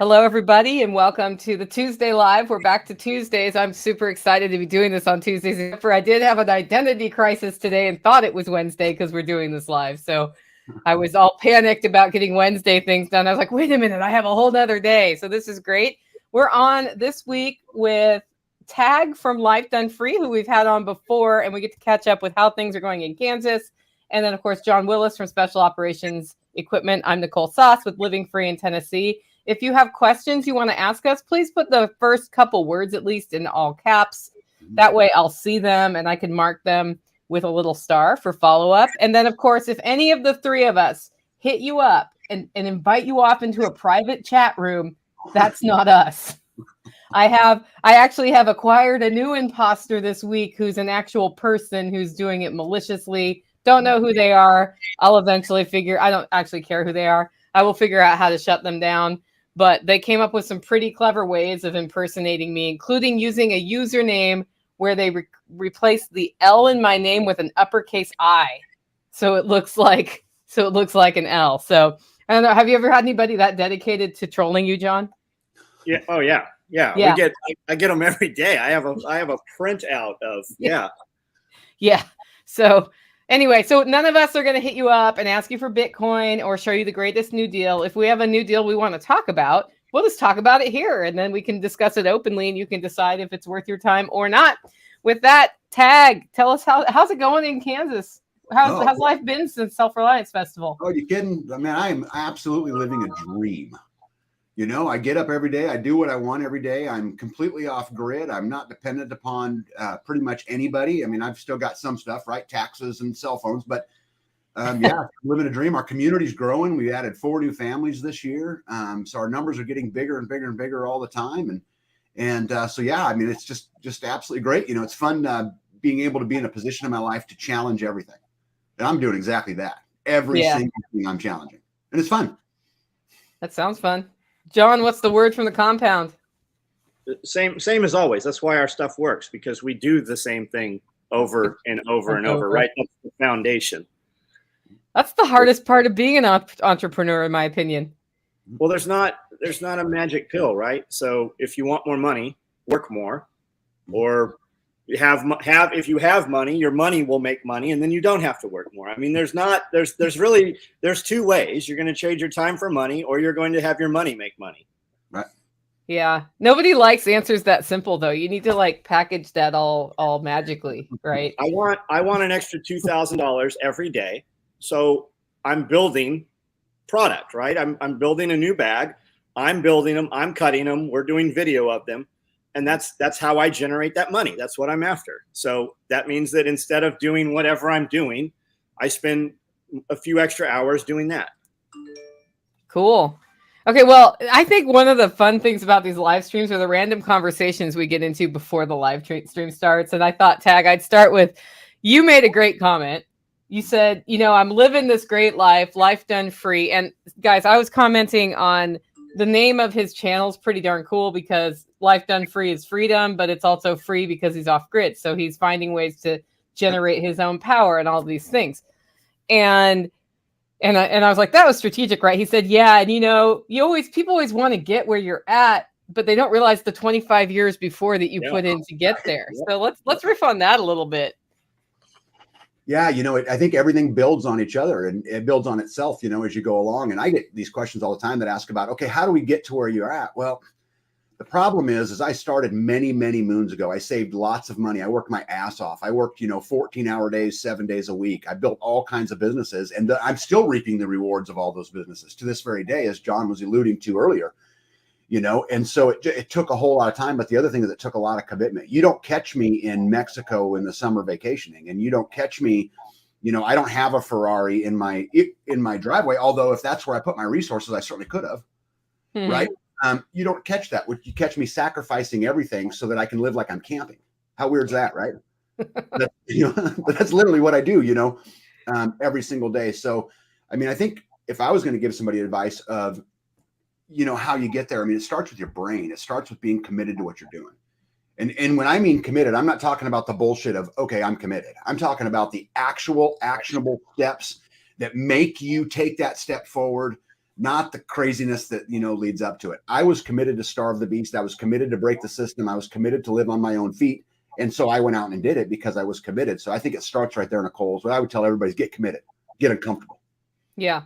Hello, everybody, and welcome to the Tuesday Live. We're back to Tuesdays. I'm super excited to be doing this on Tuesdays. Except for I did have an identity crisis today and thought it was Wednesday because we're doing this live. So I was all panicked about getting Wednesday things done. I was like, wait a minute, I have a whole nother day. So this is great. We're on this week with Tag from Life Done Free, who we've had on before, and we get to catch up with how things are going in Kansas. And then, of course, John Willis from Special Operations Equipment. I'm Nicole Sauce with Living Free in Tennessee. If you have questions you want to ask us, please put the first couple words at least in all caps. That way I'll see them and I can mark them with a little star for follow-up. And then, of course, if any of the three of us hit you up and invite you off into a private chat room, that's not us. I actually have acquired a new imposter this week who's an actual person who's doing it maliciously. Don't know who they are. I'll eventually I don't actually care who they are. I will figure out how to shut them down. But they came up with some pretty clever ways of impersonating me, including using a username where they replaced the L in my name with an uppercase I. So it looks like an L. So I don't know. Have you ever had anybody that dedicated to trolling you, John? Yeah. Oh yeah. Yeah. I get them every day. I have a printout of Yeah. So anyway, so none of us are going to hit you up and ask you for Bitcoin or show you the greatest new deal. If we have a new deal we want to talk about, we'll just talk about it here and then we can discuss it openly and you can decide if it's worth your time or not. With that, Tag, tell us how's it going in Kansas? How's life been since Self-Reliance Festival? Oh, you kidding? I mean, I'm absolutely living a dream. You know, I get up every day. I do what I want every day. I'm completely off grid. I'm not dependent upon pretty much anybody. I mean, I've still got some stuff, right? Taxes and cell phones, but yeah, living a dream. Our community's growing. We added 4 new families this year. So our numbers are getting bigger and bigger and bigger all the time. And so, yeah, I mean, it's just absolutely great. You know, it's fun being able to be in a position in my life to challenge everything. And I'm doing exactly that. Every single thing I'm challenging. And it's fun. That sounds fun. John, what's the word from the compound? Same as always. That's why our stuff works, because we do the same thing over and over and over, right? That's the foundation. That's the hardest part of being an entrepreneur, in my opinion. Well, there's not a magic pill, right? So if you want more money, work more, or if you have money, your money will make money, and then you don't have to work more. I mean, there's 2 ways. You're going to trade your time for money, or you're going to have your money make money. Right. Yeah. Nobody likes answers that simple, though. You need to like package that all magically, right? I want an extra $2,000 every day. So I'm building product, right? I'm building a new bag. I'm building them. I'm cutting them. We're doing video of them. And that's how I generate that money. That's what I'm after. So that means that instead of doing whatever I'm doing, I spend a few extra hours doing that. Cool. Okay, well, I think one of the fun things about these live streams are the random conversations we get into before the live stream starts. And I thought, Tag, I'd start with, you made a great comment. You said, you know, I'm living this great life done free. And guys, I was commenting on the name of his channel is pretty darn cool because Life Done Free is freedom, but it's also free because he's off grid. So he's finding ways to generate his own power and all these things. And I was like, that was strategic, right? He said, yeah. And you know, people always want to get where you're at, but they don't realize the 25 years before that you put in to get there. So let's riff on that a little bit. Yeah, you know, I think everything builds on each other and it builds on itself, you know, as you go along. And I get these questions all the time that ask about, okay, how do we get to where you're at? Well, the problem is I started many, many moons ago. I saved lots of money. I worked my ass off. I worked, 14-hour days, 7 days a week. I built all kinds of businesses and I'm still reaping the rewards of all those businesses to this very day, as John was alluding to earlier. And so it took a whole lot of time. But the other thing is it took a lot of commitment. You don't catch me in Mexico in the summer vacationing, and you don't catch me, I don't have a Ferrari in my driveway. Although if that's where I put my resources, I certainly could have. Mm-hmm. Right. You don't catch that. You catch me sacrificing everything so that I can live like I'm camping. How weird is that? Right. That's literally what I do, every single day. So, I mean, I think if I was going to give somebody advice of, how you get there. I mean, it starts with your brain. It starts with being committed to what you're doing. And when I mean committed, I'm not talking about the bullshit of, okay, I'm committed. I'm talking about the actual actionable steps that make you take that step forward, not the craziness that, leads up to it. I was committed to starve the beast. I was committed to break the system. I was committed to live on my own feet. And so I went out and did it because I was committed. So I think it starts right there, Nicole. What I would tell everybody is get committed, get uncomfortable. Yeah.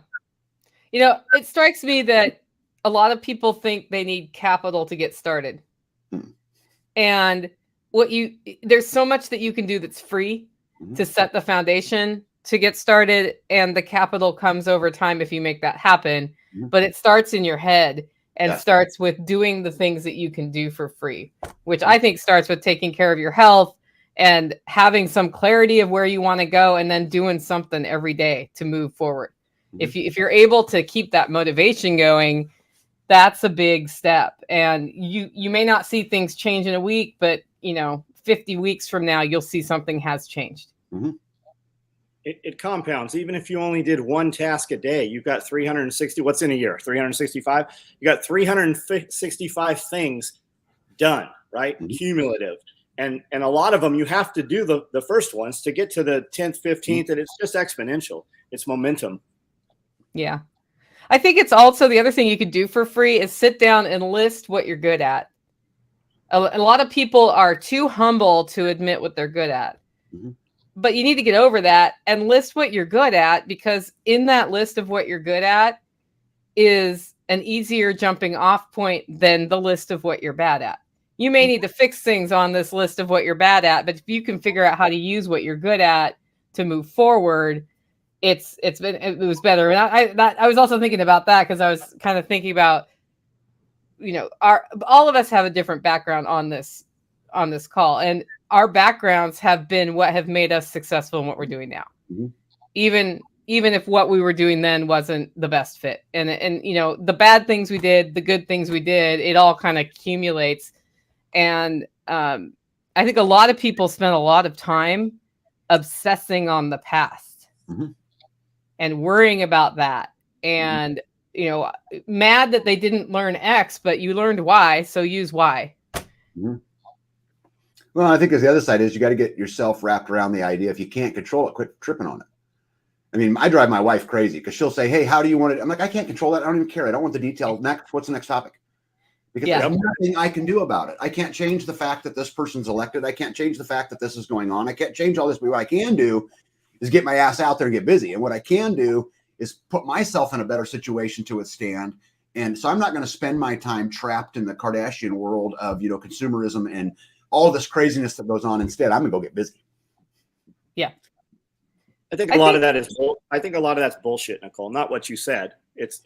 It strikes me that a lot of people think they need capital to get started. And there's so much that you can do that's free to set the foundation to get started, and the capital comes over time if you make that happen. But it starts in your head and starts with doing the things that you can do for free, which I think starts with taking care of your health and having some clarity of where you want to go, and then doing something every day to move forward. If you're able to keep that motivation going, that's a big step. And you may not see things change in a week, but 50 weeks from now, you'll see something has changed. It compounds. Even if you only did one task a day, you've got 360. What's in a year? 365. You got 365 things done, right? Cumulative. And a lot of them, you have to do the first ones to get to the 10th, 15th, and it's just exponential. It's momentum. Yeah. I think it's also the other thing you could do for free is sit down and list what you're good at. A lot of people are too humble to admit what they're good at. But you need to get over that and list what you're good at, because in that list of what you're good at is an easier jumping off point than the list of what you're bad at. You may need to fix things on this list of what you're bad at, but if you can figure out how to use what you're good at to move forward, it was better. And I was also thinking about that because I was kind of thinking about, all of us have a different background on this call, and our backgrounds have been what have made us successful in what we're doing now. Even if what we were doing then wasn't the best fit. And the bad things we did, the good things we did, it all kind of accumulates. And I think a lot of people spend a lot of time obsessing on the past and worrying about that. And, mad that they didn't learn X, but you learned Y, so use Y. Well, I think the other side is you got to get yourself wrapped around the idea. If you can't control it, quit tripping on it. I mean, I drive my wife crazy because she'll say, "Hey, how do you want it?" I'm like, "I can't control that. I don't even care. I don't want the details." Next, what's the next topic? Because there's nothing I can do about it. I can't change the fact that this person's elected. I can't change the fact that this is going on. I can't change all this. But what I can do is get my ass out there and get busy. And what I can do is put myself in a better situation to withstand. And so I'm not going to spend my time trapped in the Kardashian world of, consumerism and all this craziness that goes on. Instead, I'm gonna go get busy. Yeah. I think a lot of that's bullshit, Nicole. Not what you said. It's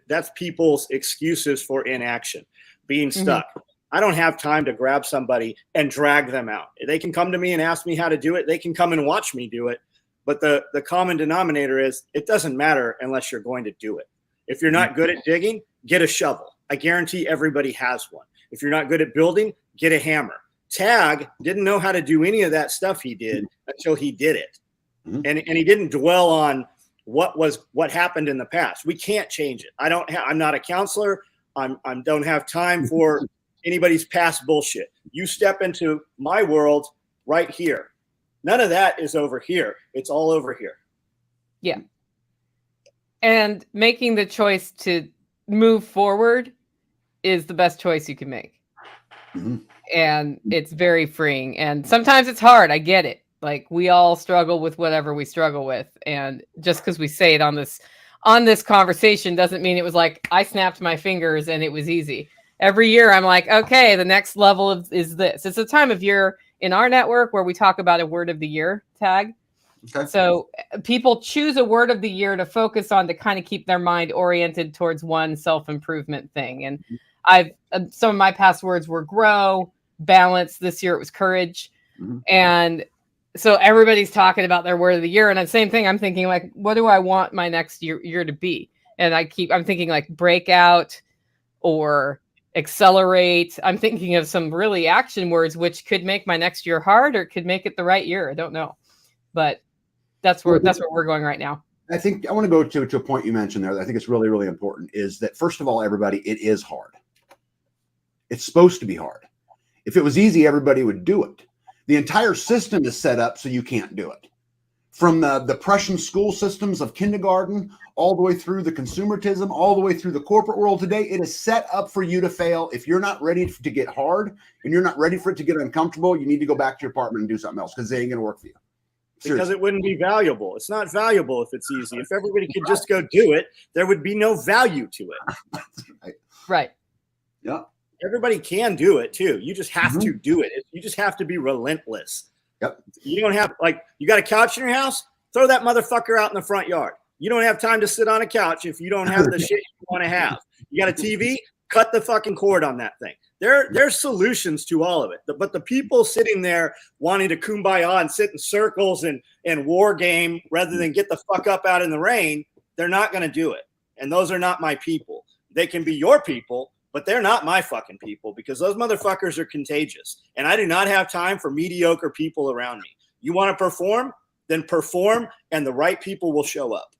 that's people's excuses for inaction, being stuck. I don't have time to grab somebody and drag them out. They can come to me and ask me how to do it. They can come and watch me do it. But the common denominator is it doesn't matter unless you're going to do it. If you're not good at digging, get a shovel. I guarantee everybody has one. If you're not good at building, get a hammer. Tag didn't know how to do any of that stuff he did until he did it. And he didn't dwell on what happened in the past. We can't change it. I'm not a counselor. I don't have time for anybody's past bullshit. You step into my world right here. None of that is over here. It's all over here. Yeah. And making the choice to move forward is the best choice you can make. And it's very freeing. And sometimes it's hard. I get it. Like, we all struggle with whatever we struggle with. And just because we say it on this conversation doesn't mean it was like I snapped my fingers and it was easy. Every year I'm like, okay, the next level is this. It's a time of year in our network where we talk about a word of the year tag. Okay. So people choose a word of the year to focus on, to kind of keep their mind oriented towards one self-improvement thing. And some of my past words were grow, balance. This year it was courage. And so everybody's talking about their word of the year. And the same thing, I'm thinking, like, what do I want my next year to be? And I'm thinking like breakout or accelerate. I'm thinking of some really action words, which could make my next year hard or could make it the right year. I don't know, but that's where we're going right now. I think I want to go to a point you mentioned there that I think is really, really important, is that, first of all, everybody, it is hard. It's supposed to be hard. If it was easy, everybody would do it. The entire system is set up so you can't do it. from the Prussian school systems of kindergarten all the way through the consumerism, all the way through the corporate world today. It is set up for you to fail. If you're not ready to get hard and you're not ready for it to get uncomfortable, you need to go back to your apartment and do something else, because they ain't going to work for you. Seriously. Because it wouldn't be valuable. It's not valuable if it's easy. If everybody could just go do it, there would be no value to it. Right. Right. Yeah. Everybody can do it too. You just have to do it. You just have to be relentless. Yep. You don't have, like, you got a couch in your house, throw that motherfucker out in the front yard. You don't have time to sit on a couch if you don't have the shit you want to have. You got a TV, cut the fucking cord on that thing. There's solutions to all of it. But the people sitting there wanting to kumbaya and sit in circles and war game rather than get the fuck up out in the rain, they're not going to do it. And those are not my people. They can be your people, but they're not my fucking people, because those motherfuckers are contagious. And I do not have time for mediocre people around me. You want to perform? Then perform, and the right people will show up.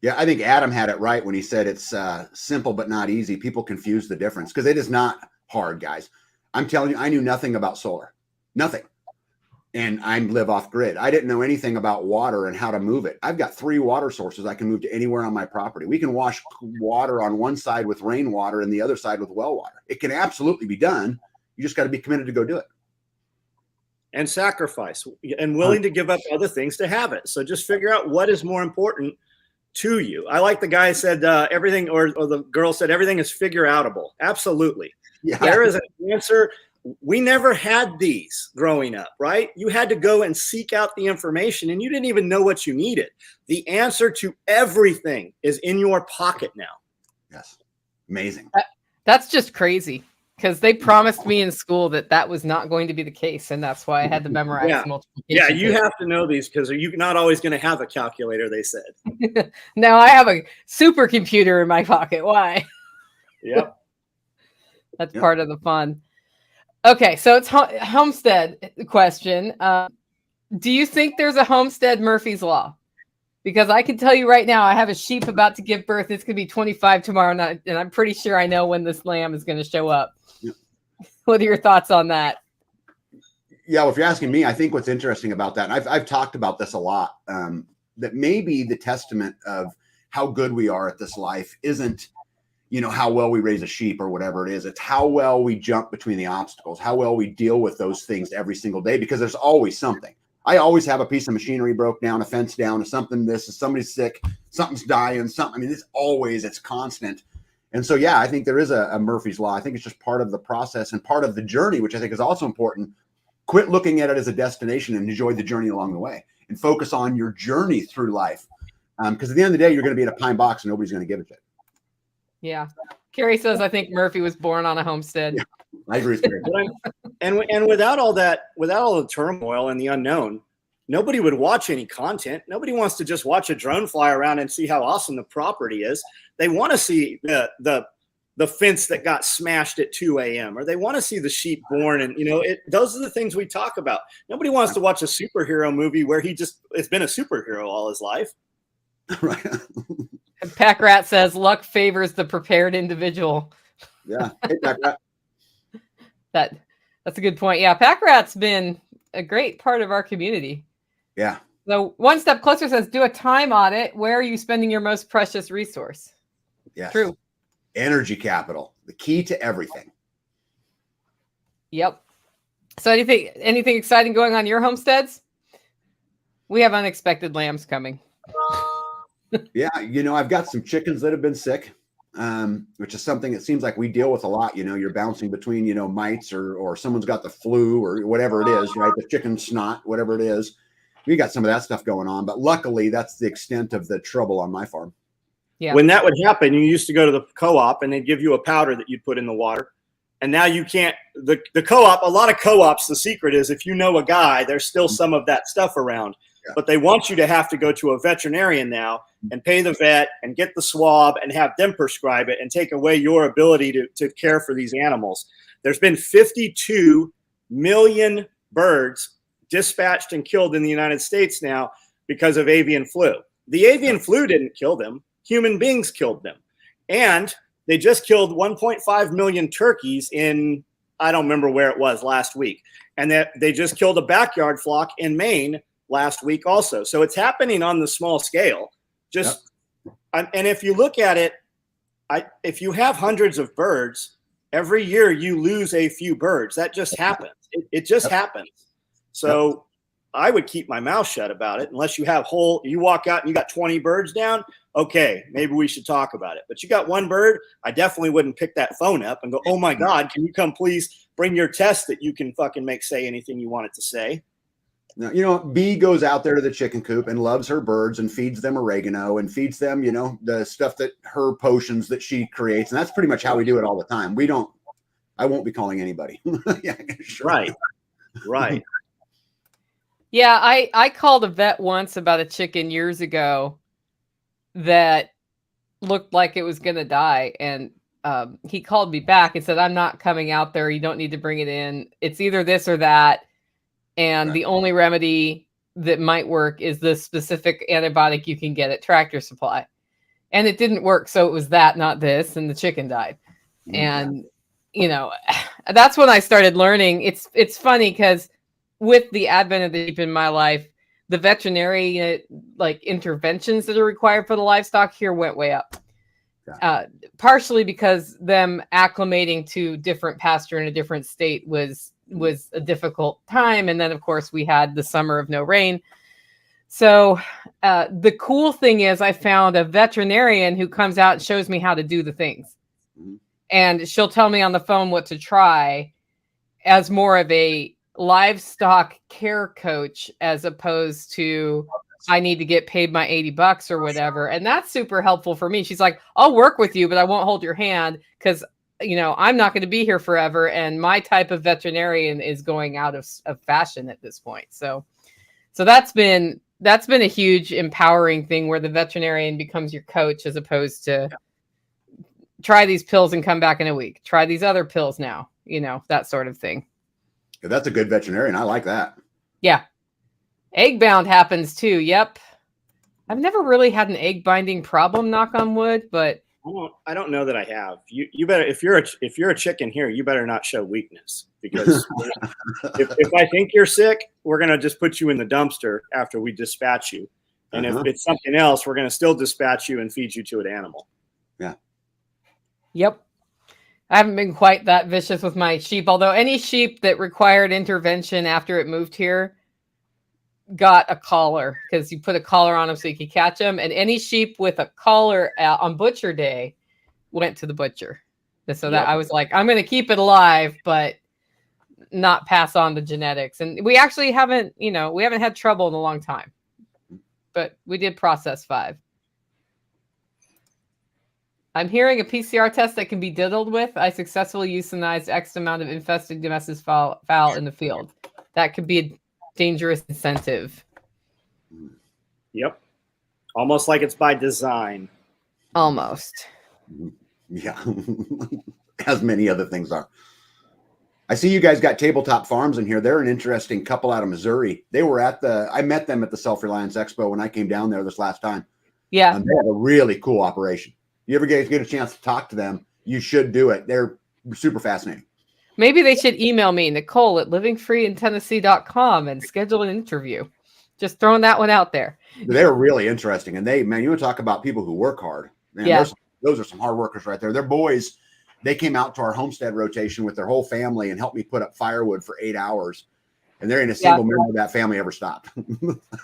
Yeah, I think Adam had it right when he said it's simple but not easy. People confuse the difference, because it is not hard, guys. I'm telling you, I knew nothing about solar. Nothing. And I live off grid. I didn't know anything about water and how to move it. I've got 3 water sources I can move to anywhere on my property. We can wash water on one side with rainwater and the other side with well water. It can absolutely be done. You just got to be committed to go do it. And sacrifice, and willing to give up other things to have it. So just figure out what is more important to you. I like the guy said everything, or the girl said everything is figure outable. Absolutely. Yeah. There is an answer. We never had these growing up, right? You had to go and seek out the information, and you didn't even know what you needed. The answer to everything is in your pocket now. Yes. Amazing. That's just crazy, because they promised me in school that was not going to be the case, and that's why I had to memorize multiplication. Yeah, you have to know these, because you're not always going to have a calculator, they said. Now I have a supercomputer in my pocket. Why? Yep. That's part of the fun. Okay, so it's homestead question. Do you think there's a homestead Murphy's Law? Because I can tell you right now, I have a sheep about to give birth. It's going to be 25 tomorrow night, and I'm pretty sure I know when this lamb is going to show up. Yep. What are your thoughts on that? Yeah, well, if you're asking me, I think what's interesting about that, and I've talked about this a lot, that maybe the testament of how good we are at this life isn't, how well we raise a sheep or whatever it is. It's how well we jump between the obstacles, how well we deal with those things every single day, because there's always something. I always have a piece of machinery broke down, a fence down, or something. Somebody's sick, something's dying, something. I mean, it's constant. And so, yeah, I think there is a Murphy's Law. I think it's just part of the process and part of the journey, which I think is also important. Quit looking at it as a destination and enjoy the journey along the way, and focus on your journey through life. Because at the end of the day, you're going to be in a pine box and nobody's going to give a shit. Yeah. Carrie says, I think Murphy was born on a homestead. Yeah, I agree with Carrie. And without all the turmoil and the unknown, nobody would watch any content. Nobody wants to just watch a drone fly around and see how awesome the property is. They want to see the fence that got smashed at 2 a.m. or they want to see the sheep born. And, those are the things we talk about. Nobody wants to watch a superhero movie where it's been a superhero all his life. Right. And Pack Rat says, luck favors the prepared individual. Yeah. Hey, Pack Rat. That's a good point. Yeah, Pack Rat's been a great part of our community. Yeah. So One Step Closer says, do a time audit. Where are you spending your most precious resource? Yes. True. Energy capital, the key to everything. Yep. So anything exciting going on your homesteads? We have unexpected lambs coming. Yeah. I've got some chickens that have been sick, which is something it seems like we deal with a lot. You're bouncing between, mites or someone's got the flu or whatever it is, right? The chicken snot, whatever it is. We got some of that stuff going on, but luckily that's the extent of the trouble on my farm. Yeah. When that would happen, you used to go to the co-op and they'd give you a powder that you'd put in the water. And now you can't, the co-op, a lot of co-ops, the secret is if you know a guy, there's still some of that stuff around. Yeah. But they want you to have to go to a veterinarian now and pay the vet and get the swab and have them prescribe it and take away your ability to care for these animals. There's been 52 million birds dispatched and killed in the United States now because of avian flu. The avian flu didn't kill them. Human beings killed them. And they just killed 1.5 million turkeys in, I don't remember where it was last week. And that they just killed a backyard flock in Maine last week also. So it's happening on the small scale. And if you look at it, if you have hundreds of birds, every year you lose a few birds. That just happens. It just happens. So I would keep my mouth shut about it unless you have you walk out and you got 20 birds down. Okay, maybe we should talk about it. But you got one bird, I definitely wouldn't pick that phone up and go, oh my God, can you come please bring your test that you can fucking say anything you want it to say? Now, you know, Bee goes out there to the chicken coop and loves her birds and feeds them oregano and feeds them, you know, the stuff that her potions that she creates. And that's pretty much how we do it all the time. I won't be calling anybody. Yeah, sure. Right. Yeah, I called a vet once about a chicken years ago that looked like it was going to die. And he called me back and said, I'm not coming out there. You don't need to bring it in. It's either this or that. And the only remedy that might work is the specific antibiotic you can get at Tractor Supply. And it didn't work. So it was that, not this. And the chicken died. And, you know, that's when I started learning. It's funny because with the advent of the sheep in my life, the veterinary interventions that are required for the livestock here went way up. Partially because them acclimating to different pasture in a different state was a difficult time. And then, of course, we had the summer of no rain. So the cool thing is I found a veterinarian who comes out and shows me how to do the things. And she'll tell me on the phone what to try as more of a livestock care coach, as opposed to I need to get paid my $80 or whatever. And that's super helpful for me. She's like, I'll work with you, but I won't hold your hand because, you know, I'm not going to be here forever. And my type of veterinarian is going out of fashion at this point. So that's been a huge empowering thing where the veterinarian becomes your coach, as opposed to try these pills and come back in a week, try these other pills now, you know, that sort of thing. Yeah, that's a good veterinarian. I like that. Yeah. Egg bound happens too. Yep. I've never really had an egg binding problem, knock on wood, but I don't know that I have. You better, if you're a chicken here, you better not show weakness, because if I think you're sick, we're going to just put you in the dumpster after we dispatch you. And if it's something else, we're going to still dispatch you and feed you to an animal. Yeah. Yep. I haven't been quite that vicious with my sheep, although any sheep that required intervention after it moved here got a collar, because you put a collar on them so you could catch them. And any sheep with a collar on butcher day went to the butcher. So that I was like, I'm going to keep it alive, but not pass on the genetics. And we actually haven't had trouble in a long time, but we did process 5. I'm hearing a PCR test that can be diddled with. I successfully euthanized X amount of infested domestic fowl in the field. That could be a dangerous incentive. Yep. Almost like it's by design. Almost. Yeah. As many other things are. I see you guys got Tabletop Farms in here. They're an interesting couple out of Missouri. They were I met them at the Self-Reliance Expo when I came down there this last time. Yeah. They have a really cool operation. You ever get a chance to talk to them, you should do it. They're super fascinating. Maybe they should email me, Nicole at livingfreeintennessee.com, and schedule an interview. Just throwing that one out there. They're really interesting. And you want to talk about people who work hard. Man, those are some hard workers right there. They're boys. They came out to our homestead rotation with their whole family and helped me put up firewood for 8 hours. And there ain't a single member of that family ever stopped.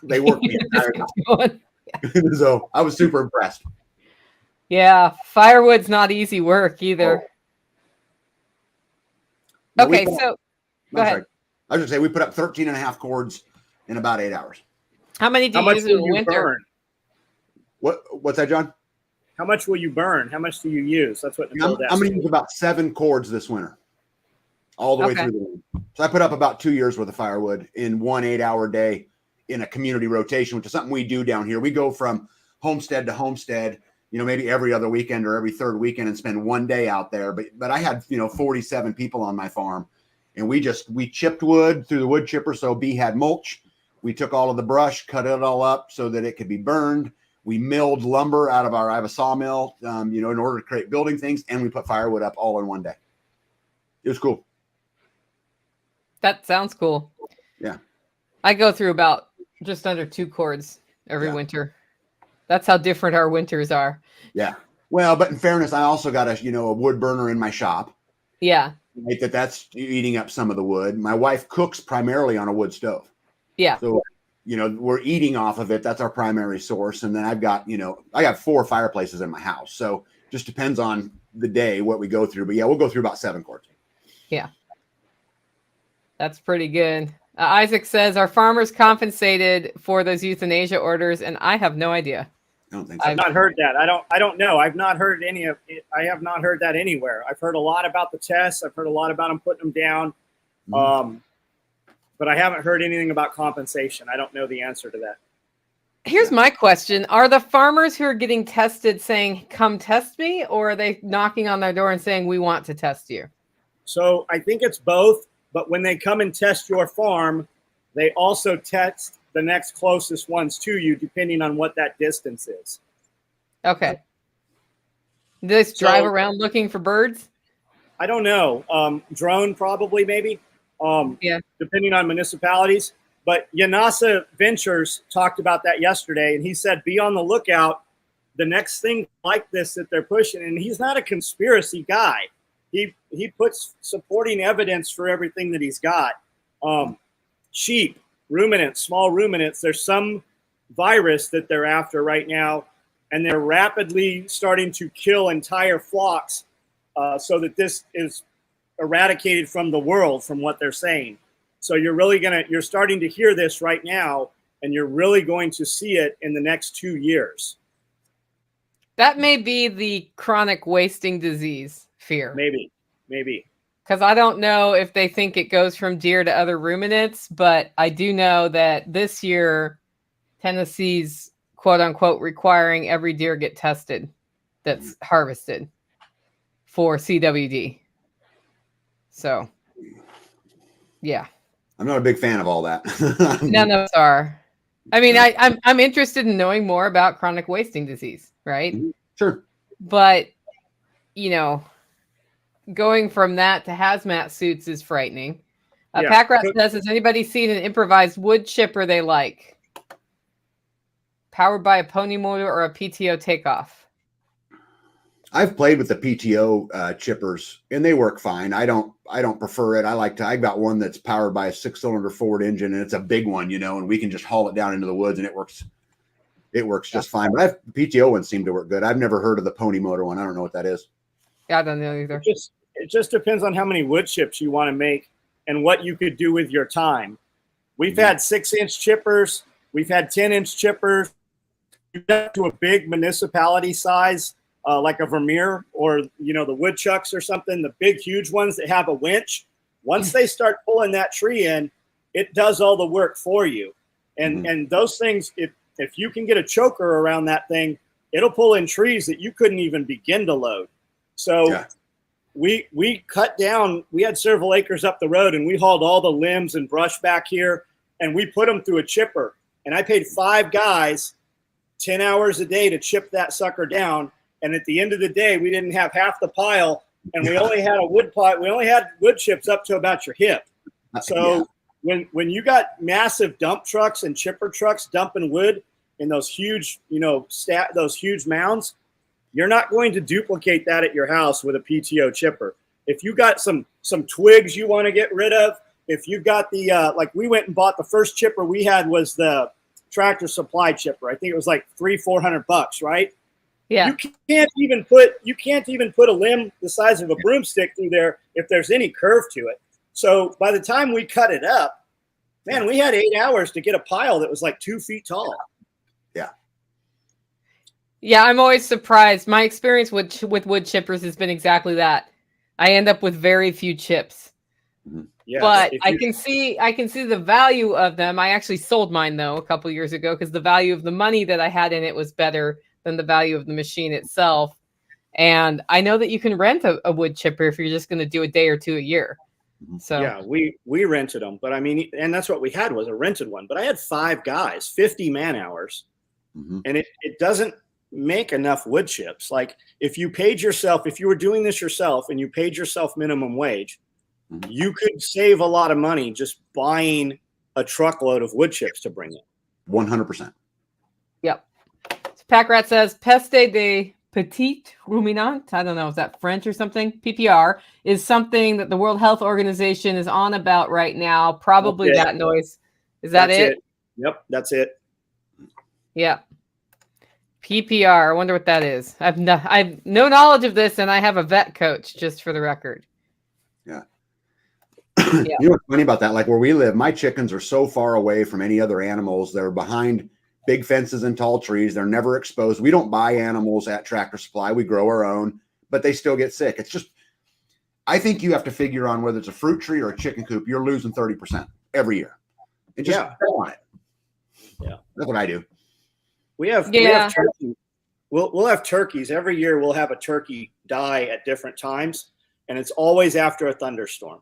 They worked the entire time. So I was super impressed. Yeah, firewood's not easy work either. Okay, so go ahead. I was going to say we put up 13 and a half cords in about 8 hours. How many do you use in winter? What's that, John? How much will you burn? How much do you use? That's what I'm going to use about 7 cords this winter, all the way through the winter. So I put up about 2 years worth of firewood in one 8-hour day in a community rotation, which is something we do down here. We go from homestead to homestead, maybe every other weekend or every third weekend, and spend one day out there. But I had, 47 people on my farm, and we chipped wood through the wood chipper. So B had mulch. We took all of the brush, cut it all up so that it could be burned. We milled lumber out of I have a sawmill, in order to create building things. And we put firewood up all in one day. It was cool. That sounds cool. Yeah. I go through about Just under 2 cords every Yeah. winter. That's how different our winters are. Yeah. Well, but in fairness, I also got a wood burner in my shop. Yeah. Right, that's eating up some of the wood. My wife cooks primarily on a wood stove. Yeah. So, we're eating off of it. That's our primary source. And then I've got, I got 4 fireplaces in my house. So just depends on the day, what we go through. But yeah, we'll go through about 7 cords. Yeah. That's pretty good. Isaac says, are farmers compensated for those euthanasia orders? And I have no idea. I don't think so. I've not heard that. I don't know. I've not heard any of it. I have not heard that anywhere. I've heard a lot about the tests. I've heard a lot about them putting them down. But I haven't heard anything about compensation. I don't know the answer to that. Here's my question. Are the farmers who are getting tested saying, come test me? Or are they knocking on their door and saying, we want to test you? So I think it's both. But when they come and test your farm, they also test the next closest ones to you, depending on what that distance is. Okay. Do they just drive around looking for birds? I don't know. Drone probably, maybe. Yeah. Depending on municipalities. But Yanasa Ventures talked about that yesterday, and he said, be on the lookout. The next thing like this that they're pushing, and he's not a conspiracy guy. He puts supporting evidence for everything that he's got. Sheep, ruminants, small ruminants. There's some virus that they're after right now, and they're rapidly starting to kill entire flocks so that this is eradicated from the world, from what they're saying. So you're starting to hear this right now, and you're really going to see it in the next 2 years. That may be the chronic wasting disease fear. Maybe. Because I don't know if they think it goes from deer to other ruminants, but I do know that this year, Tennessee's quote unquote requiring every deer get tested that's harvested for CWD. So, yeah. I'm not a big fan of all that. None of us are. I mean, I'm interested in knowing more about chronic wasting disease, right? Sure. But, going from that to hazmat suits is frightening. Packrat says, has anybody seen an improvised wood chipper they like? Powered by a pony motor or a PTO takeoff? I've played with the PTO chippers, and they work fine. I don't prefer it. I got one that's powered by a 6-cylinder Ford engine, and it's a big one, and we can just haul it down into the woods, and it works just fine. But the PTO ones seem to work good. I've never heard of the pony motor one. I don't know what that is. Yeah, I don't know either. It just depends on how many wood chips you want to make and what you could do with your time. We've had 6-inch chippers. We've had 10-inch chippers. You get to a big municipality size, like a Vermeer or, the woodchucks or something, the big, huge ones that have a winch. Once they start pulling that tree in, it does all the work for you. And those things, if you can get a choker around that thing, it'll pull in trees that you couldn't even begin to load. So we cut down, we had several acres up the road, and we hauled all the limbs and brush back here, and we put them through a chipper. And I paid 5 guys 10 hours a day to chip that sucker down. And at the end of the day, we didn't have half the pile, and we only had a wood pile. We only had wood chips up to about your hip. So when you got massive dump trucks and chipper trucks dumping wood in those huge, those huge mounds, you're not going to duplicate that at your house with a PTO chipper. If you got some twigs you want to get rid of, if you got the like we went and bought the first chipper we had was the Tractor Supply chipper. I think it was like $300-400, right? Yeah. You can't even put a limb the size of a broomstick through there if there's any curve to it. So by the time we cut it up, man, we had 8 hours to get a pile that was like 2 feet tall. Yeah, I'm always surprised. My experience with wood chippers has been exactly that. I end up with very few chips. Yes, but I can see the value of them. I actually sold mine though a couple years ago because the value of the money that I had in it was better than the value of the machine itself. And I know that you can rent a wood chipper if you're just going to do a day or two a year. So yeah, we rented them, but I mean, and that's what we had was a rented one. But I had 5 guys, 50 man hours, and it doesn't make enough wood chips. Like if you were doing this yourself and you paid yourself minimum wage, you could save a lot of money just buying a truckload of wood chips to bring in. 100%. Yep. So Pack Rat says, Peste de Petit Ruminant, I don't know, is that French or something? PPR is something that the World Health Organization is on about right now. Probably that noise. Is that it? Yep, that's it. Yeah. PPR. I wonder what that is. I've no knowledge of this, and I have a vet coach, just for the record. Yeah. You know what's funny about that? Like where we live, my chickens are so far away from any other animals. They're behind big fences and tall trees. They're never exposed. We don't buy animals at Tractor Supply. We grow our own, but they still get sick. It's just, I think you have to figure on whether it's a fruit tree or a chicken coop. You're losing 30% every year. And just go on it. Yeah. That's what I do. We have turkey. We'll have turkeys. Every year we'll have a turkey die at different times. And it's always after a thunderstorm.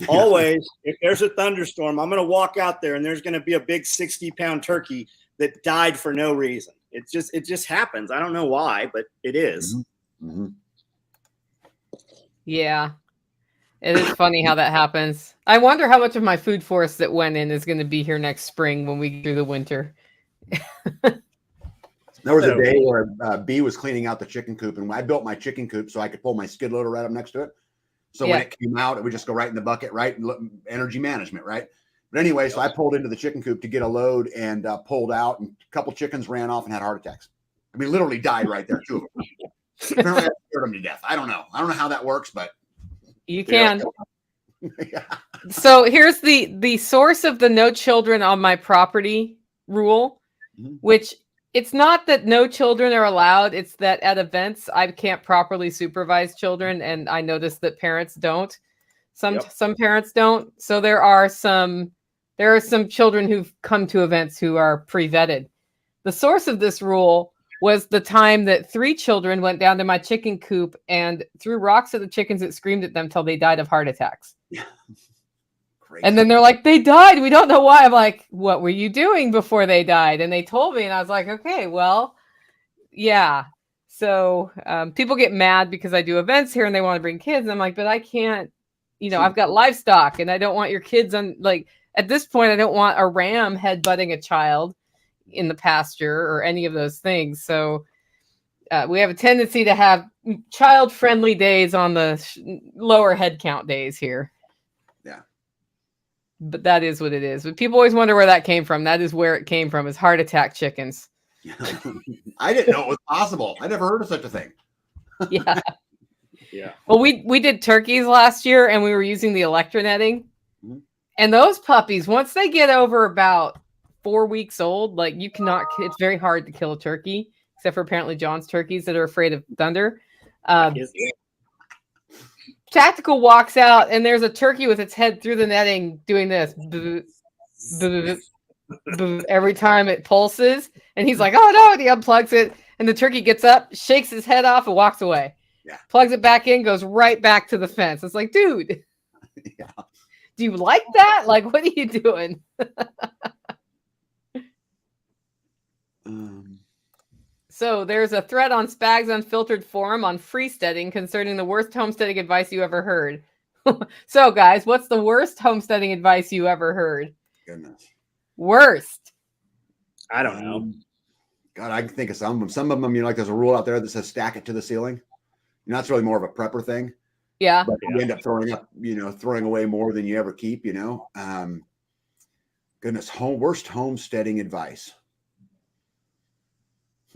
Always, if there's a thunderstorm, I'm going to walk out there and there's going to be a big 60-pound turkey that died for no reason. It just happens. I don't know why, but it is. Mm-hmm. Yeah. It is funny how that happens. I wonder how much of my food forest that went in is going to be here next spring when we get through the winter. There was a day where B was cleaning out the chicken coop, and I built my chicken coop so I could pull my skid loader right up next to it. So when it came out, it would just go right in the bucket, right? Energy management, right? But anyway, so I pulled into the chicken coop to get a load and pulled out, and a couple chickens ran off and had heart attacks. I mean, literally died right there, 2 of them. Apparently I scared them to death. I don't know how that works, but you can. So here's the source of the no children on my property rule, which it's not that no children are allowed. It's that at events, I can't properly supervise children. And I noticed that parents don't. Some parents don't. So there are some children who've come to events who are pre-vetted. The source of this rule was the time that 3 children went down to my chicken coop and threw rocks at the chickens that screamed at them till they died of heart attacks. And then they're like, they died. We don't know why. I'm like, what were you doing before they died? And they told me, and I was like, okay, well, yeah. So people get mad because I do events here and they want to bring kids. And I'm like, but I can't, I've got livestock and I don't want your kids on, like, at this point, I don't want a ram headbutting a child in the pasture or any of those things. So we have a tendency to have child-friendly days on the lower head count days here. But that is what it is. But people always wonder where that came from. That is where it came from, is heart attack chickens. I didn't know it was possible. I never heard of such a thing. Yeah. Yeah. Well, we did turkeys last year and we were using the electronetting. Mm-hmm. And those puppies, once they get over about 4 weeks old, like it's very hard to kill a turkey, except for apparently John's turkeys that are afraid of thunder. Tactical walks out and there's a turkey with its head through the netting doing this every time it pulses. And he's like, oh no, and he unplugs it. And the turkey gets up, shakes his head off and walks away. Yeah. Plugs it back in, goes right back to the fence. It's like, dude, do you like that? Like, what are you doing? So there's a thread on Spag's Unfiltered forum on freesteading concerning the worst homesteading advice you ever heard. So guys, what's the worst homesteading advice you ever heard? Goodness. Worst. I don't know. God, I can think of some of them. Some of them, like there's a rule out there that says stack it to the ceiling. That's really more of a prepper thing. Yeah. But you end up throwing away more than you ever keep, Goodness, worst homesteading advice.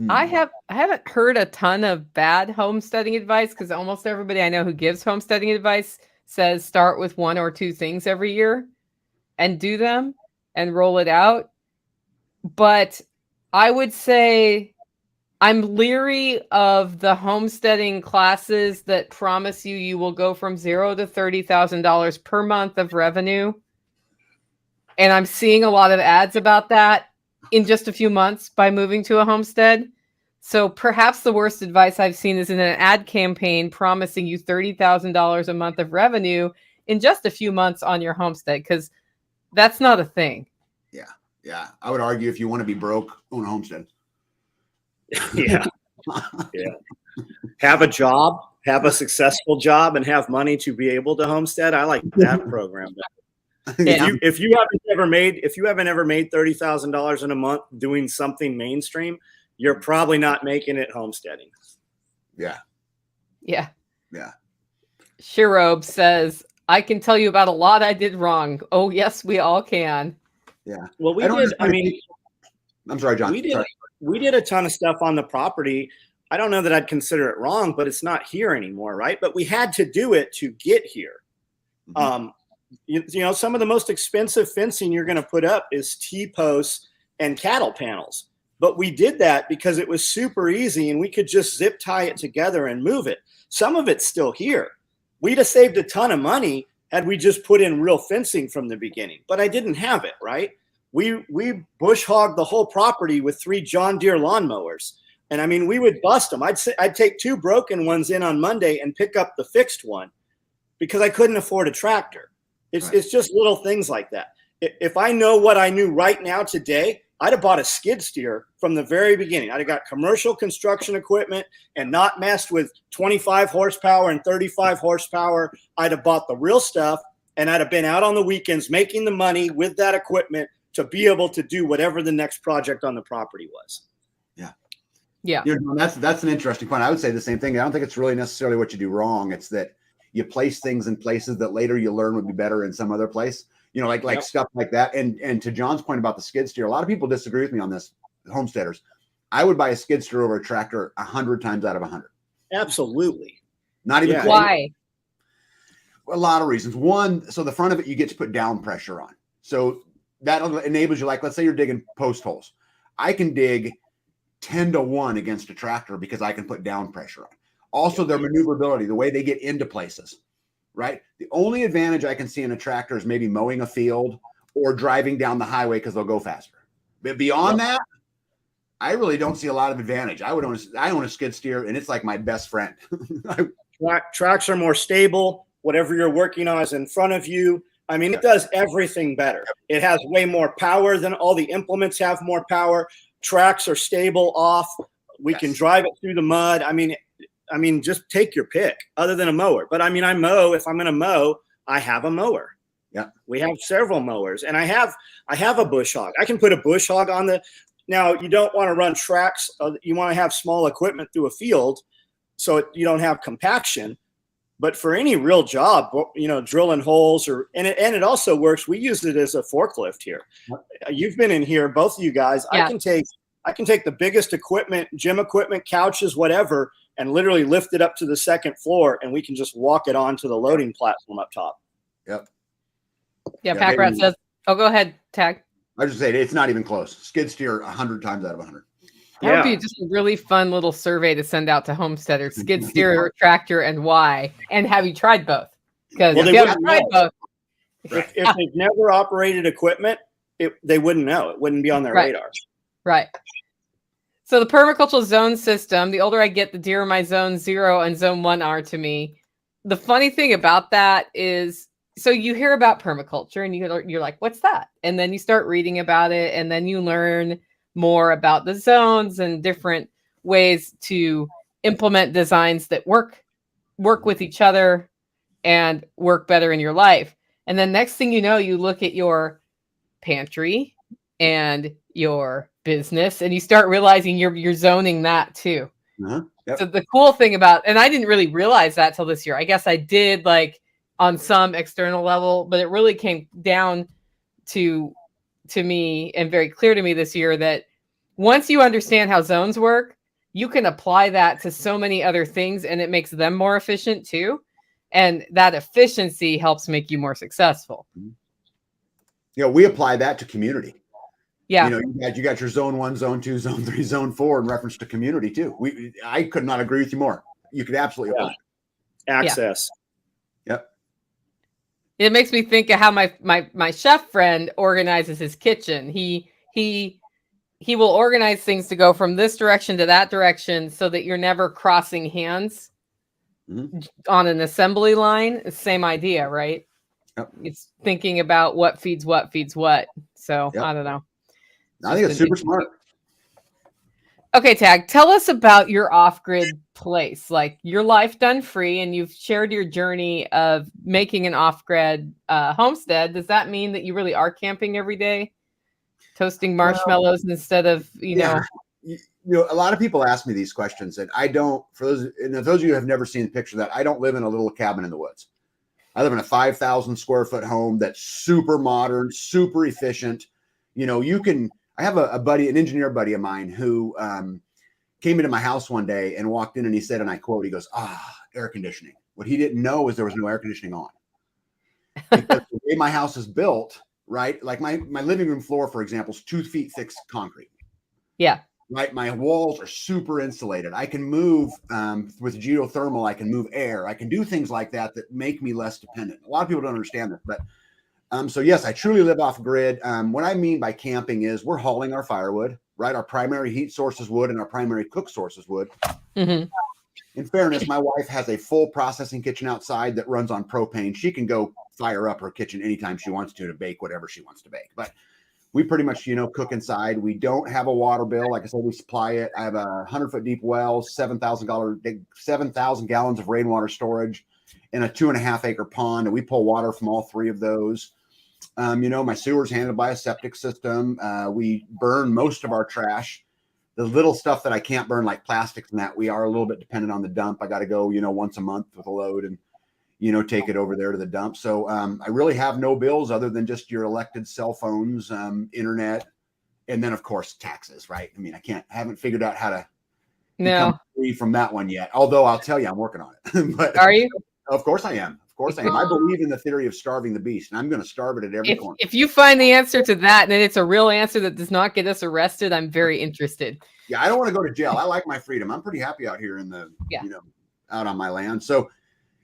I haven't heard a ton of bad homesteading advice because almost everybody I know who gives homesteading advice says start with 1 or 2 things every year and do them and roll it out. But I would say I'm leery of the homesteading classes that promise you will go from $0 to $30,000 per month of revenue. And I'm seeing a lot of ads about that in just a few months by moving to a homestead. So perhaps the worst advice I've seen is in an ad campaign promising you $30,000 a month of revenue in just a few months on your homestead, because that's not a thing. Yeah. Yeah. I would argue if you want to be broke, own a homestead. Yeah. Yeah. Have a job, have a successful job, and have money to be able to homestead. I like that program. If you haven't ever made $30,000 in a month doing something mainstream, you're probably not making it homesteading. Yeah. Yeah. Yeah. Shirob says, I can tell you about a lot I did wrong. Oh, yes, we all can. Yeah. Well, I'm sorry, John. We did a ton of stuff on the property. I don't know that I'd consider it wrong, but it's not here anymore, right? But we had to do it to get here. Mm-hmm. You know, some of the most expensive fencing you're going to put up is T-posts and cattle panels. But we did that because it was super easy and we could just zip tie it together and move it. Some of it's still here. We'd have saved a ton of money had we just put in real fencing from the beginning, but I didn't have it, right? We bush hogged the whole property with 3 John Deere lawnmowers. And I mean, we would bust them. I'd take 2 broken ones in on Monday and pick up the fixed one because I couldn't afford a tractor. It's just little things like that. If I know what I knew right now today, I'd have bought a skid steer from the very beginning. I'd have got commercial construction equipment and not messed with 25 horsepower and 35 horsepower. I'd have bought the real stuff and I'd have been out on the weekends making the money with that equipment to be able to do whatever the next project on the property was. Yeah. Yeah. You know, that's an interesting point. I would say the same thing. I don't think it's really necessarily what you do wrong. It's that you place things in places that later you learn would be better in some other place. You know, like stuff like that. And to John's point about the skid steer, a lot of people disagree with me on this, homesteaders. I would buy a skid steer over a tractor 100 times out of 100. Absolutely. Not even close. Why? A lot of reasons. One, so the front of it, you get to put down pressure on. So that enables you, like, let's say you're digging post holes. I can dig 10 to 1 against a tractor because I can put down pressure on. Also, their maneuverability, the way they get into places. Right. The only advantage I can see in a tractor is maybe mowing a field or driving down the highway because they'll go faster. But beyond that, I really don't see a lot of advantage. I own a skid steer and it's like my best friend. Tracks are more stable. Whatever you're working on is in front of you. I mean, it does everything better. It has way more power than all the implements have more power. Tracks are stable off. We can drive it through the mud. I mean, just take your pick other than a mower. But I mean, I mow. If I'm going to mow, I have a mower. Yeah. We have several mowers and I have a bush hog. I can put a bush hog on now you don't want to run tracks. You want to have small equipment through a field so you don't have compaction. But for any real job, you know, drilling holes and it also works. We use it as a forklift here. You've been in here, both of you guys. Yeah. I can take the biggest equipment, gym equipment, couches, whatever, and literally lift it up to the second floor and we can just walk it onto the loading platform up top. Yep. Yeah. Pack Rat says, oh, go ahead, Tag. I just say it's not even close. Skid steer 100 times out of 100. That would be just a really fun little survey to send out to homesteaders. Skid steer, tractor, and why. And have you tried both? Because if you haven't tried both. If they've never operated equipment, they wouldn't know. It wouldn't be on their radar. Right. So the permacultural zone system, the older I get, the dearer my zone 0 and zone 1 are to me. The funny thing about that is, so you hear about permaculture and you're like, what's that? And then you start reading about it and then you learn more about the zones and different ways to implement designs that work with each other and work better in your life. And then next thing you know, you look at your pantry and your business and you start realizing you're zoning that too. Uh-huh. Yep. So the cool thing about, and I didn't really realize that till this year. I guess I did like on some external level, but it really came down to me and very clear to me this year that once you understand how zones work, you can apply that to so many other things and it makes them more efficient too. And that efficiency helps make you more successful. You know, we apply that to community. Yeah. You know, you got your zone 1, zone 2, zone 3, zone 4 in reference to community too. I could not agree with you more. You could absolutely apply access. Yep. It makes me think of how my chef friend organizes his kitchen. He will organize things to go from this direction to that direction so that you're never crossing hands on an assembly line. Same idea, right? Yep. It's thinking about what feeds what. So I don't know. I think it's super smart. Okay, Tag, tell us about your off-grid place, like your life done free, and you've shared your journey of making an off-grid homestead. Does that mean that you really are camping every day, toasting marshmallows instead of, A lot of people ask me these questions, and I don't. For those of you who have never seen the picture of that, I don't live in a little cabin in the woods. I live in a 5,000 square foot home that's super modern, super efficient. I have a buddy, an engineer buddy of mine who came into my house one day and walked in and he said, and I quote, he goes, air conditioning. What he didn't know is there was no air conditioning on. Because the way my house is built, right? Like my living room floor, for example, is 2 feet thick concrete. Yeah. Right. My walls are super insulated. I can move with geothermal. I can move air. I can do things like that make me less dependent. A lot of people don't understand this, but so yes, I truly live off grid. What I mean by camping is we're hauling our firewood, right? Our primary heat source is wood and our primary cook source is wood. Mm-hmm. In fairness, my wife has a full processing kitchen outside that runs on propane. She can go fire up her kitchen anytime she wants to bake whatever she wants to bake. But we pretty much, cook inside. We don't have a water bill. Like I said, we supply it. I have a 100-foot deep well, 7,000 gallons of rainwater storage, and a 2.5-acre pond. And we pull water from all 3 of those. My sewer's handled by a septic system. We burn most of our trash. The little stuff that I can't burn, like plastics and that, we are a little bit dependent on the dump. I got to go, once a month with a load and, take it over there to the dump. So I really have no bills other than just your elected cell phones, internet, and then of course taxes, right? I mean, I haven't figured out how to become free from that one yet. Although I'll tell you, I'm working on it. But are you? Of course I am. Of course I am. I believe in the theory of starving the beast, and I'm going to starve it at every corner. If you find the answer to that, and it's a real answer that does not get us arrested, I'm very interested. Yeah, I don't want to go to jail. I like my freedom. I'm pretty happy out here in the, out on my land. So,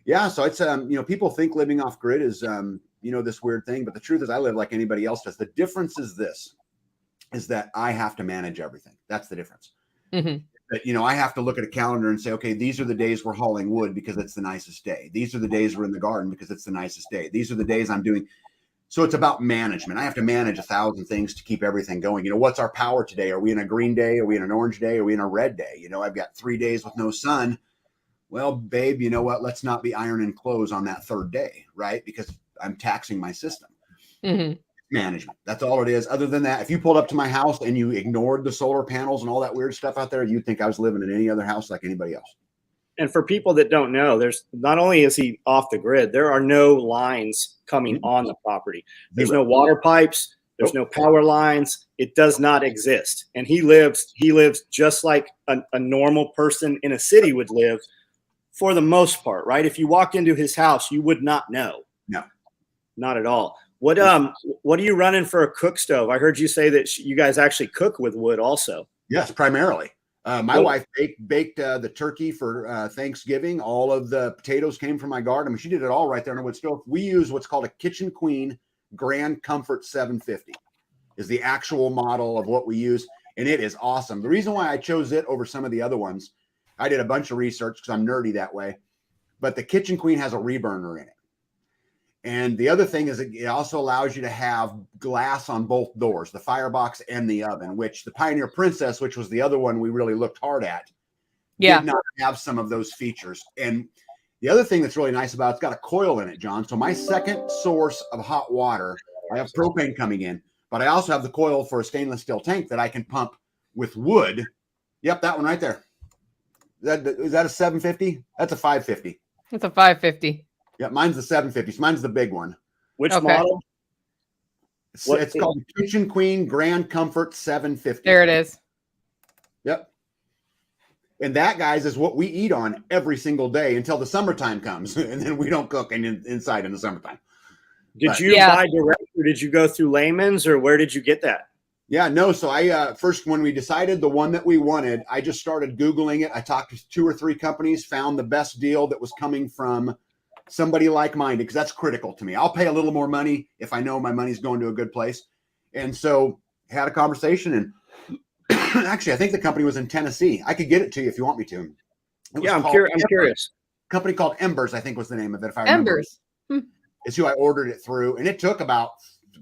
yeah, so it's, people think living off grid is, this weird thing, but the truth is I live like anybody else does. The difference is that I have to manage everything. That's the difference. Mm-hmm. That, I have to look at a calendar and say, okay, these are the days we're hauling wood because it's the nicest day. These are the days we're in the garden because it's the nicest day. These are the days I'm doing. So it's about management. I have to manage 1,000 things to keep everything going. What's our power today? Are we in a green day? Are we in an orange day? Are we in a red day? I've got 3 days with no sun. Well, babe, you know what? Let's not be ironing clothes on that 3rd day, right? Because I'm taxing my system. Mm-hmm. Management. That's all it is. Other than that, if you pulled up to my house and you ignored the solar panels and all that weird stuff out there, you'd think I was living in any other house like anybody else. And for people that don't know, there's not only is he off the grid, there are no lines coming on the property. There's no water pipes. There's no power lines. It does not exist. And he lives just like a normal person in a city would live for the most part, right? If you walked into his house, you would not know. No, not at all. What are you running for a cook stove? I heard you say that you guys actually cook with wood also. Yes, primarily. My wife baked the turkey for Thanksgiving. All of the potatoes came from my garden. I mean, she did it all right there on a wood stove. We use what's called a Kitchen Queen Grand Comfort 750 is the actual model of what we use. And it is awesome. The reason why I chose it over some of the other ones, I did a bunch of research because I'm nerdy that way. But the Kitchen Queen has a reburner in it. And the other thing is it also allows you to have glass on both doors, the firebox and the oven, which the Pioneer Princess, which was the other one we really looked hard at, did not have some of those features. And the other thing that's really nice about it's got a coil in it, John. So my second source of hot water, I have propane coming in, but I also have the coil for a stainless steel tank that I can pump with wood. Yep, that one right there. Is that a 750? That's a 550. It's a 550. Yeah, mine's the 750. Mine's the big one. Which model? It's called the Kitchen Queen Grand Comfort 750. There it is. Yep. And that, guys, is what we eat on every single day until the summertime comes. And then we don't cook inside in the summertime. Did you buy direct or did you go through Layman's or where did you get that? Yeah, no. So I first, when we decided the one that we wanted, I just started Googling it. I talked to 2 or 3 companies, found the best deal that was coming from somebody like-minded, because that's critical to me. I'll pay a little more money if I know my money's going to a good place. And so had a conversation, and actually, I think the company was in Tennessee. I could get it to you if you want me to. I'm curious. A company called Embers, I think was the name of it. If I remember. Embers. It's who I ordered it through, and it took about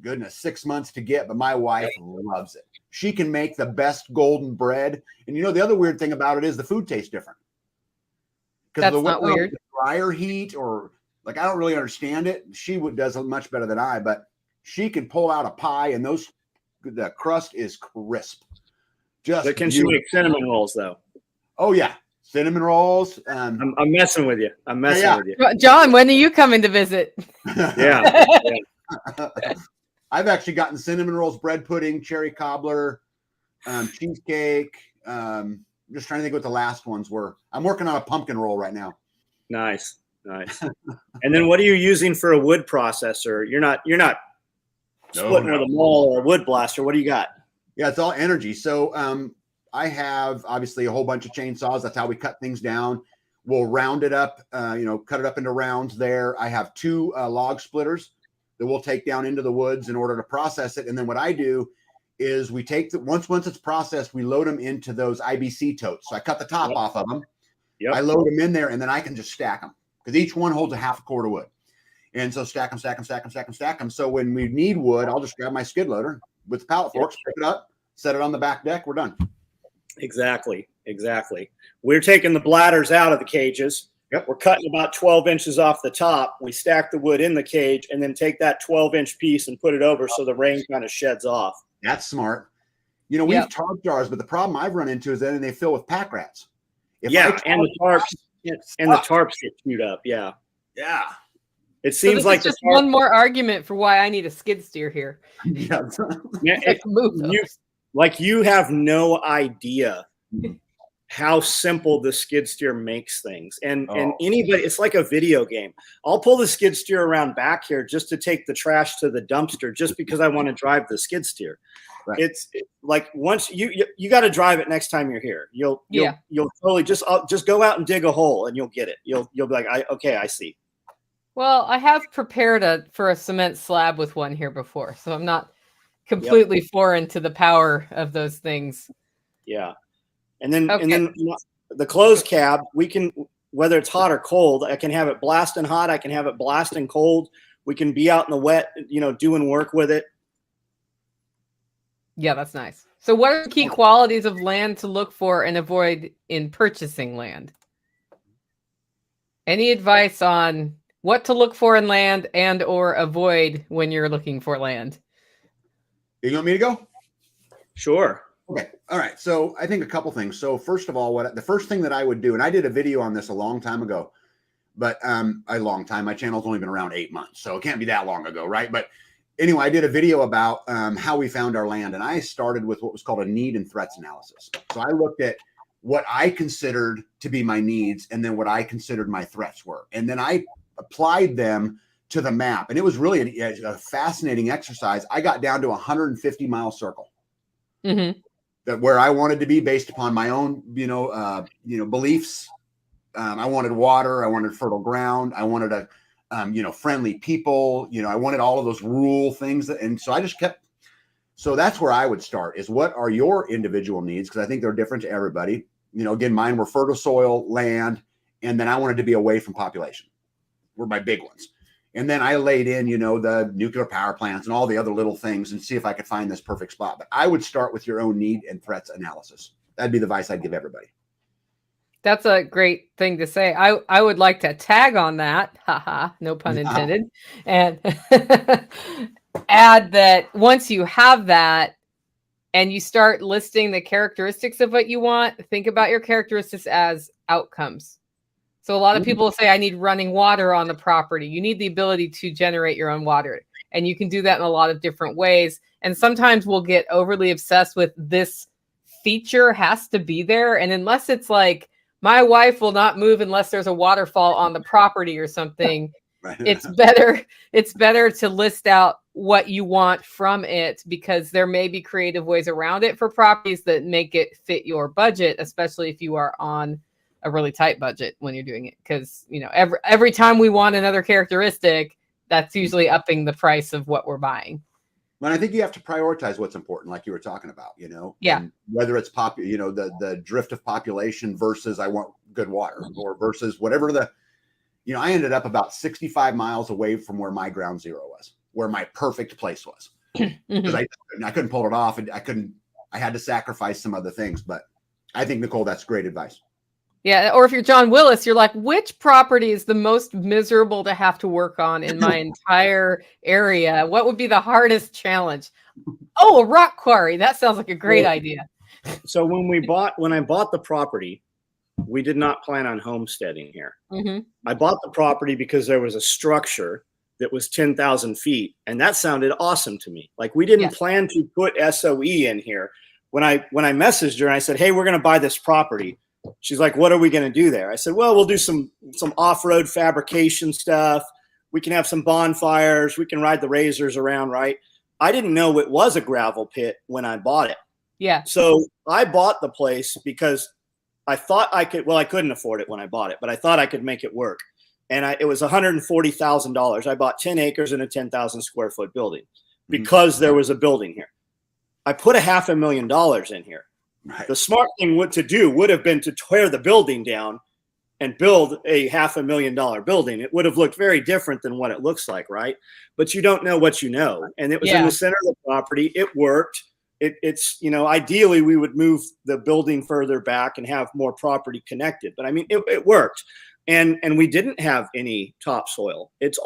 goodness, 6 months to get, but my wife loves it. She can make the best golden bread. And you know, the other weird thing about it is the food tastes different. Because That's not weird. Drier heat, or like, I don't really understand it. She does it much better than I, but she can pull out a pie and the crust is crisp. But can she make cinnamon rolls though? Oh yeah. Cinnamon rolls. I'm messing with you. I'm messing with you. John, when are you coming to visit? Yeah. I've actually gotten cinnamon rolls, bread pudding, cherry cobbler, cheesecake. I'm just trying to think what the last ones were. I'm working on a pumpkin roll right now. Nice. And then what are you using for a wood processor? You're not splitting with a maul or a wood blaster. What do you got? Yeah, it's all energy. So I have obviously a whole bunch of chainsaws. That's how we cut things down. We'll round it up, cut it up into rounds there. I have 2 log splitters that we'll take down into the woods in order to process it. And then what I do is we take once it's processed, we load them into those IBC totes. So I cut the top off of them. Yep. I load them in there, and then I can just stack them because each one holds a half a cord of wood. And so stack them. So when we need wood, I'll just grab my skid loader with the pallet forks, pick it up, set it on the back deck. We're done. Exactly. We're taking the bladders out of the cages. Yep. We're cutting about 12 inches off the top. We stack the wood in the cage and then take that 12-inch piece and put it over so the rain kind of sheds off. That's smart. You know, we have tarp jars, but the problem I've run into is then they fill with pack rats. And the tarps get chewed up. Yeah. It seems like just one more argument for why I need a skid steer here. You have no idea how simple the skid steer makes things. And anybody, it's like a video game. I'll pull the skid steer around back here just to take the trash to the dumpster just because I want to drive the skid steer. Right. It's like once you got to drive it next time you're here. You'll totally just go out and dig a hole and you'll get it. You'll be like, I see. Well, I have prepared for a cement slab with one here before, so I'm not completely foreign to the power of those things. Yeah. And then the closed cab, we can, whether it's hot or cold, I can have it blasting hot. I can have it blasting cold. We can be out in the wet, doing work with it. Yeah, that's nice. So what are the key qualities of land to look for and avoid in purchasing land? Any advice on what to look for in land and or avoid when you're looking for land? You want me to go? Sure. Okay. All right. So I think a couple things. So first of all, the first thing that I would do, and I did a video on this a long time ago, but my channel's only been around 8 months, so it can't be that long ago, right? But anyway, I did a video about how we found our land, and I started with what was called a need and threats analysis. So I looked at what I considered to be my needs and then what I considered my threats were. And then I applied them to the map. And it was really a fascinating exercise. I got down to a 150-mile circle that where I wanted to be based upon my own, beliefs. I wanted water. I wanted fertile ground. I wanted friendly people. I wanted all of those rural things. And so I just kept. So that's where I would start is what are your individual needs? Because I think they're different to everybody. Again, mine were fertile soil, land, and then I wanted to be away from population were my big ones. And then I laid in, the nuclear power plants and all the other little things and see if I could find this perfect spot. But I would start with your own need and threats analysis. That'd be the advice I'd give everybody. That's a great thing to say. I would like to tag on that. Haha, no pun intended. And add that once you have that and you start listing the characteristics of what you want, think about your characteristics as outcomes. So a lot of people say, I need running water on the property. You need the ability to generate your own water. And you can do that in a lot of different ways. And sometimes we'll get overly obsessed with this feature has to be there. And unless it's like, my wife will not move unless there's a waterfall on the property or something, it's better to list out what you want from it, because there may be creative ways around it for properties that make it fit your budget, especially if you are on a really tight budget when you're doing it. Because every time we want another characteristic, that's usually upping the price of what we're buying. But I think you have to prioritize what's important, like you were talking about, and whether it's the drift of population versus I want good water, or versus whatever I ended up about 65 miles away from where my ground zero was. where my perfect place was. Mm-hmm. Because I couldn't pull it off, and I had to sacrifice some other things. But I think, Nicole, that's great advice. Yeah, or if you're John Willis, you're like, which property is the most miserable to have to work on in my entire area? What would be the hardest challenge? Oh, a rock quarry. That sounds like a great idea. So when I bought the property, we did not plan on homesteading here. Mm-hmm. I bought the property because there was a structure that was 10,000 feet, and that sounded awesome to me. Like, we didn't plan to put SOE in here. When I messaged her and I said, hey, we're going to buy this property, she's like, what are we going to do there? I said, well, we'll do some off-road fabrication stuff. We can have some bonfires. We can ride the razors around, right? I didn't know it was a gravel pit when I bought it. Yeah. So I bought the place because I thought I could, well, I couldn't afford it when I bought it, but I thought I could make it work. And it was $140,000. I bought 10 acres in a 10,000 square foot building because there was a building here. I put $500,000 in here. Right. The smart thing would have been to tear the building down and build a $500,000 building. It would have looked very different than what it looks like, right? But you don't know what you know. And it was in the center of the property. It worked. It's, ideally we would move the building further back and have more property connected. But I mean, it worked. And we didn't have any topsoil. It's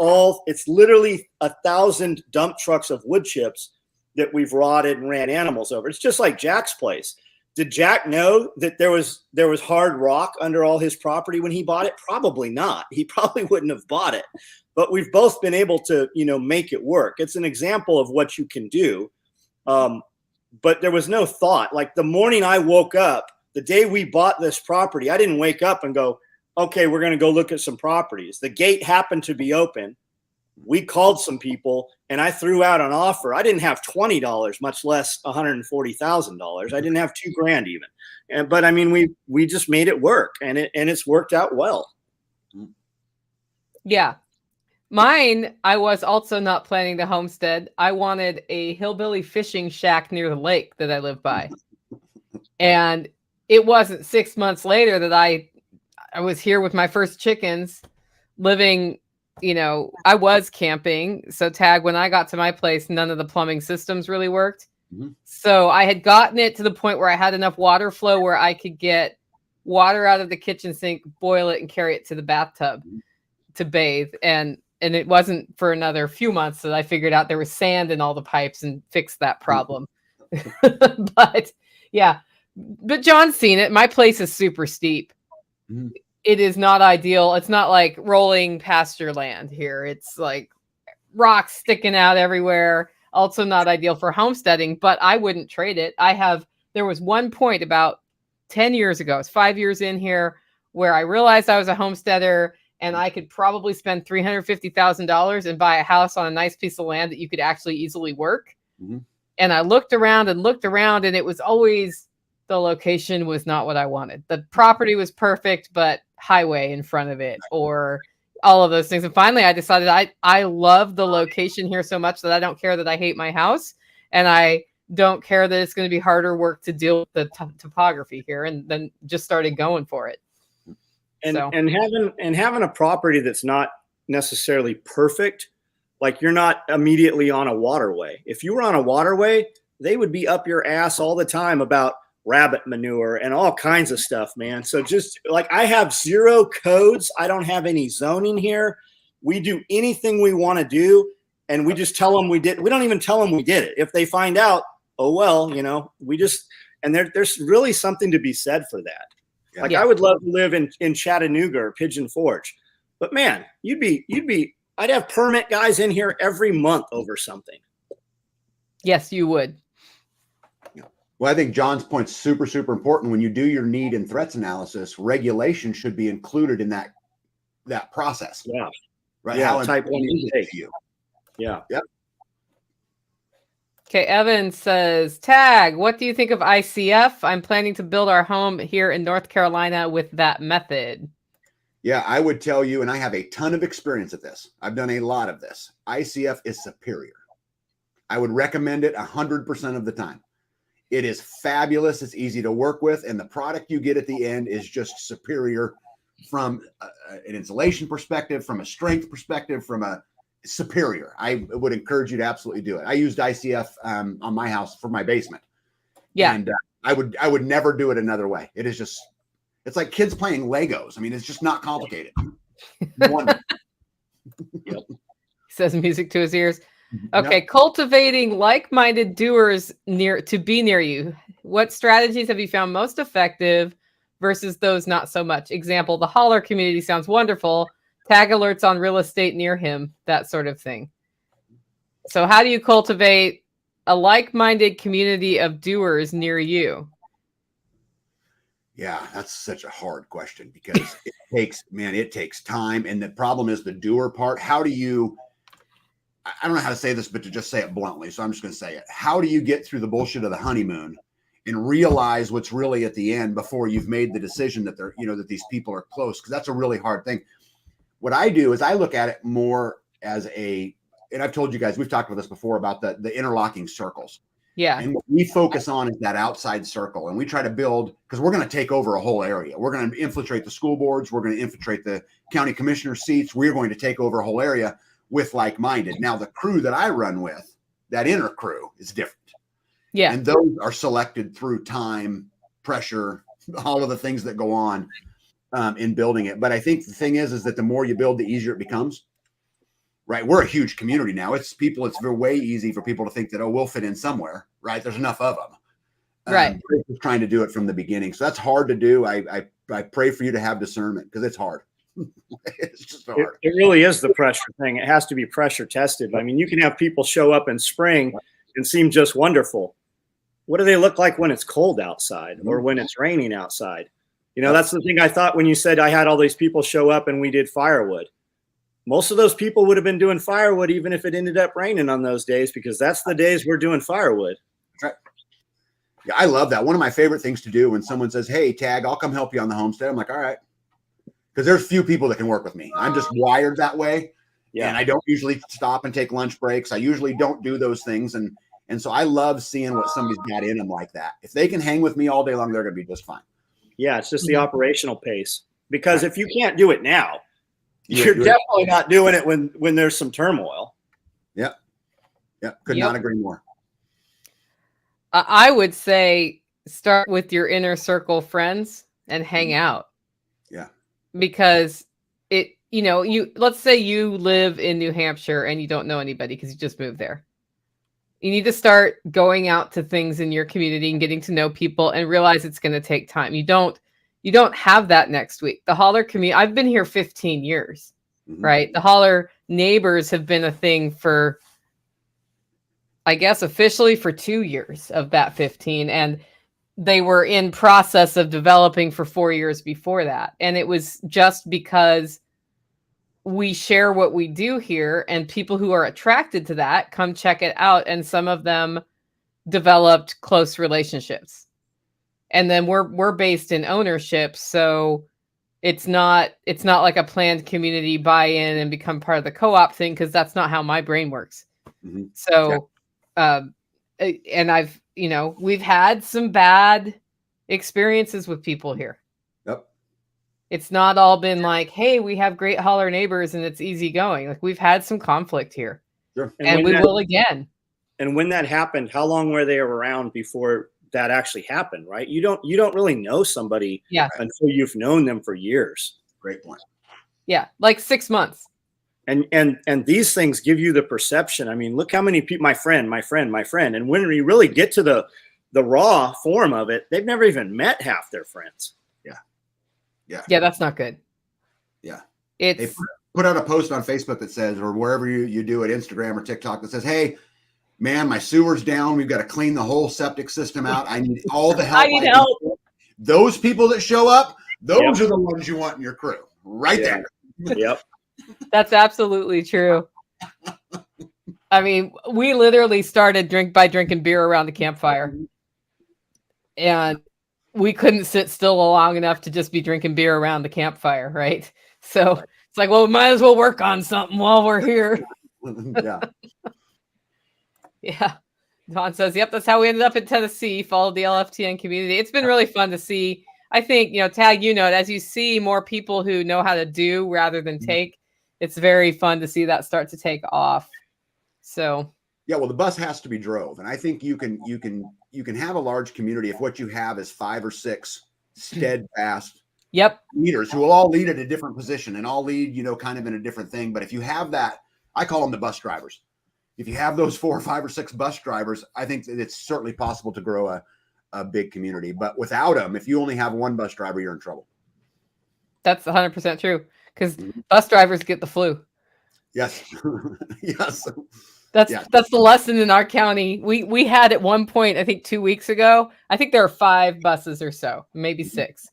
literally 1,000 dump trucks of wood chips that we've rotted and ran animals over. It's just like Jack's place. Did Jack know that there was hard rock under all his property when he bought it? Probably not. He probably wouldn't have bought it. But we've both been able to, make it work. It's an example of what you can do. But there was no thought. Like, the morning I woke up, the day we bought this property, I didn't wake up and go, okay, we're going to go look at some properties. The gate happened to be open. We called some people and I threw out an offer. I didn't have $20, much less $140,000. I didn't have $2,000 even. But I mean, we just made it work, and it's worked out well. Yeah. Mine, I was also not planning to homestead. I wanted a hillbilly fishing shack near the lake that I live by. And it wasn't 6 months later that I was here with my first chickens living, I was camping. So Tag, when I got to my place, none of the plumbing systems really worked. Mm-hmm. So I had gotten it to the point where I had enough water flow where I could get water out of the kitchen sink, boil it, and carry it to the bathtub to bathe. And it wasn't for another few months that I figured out there was sand in all the pipes and fixed that problem. But yeah, but John's seen it. My place is super steep. Mm-hmm. It is not ideal. It's not like rolling pasture land here. It's like rocks sticking out everywhere. Also not ideal for homesteading, but I wouldn't trade it. There was one point about 10 years ago, it's 5 years in here, where I realized I was a homesteader and I could probably spend $350,000 and buy a house on a nice piece of land that you could actually easily work. Mm-hmm. And I looked around, and it was always, the location was not what I wanted. The property was perfect, but highway in front of it, or all of those things. And finally I decided I love the location here so much that I don't care that I hate my house, and I don't care that it's going to be harder work to deal with the topography here, and then just started going for it. And having a property that's not necessarily perfect, like, you're not immediately on a waterway. If you were on a waterway, they would be up your ass all the time about rabbit manure and all kinds of stuff, man. So just like, I have zero codes. I don't have any zoning here. We do anything we want to do, and we just tell them we did. We don't even tell them we did it. If they find out, oh well, we just, and there's really something to be said for that. Yeah. Like, I would love to live in Chattanooga or Pigeon Forge, but man, I'd have permit guys in here every month over something. Yes, you would. Well, I think John's point's super, super important. When you do your need and threats analysis, regulation should be included in that process. Yeah. Right. Yeah. How type 1 to you. Yeah. Yep. Okay. Evan says, Tag, what do you think of ICF? I'm planning to build our home here in North Carolina with that method. Yeah, I would tell you, and I have a ton of experience at this. I've done a lot of this. ICF is superior. I would recommend it 100% of the time. It is fabulous. It's easy to work with. And the product you get at the end is just superior from an insulation perspective, from a strength perspective, from a superior. I would encourage you to absolutely do it. I used ICF on my house for my basement. Yeah. And I would never do it another way. It is just, it's like kids playing Legos. I mean, it's just not complicated. Wonderful. Yep. He says music to his ears. Yep. Okay. Cultivating like-minded doers to be near you. What strategies have you found most effective versus those not so much? Example, the holler community sounds wonderful. Tag alerts on real estate near him, that sort of thing. So how do you cultivate a like-minded community of doers near you? Yeah, that's such a hard question because it takes time. And the problem is the doer part. How do you, I don't know how to say this, but to just say it bluntly. So I'm just going to say it. How do you get through the bullshit of the honeymoon and realize what's really at the end before you've made the decision that they're, that these people are close? Because that's a really hard thing. What I do is I look at it more as and I've told you guys, we've talked about this before about the interlocking circles. Yeah. And what we focus on is that outside circle. And we try to build, because we're going to take over a whole area. We're going to infiltrate the school boards. We're going to infiltrate the county commissioner seats. We're going to take over a whole area with like-minded. Now, the crew that I run with, that inner crew, is different. Yeah. And those are selected through time, pressure, all of the things that go on in building it. But I think the thing is that the more you build, the easier it becomes. Right. We're a huge community now. It's way easy for people to think that, oh, we'll fit in somewhere. Right. There's enough of them. Right. Trying to do it from the beginning. So that's hard to do. I pray for you to have discernment because it's hard. It's just hard. It really is the pressure thing. It has to be pressure tested. I mean, you can have people show up in spring and seem just wonderful. What do they look like when it's cold outside or when it's raining outside? That's the thing I thought when you said I had all these people show up and we did firewood. Most of those people would have been doing firewood even if it ended up raining on those days, because that's the days we're doing firewood. Right. Yeah, I love that. One of my favorite things to do when someone says, hey, Tag, I'll come help you on the homestead. I'm like, all right. Because there's few people that can work with me. I'm just wired that way. Yeah. And I don't usually stop and take lunch breaks. I usually don't do those things. And so I love seeing what somebody's got in them like that. If they can hang with me all day long, they're going to be just fine. Yeah, it's just the operational pace. Because if you can't do it now, you're definitely not doing it when there's some turmoil. Yep. Could not agree more. I would say start with your inner circle friends and hang out. Yeah. Because let's say you live in New Hampshire and you don't know anybody because you just moved there. You need to start going out to things in your community and getting to know people and realize it's going to take time. You don't have that next week. The holler community, I've been here 15 years, right? The holler neighbors have been a thing for, I guess, officially for 2 years of that 15. And they were in process of developing for 4 years before that. And it was just because we share what we do here and people who are attracted to that come check it out. And some of them developed close relationships. And then we're based in ownership. So it's not like a planned community buy-in and become part of the co-op thing, because that's not how my brain works. Mm-hmm. So, and we've had some bad experiences with people here. Yep. It's not all been like, hey, we have great holler neighbors and it's easy going. Like, we've had some conflict here. Sure. And we will again. And when that happened, how long were they around before that actually happened, right? You don't really know somebody until you've known them for years. Great point. Yeah, like 6 months. And these things give you the perception. I mean, look how many people, my friend. And when we really get to the raw form of it, they've never even met half their friends. Yeah, that's not good. Yeah. They put out a post on Facebook that says, or wherever you do it, Instagram or TikTok, that says, hey, man, my sewer's down. We've got to clean the whole septic system out. I need all the help. I need help. Those people that show up, those are the ones you want in your crew. There. Yep. That's absolutely true. I mean, we literally started drinking beer around the campfire. And we couldn't sit still long enough to just be drinking beer around the campfire, right? So it's like, well, we might as well work on something while we're here. Yeah. Yeah. Don says, yep, that's how we ended up in Tennessee, followed the LFTN community. It's been really fun to see. I think, Tag, as you see more people who know how to do rather than take, it's very fun to see that start to take off. So yeah, well, the bus has to be drove, and I think you can have a large community if what you have is 5 or 6 steadfast leaders who will all lead at a different position and all lead, kind of in a different thing. But if you have that, I call them the bus drivers. If you have those 4 or 5 or 6 bus drivers, I think that it's certainly possible to grow a big community. But without them, if you only have one bus driver, you're in trouble. That's 100% true, because bus drivers get the flu. Yes. Yes. That's the lesson in our county. We had at one point, I think 2 weeks ago, I think there are 5 buses or so, maybe 6.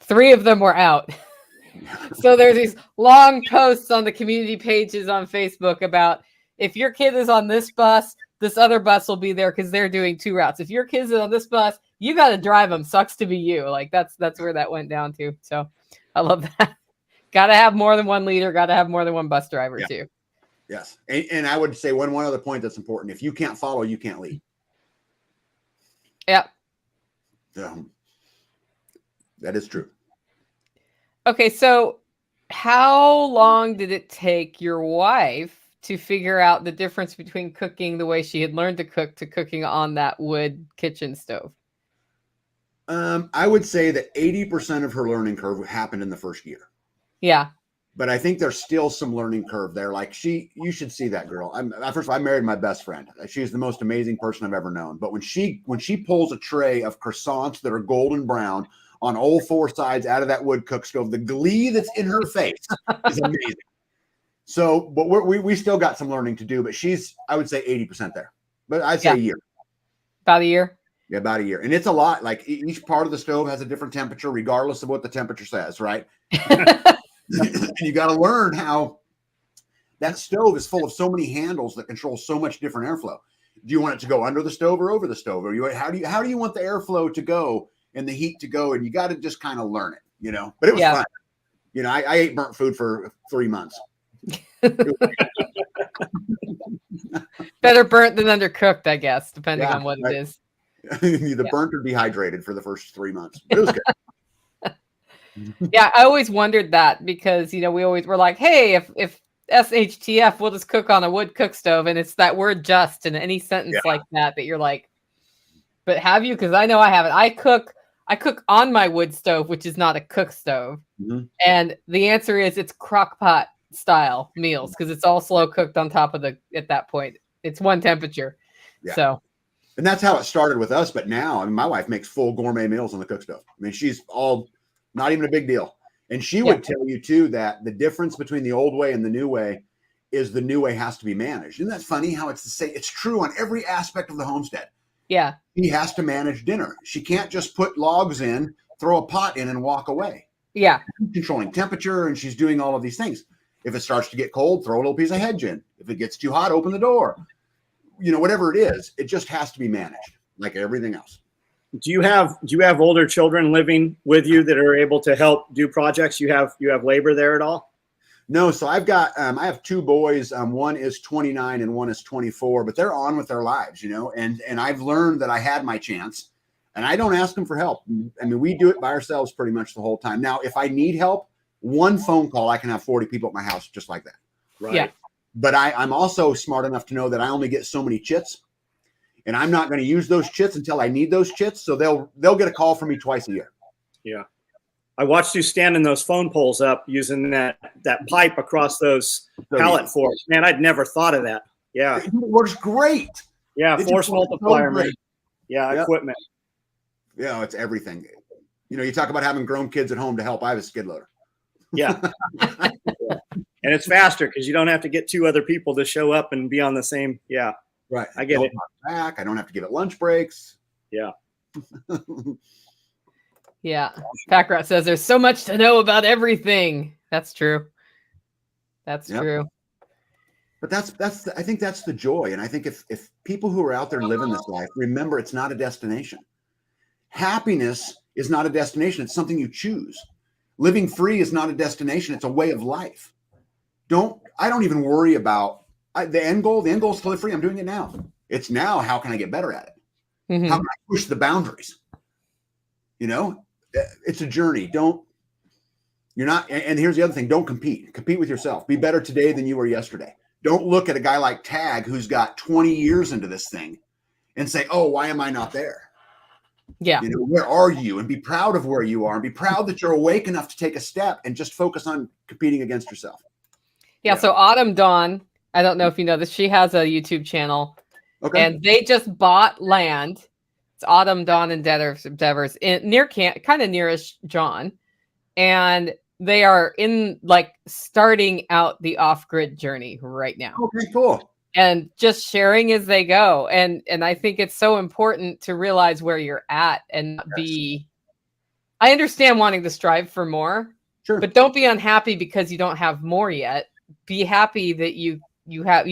3 of them were out. So there's these long posts on the community pages on Facebook about, if your kid is on this bus, this other bus will be there because they're doing 2 routes. If your kid's on this bus, you got to drive them. Sucks to be you. Like that's where that went down to. So I love that. Got to have more than one leader. Got to have more than one bus driver too. Yes. And I would say one other point that's important. If you can't follow, you can't lead. Yep. That is true. Okay. So how long did it take your wife to figure out the difference between cooking the way she had learned to cook to cooking on that wood kitchen stove? I would say that 80% of her learning curve happened in the first year. Yeah. But I think there's still some learning curve there. Like you should see that girl. First of all, I married my best friend. She's the most amazing person I've ever known. But when she pulls a tray of croissants that are golden brown on all 4 sides out of that wood cook stove, the glee that's in her face is amazing. So, but we still got some learning to do, but she's, I would say 80% there, but I'd say a year. About a year. Yeah, about a year. And it's a lot. Like each part of the stove has a different temperature, regardless of what the temperature says, right? And you got to learn how that stove is full of so many handles that control so much different airflow. Do you want it to go under the stove or over the stove? Or how do you want the airflow to go and the heat to go? And you got to just kind of learn it, but it was fun. I ate burnt food for 3 months. Better burnt than undercooked, I guess, depending on what it is. The burnt or dehydrated for the first 3 months. But it was good. Yeah, I always wondered that because, we always were like, hey, if SHTF, we'll just cook on a wood cook stove. And it's that word just in any sentence like that you're like, but have you? Because I know I haven't. I cook on my wood stove, which is not a cook stove. Mm-hmm. And the answer is it's crock pot style meals because it's all slow cooked on top of at that point. It's one temperature. Yeah. So. And that's how it started with us. But now, my wife makes full gourmet meals on the cook stove. she's all not even a big deal. And she would tell you too that the difference between the old way and the new way is the new way has to be managed. Isn't that funny how it's the same? It's true on every aspect of the homestead. Yeah. She has to manage dinner. She can't just put logs in, throw a pot in and walk away. Yeah. She's controlling temperature and she's doing all of these things. If it starts to get cold, throw a little piece of hedge in. If it gets too hot, open the door. Whatever it is, it just has to be managed like everything else. Do you have older children living with you that are able to help do projects? You have labor there at all? No. So I've got, I have 2 boys. One is 29 and one is 24, but they're on with their lives, and I've learned that I had my chance and I don't ask them for help. We do it by ourselves pretty much the whole time. Now, if I need help, one phone call, I can have 40 people at my house just like that. Right. Yeah. But I'm also smart enough to know that I only get so many chits. And I'm not going to use those chits until I need those chits. So they'll get a call from me twice a year. Yeah. I watched you standing those phone poles up using that pipe across those pallet forks. Man, I'd never thought of that. Yeah. It works great. Yeah. Force multiplier. So yeah. Yep. Equipment. Yeah. It's everything. You talk about having grown kids at home to help. I have a skid loader. Yeah. And it's faster because you don't have to get 2 other people to show up and be on the same. Yeah. Right. I get it. Back. I don't have to give it lunch breaks. Yeah. Yeah. Packrat says there's so much to know about everything. That's true. That's true. But I think that's the joy. And I think if people who are out there living this life, remember it's not a destination. Happiness is not a destination. It's something you choose. Living free is not a destination. It's a way of life. I don't even worry about the end goal. The end goal is to live free. I'm doing it now. It's now. How can I get better at it? Mm-hmm. How can I push the boundaries? It's a journey. You're not, and here's the other thing, don't compete. Compete with yourself. Be better today than you were yesterday. Don't look at a guy like Tag who's got 20 years into this thing and say, oh, why am I not there? Yeah. You know, where are you? And be proud of where you are and be proud that you're awake enough to take a step and just focus on competing against yourself. Yeah. So Autumn Dawn, I don't know if you know this, she has a YouTube channel. Okay. And they just bought land. It's Autumn Dawn Endeavors near kind of nearest John. And they are in like starting out the off-grid journey right now. Okay, cool. And just sharing as they go. And I think it's so important to realize where you're at and not be. I understand wanting to strive for more, sure, but don't be unhappy because you don't have more yet. Be happy that you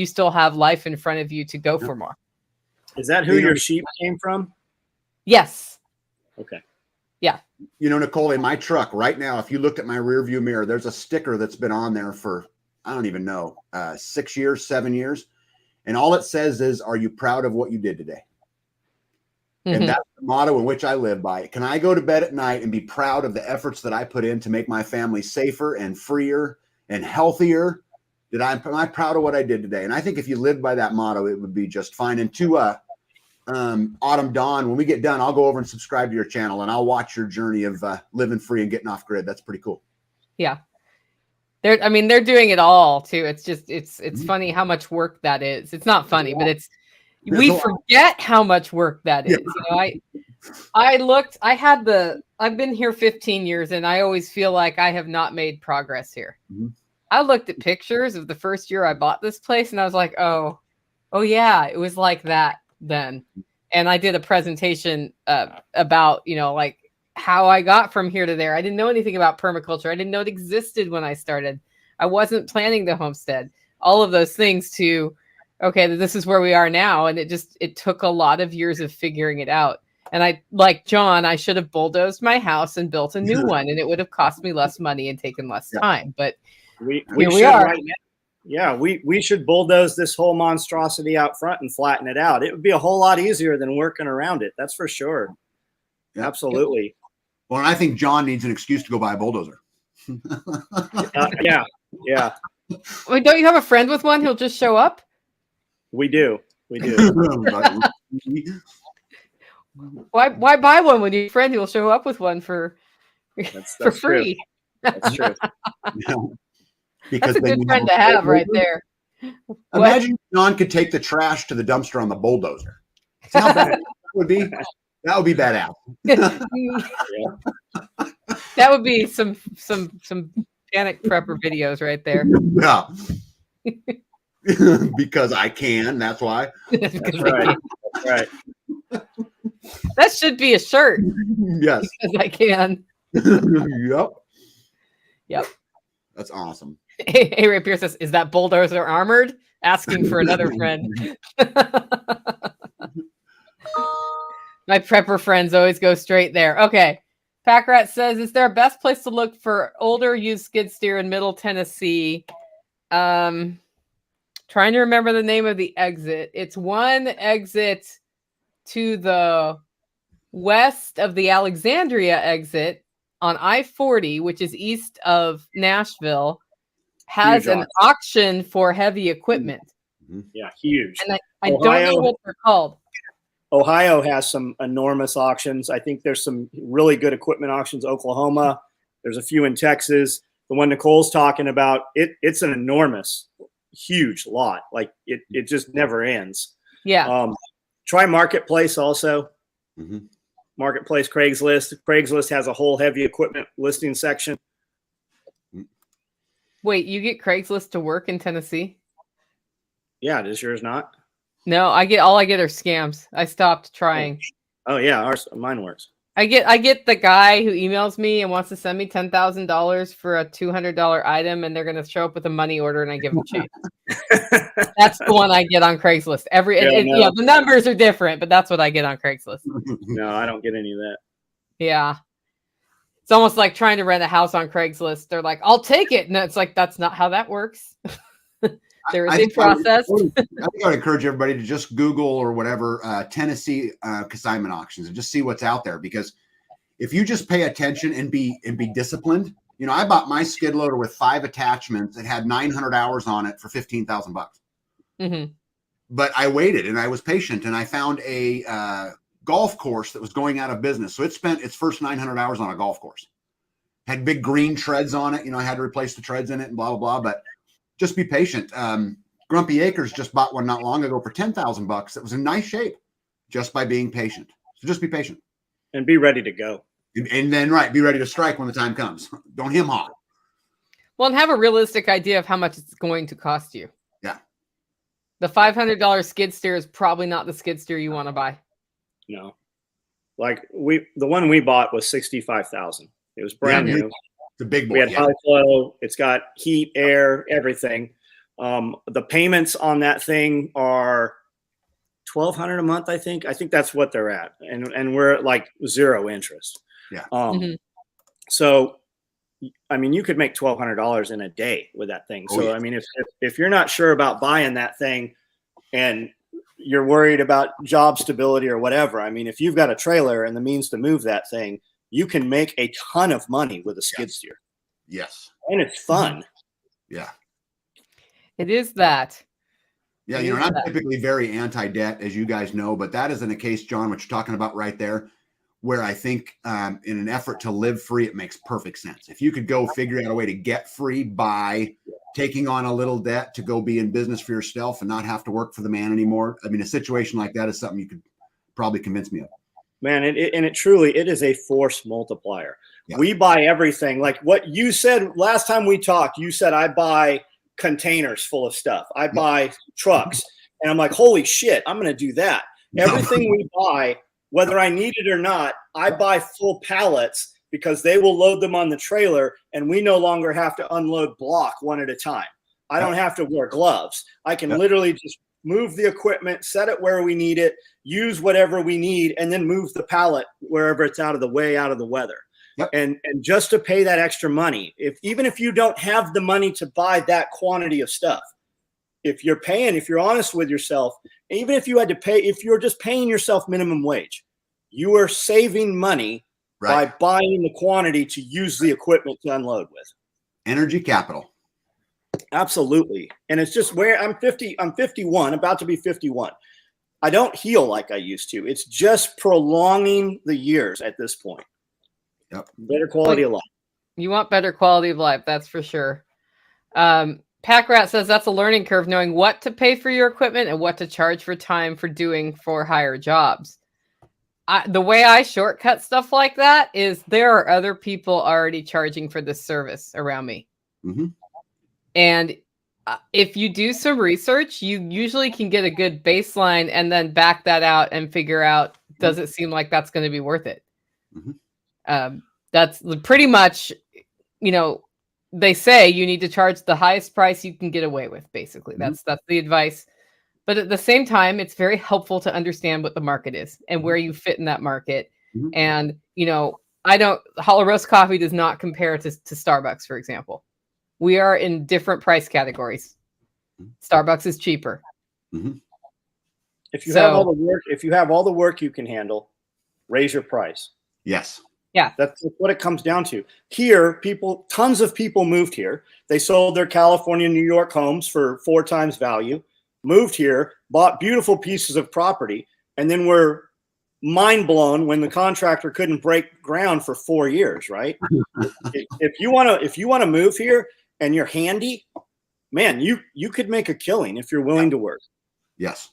still have life in front of you to go for more. Is that who your sheep came from? Yes. Okay. Yeah. You know, Nicole, in my truck right now, if you looked at my rear view mirror, there's a sticker that's been on there for, I don't even know, 6 years, 7 years. And all it says is, are you proud of what you did today? Mm-hmm. And that's the motto in which I live by. Can I go to bed at night and be proud of the efforts that I put in to make my family safer and freer and healthier? Am I proud of what I did today? And I think if you lived by that motto, it would be just fine. And to Autumn Dawn, when we get done, I'll go over and subscribe to your channel and I'll watch your journey of living free and getting off grid. That's pretty cool. Yeah. They're doing it all too. It's just, it's funny how much work that is. It's not funny, but we forget how much work that is. Yeah. You know, I've been here 15 years and I always feel like I have not made progress here. Mm-hmm. I looked at pictures of the first year I bought this place and I was like, oh yeah, it was like that then. And I did a presentation about, you know, like how I got from here to there. I didn't know anything about permaculture. I didn't know it existed when I started. I wasn't planning to homestead. All of those things to, okay, this is where we are now. And it took a lot of years of figuring it out. And I, like John, I should have bulldozed my house and built a new one and it would have cost me less money and taken less time. But we should right now. Yeah, we should bulldoze this whole monstrosity out front and flatten it out. It would be a whole lot easier than working around it. That's for sure. Yeah. Absolutely. Well, and I think John needs an excuse to go buy a bulldozer. Yeah. Wait, don't you have a friend with one? He'll just show up? We do. Why buy one when your friend will show up with one for free? True. That's true. Yeah. Because that's a good friend to have right there. Imagine John could take the trash to the dumpster on the bulldozer. See how bad that would be? That would be badass. That would be some panic prepper videos right there. Yeah. Because I can. That's why. That's right. That's right. That should be a shirt. Yes. Because I can. Yep. That's awesome. Hey, Ray Pierce says, is that bulldozer armored? Asking for another friend. My prepper friends always go straight there. Okay. Packrat says, is there a best place to look for older used skid steer in Middle Tennessee? Trying to remember the name of the exit. It's one exit to the west of the Alexandria exit on I-40, which is east of Nashville, has an auction for heavy equipment. Yeah, huge. And I don't know what they're called. Ohio has some enormous auctions. I think there's some really good equipment auctions. Oklahoma, there's a few in Texas. The one Nicole's talking about, it's an enormous, huge lot. Like it just never ends. Yeah. Try Marketplace also. Mm-hmm. Marketplace, Craigslist. Craigslist has a whole heavy equipment listing section. Wait, you get Craigslist to work in Tennessee? Yeah, does yours not? No, all I get are scams. I stopped trying. Oh yeah, mine works. I get the guy who emails me and wants to send me $10,000 for a $200 item, and they're going to show up with a money order, and I give them change. That's the one I get on Craigslist. The numbers are different, but that's what I get on Craigslist. No, I don't get any of that. Yeah. It's almost like trying to rent a house on Craigslist. They're like, I'll take it. And it's like, that's not how that works. There is a process. I think I would encourage everybody to just Google or whatever Tennessee consignment auctions and just see what's out there. Because if you just pay attention and be disciplined, You know, I bought my skid loader with 5 attachments. It had 900 hours on it for $15,000. Mm-hmm. But I waited and I was patient, and I found a golf course that was going out of business. So it spent its first 900 hours on a golf course. Had big green treads on it. You know, I had to replace the treads in it and blah, blah, blah. But just be patient. Grumpy Acres just bought one not long ago for $10,000. It was in nice shape just by being patient. So just be patient. And be ready to go. And then, right, be ready to strike when the time comes. Don't hem haw. Well, and have a realistic idea of how much it's going to cost you. Yeah. The $500 skid steer is probably not the skid steer you want to buy. No. Like the one we bought was $65,000. It was brand new. It's a big boy. We had high flow. It's got heat, air, everything. The payments on that thing are $1,200 a month, I think. I think that's what they're at. And we're at like 0 interest. Yeah. So, I mean, you could make $1,200 in a day with that thing. So, yeah. I mean, if you're not sure about buying that thing and you're worried about job stability or whatever, I mean, if you've got a trailer and the means to move that thing, you can make a ton of money with a skid steer. Yes. And it's fun. Yeah. It is that. Yeah. You know, I'm typically very anti-debt, as you guys know, but that isn't a case, John, what you're talking about right there, where I think in an effort to live free, it makes perfect sense. If you could go figure out a way to get free by taking on a little debt to go be in business for yourself and not have to work for the man anymore. I mean, a situation like that is something you could probably convince me of. Man, it truly is a force multiplier. Yeah. We buy everything. Like what you said last time we talked, you said, I buy containers full of stuff. I buy trucks. And I'm like, holy shit, I'm going to do that. Everything we buy, whether I need it or not, I buy full pallets because they will load them on the trailer and we no longer have to unload block one at a time. I don't have to wear gloves. I can literally just move the equipment, set it where we need it, use whatever we need, and then move the pallet wherever it's out of the way, out of the weather. Yep. And just to pay that extra money, even if you don't have the money to buy that quantity of stuff, if you're honest with yourself, even if you had to pay, if you're just paying yourself minimum wage, you are saving money by buying the quantity to use the equipment to unload with. Energy capital. Absolutely. And it's just where I'm 51, about to be 51. I don't heal like I used to. It's just prolonging the years at this point. Yep. Better quality of life. You want better quality of life. That's for sure. Pack Rat says that's a learning curve, knowing what to pay for your equipment and what to charge for time for doing for hire jobs. The way I shortcut stuff like that is there are other people already charging for this service around me. Mm-hmm. And if you do some research, you usually can get a good baseline and then back that out and figure out, does it seem like that's going to be worth it? Mm-hmm. That's pretty much, you know, they say you need to charge the highest price you can get away with, basically. Mm-hmm. That's the advice. But at the same time, it's very helpful to understand what the market is and where you fit in that market. Mm-hmm. And, you know, Hollow Roast Coffee does not compare to Starbucks, for example. We are in different price categories. Starbucks is cheaper. Mm-hmm. If you have all the work you can handle, raise your price. Yes. Yeah. That's what it comes down to. Here, tons of people moved here. They sold their California, New York homes for 4 times value, moved here, bought beautiful pieces of property, and then were mind blown when the contractor couldn't break ground for 4 years, right? If you want to move here and you're handy, man, you could make a killing if you're willing to work. Yes.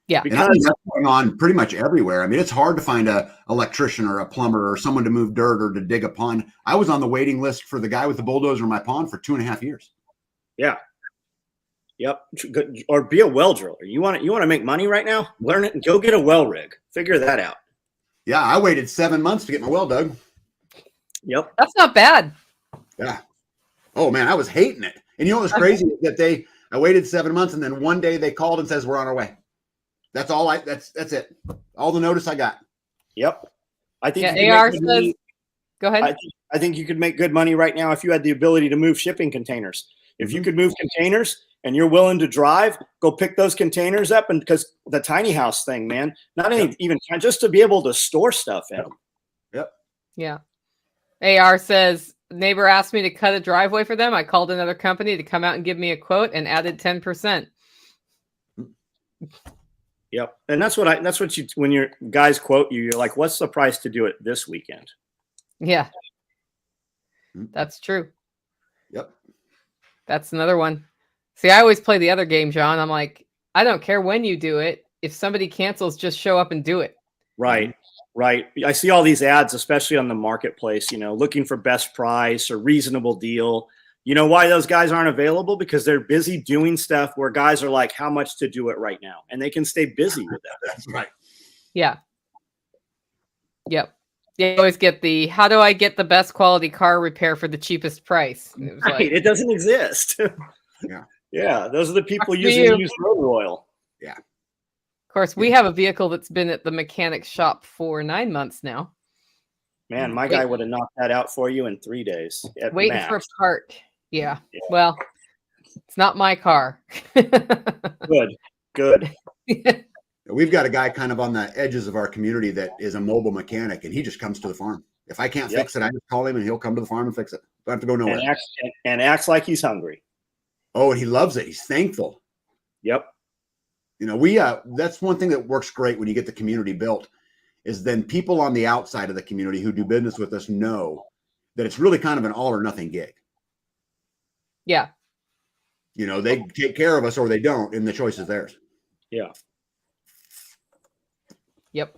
Yeah. Because that's going on pretty much everywhere. I mean, it's hard to find an electrician or a plumber or someone to move dirt or to dig a pond. I was on the waiting list for the guy with the bulldozer in my pond for 2.5 years. Yeah. Yep. Or be a well driller. You want to make money right now? Learn it and go get a well rig. Figure that out. Yeah. I waited 7 months to get my well dug. Yep. That's not bad. Yeah. Oh man, I was hating it. And you know what was crazy is that I waited 7 months and then one day they called and says, we're on our way. That's all that's it. All the notice I got. Yep. I think AR says, go ahead. I think you could make good money right now if you had the ability to move shipping containers. If you could move containers and you're willing to drive, go pick those containers up. And because the tiny house thing, man, not even just to be able to store stuff in them. Yep. Yeah. AR says neighbor asked me to cut a driveway for them. I called another company to come out and give me a quote and added 10%. Yep. And that's what you, when your guys quote you, you're like, what's the price to do it this weekend? Yeah. That's true. Yep. That's another one. See, I always play the other game, John. I'm like, I don't care when you do it. If somebody cancels, just show up and do it. Right. Right. I see all these ads, especially on the marketplace, looking for best price or reasonable deal. You know why those guys aren't available? Because they're busy doing stuff where guys are like, how much to do it right now? And they can stay busy with that. That's right. Yeah. Yep. You always get the, how do I get the best quality car repair for the cheapest price? It was Right. It doesn't exist. Yeah. Yeah. Those are the people using used rotor oil. Yeah. Of course, we have a vehicle that's been at the mechanic shop for 9 months now. Man, my guy would have knocked that out for you in 3 days. Waiting for a part. Yeah. Well, it's not my car. Good. We've got a guy kind of on the edges of our community that is a mobile mechanic, and he just comes to the farm. If I can't fix it, I just call him and he'll come to the farm and fix it. Don't have to go nowhere. And acts like he's hungry. Oh, and he loves it. He's thankful. Yep. That's one thing that works great when you get the community built, is then people on the outside of the community who do business with us know that it's really kind of an all or nothing gig. Yeah. They take care of us or they don't, and the choice is theirs. Yeah. Yep.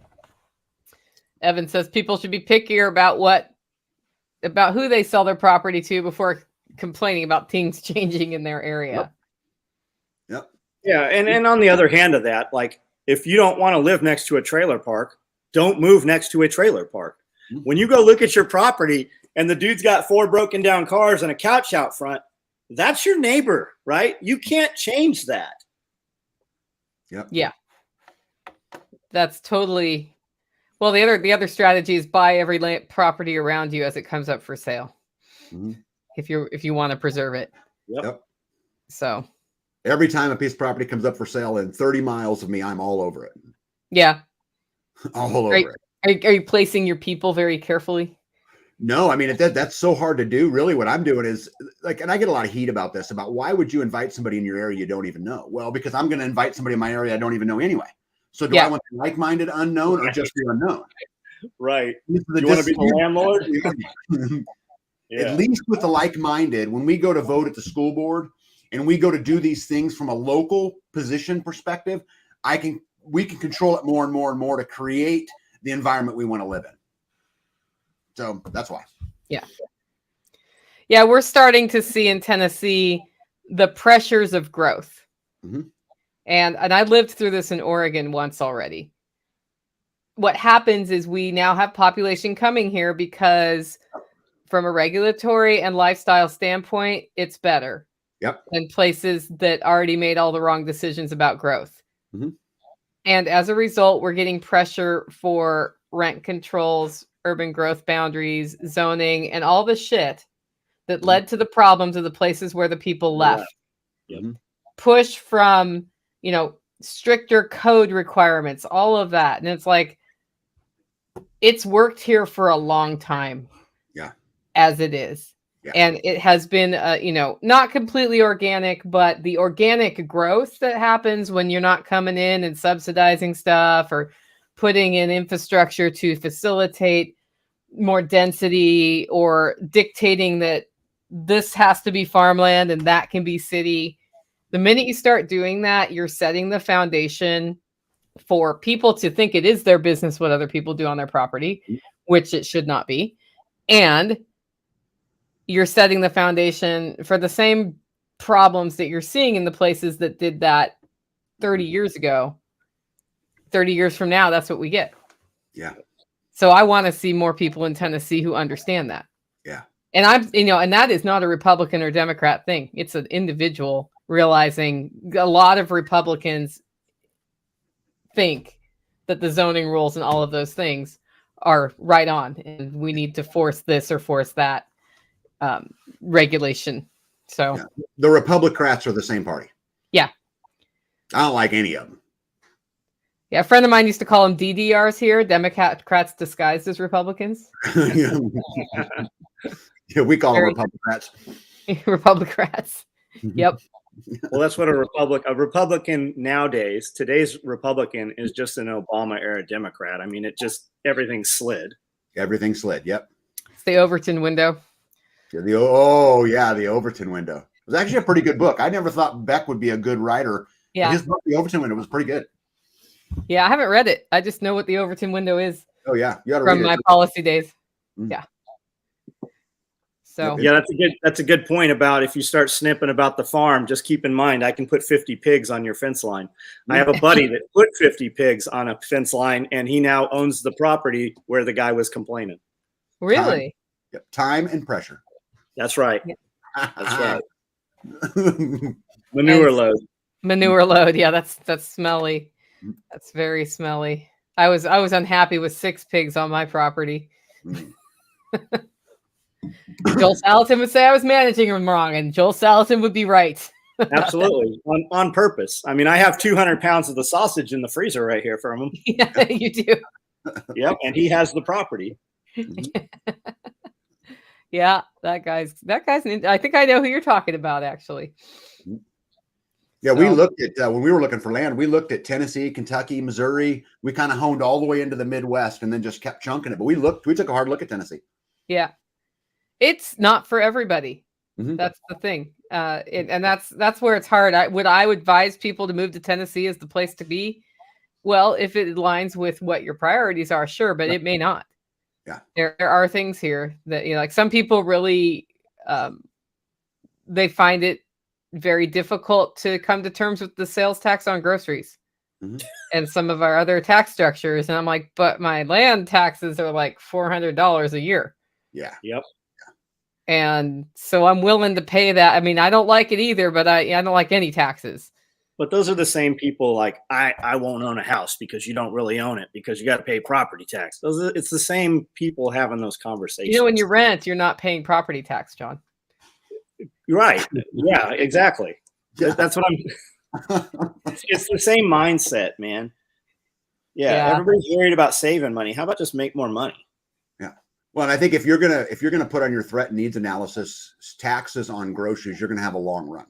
Evan says people should be pickier about who they sell their property to before complaining about things changing in their area. Yep. Yeah. And on the other hand of that, like, if you don't want to live next to a trailer park, don't move next to a trailer park. Mm-hmm. When you go look at your property and the dude's got 4 broken down cars and a couch out front, that's your neighbor, right? You can't change that. Yep. Yeah. That's totally. Well, the other strategy is buy every property around you as it comes up for sale. Mm-hmm. If you want to preserve it. Yep. So every time a piece of property comes up for sale in 30 miles of me, I'm all over it. Yeah. All over it. Are you placing your people very carefully? No, I mean, that's so hard to do. Really, what I'm doing is like, and I get a lot of heat about this, about why would you invite somebody in your area you don't even know? Well, because I'm going to invite somebody in my area I don't even know anyway. So do I want the like-minded unknown or just the unknown? Right. You want to be the landlord? At least with the like-minded, when we go to vote at the school board and we go to do these things from a local position perspective, we can control it more and more and more to create the environment we want to live in. So that's why. Yeah. Yeah, we're starting to see in Tennessee the pressures of growth. Mm-hmm. And I lived through this in Oregon once already. What happens is we now have population coming here because from a regulatory and lifestyle standpoint, it's better. Yep. Than places that already made all the wrong decisions about growth. Mm-hmm. And as a result, we're getting pressure for rent controls, urban growth boundaries, zoning, and all the shit that led to the problems of the places where the people left. Yep. Push from, stricter code requirements, all of that. And it's like, it's worked here for a long time. Yeah. As it is. Yeah. And it has been, not completely organic, but the organic growth that happens when you're not coming in and subsidizing stuff or putting in infrastructure to facilitate more density or dictating that this has to be farmland and that can be city. The minute you start doing that, you're setting the foundation for people to think it is their business what other people do on their property, which it should not be. And you're setting the foundation for the same problems that you're seeing in the places that did that 30 years ago. 30 years from now, that's what we get. Yeah. So I want to see more people in Tennessee who understand that. Yeah. And and that is not a Republican or Democrat thing. It's an individual realizing a lot of Republicans think that the zoning rules and all of those things are right on. And we need to force this or force that regulation. So the Republicans are the same party. Yeah. I don't like any of them. Yeah, a friend of mine used to call them DDRs here, Democrats disguised as Republicans. Yeah, we call them Very- Republicans. Republicrats. Yep. Well, that's what a Republican nowadays, today's Republican is just an Obama era Democrat. I mean, everything slid. Everything slid. Yep. It's the Overton window. Yeah, the Overton window. It was actually a pretty good book. I never thought Beck would be a good writer. Yeah. His book, The Overton Window, was pretty good. Yeah, I haven't read it. I just know what the Overton window is. Oh yeah, you got to from read my it. policy days. Mm. Yeah. So yeah, that's a good point about if you start snipping about the farm, just keep in mind I can put 50 pigs on your fence line. I have a buddy that put 50 pigs on a fence line, and he now owns the property where the guy was complaining. Really? Time and pressure. That's right. Yeah. That's right. Manure load. Manure load. Yeah, that's smelly. That's very smelly. I was unhappy with 6 pigs on my property. Joel Salatin would say I was managing them wrong, and Joel Salatin would be right. Absolutely. On purpose. I mean, I have 200 pounds of the sausage in the freezer right here from him. Yeah, you do. Yep, and he has the property. Yeah, that guy's. I think I know who you're talking about, actually. Yeah, we looked at when we were looking for land. We looked at Tennessee, Kentucky, Missouri. We kind of honed all the way into the Midwest, and then just kept chunking it. But we took a hard look at Tennessee. Yeah, it's not for everybody. Mm-hmm. That's the thing, and that's where it's hard. I would advise people to move to Tennessee as the place to be. Well, if it aligns with what your priorities are, sure, but it may not. Yeah, there are things here that like some people really they find it very difficult to come to terms with the sales tax on groceries and some of our other tax structures. And I'm like, but my land taxes are like $400 a year. Yeah. Yep. And so I'm willing to pay that. I mean, I don't like it either, but I don't like any taxes. But those are the same people like, I won't own a house because you don't really own it because you got to pay property tax. It's the same people having those conversations. When you rent, you're not paying property tax, John. Right. Yeah, exactly. Yeah. That's what it's the same mindset, man. Yeah. Everybody's worried about saving money. How about just make more money? Yeah. Well, and I think if you're gonna put on your threat and needs analysis, taxes on groceries, you're gonna have a long run.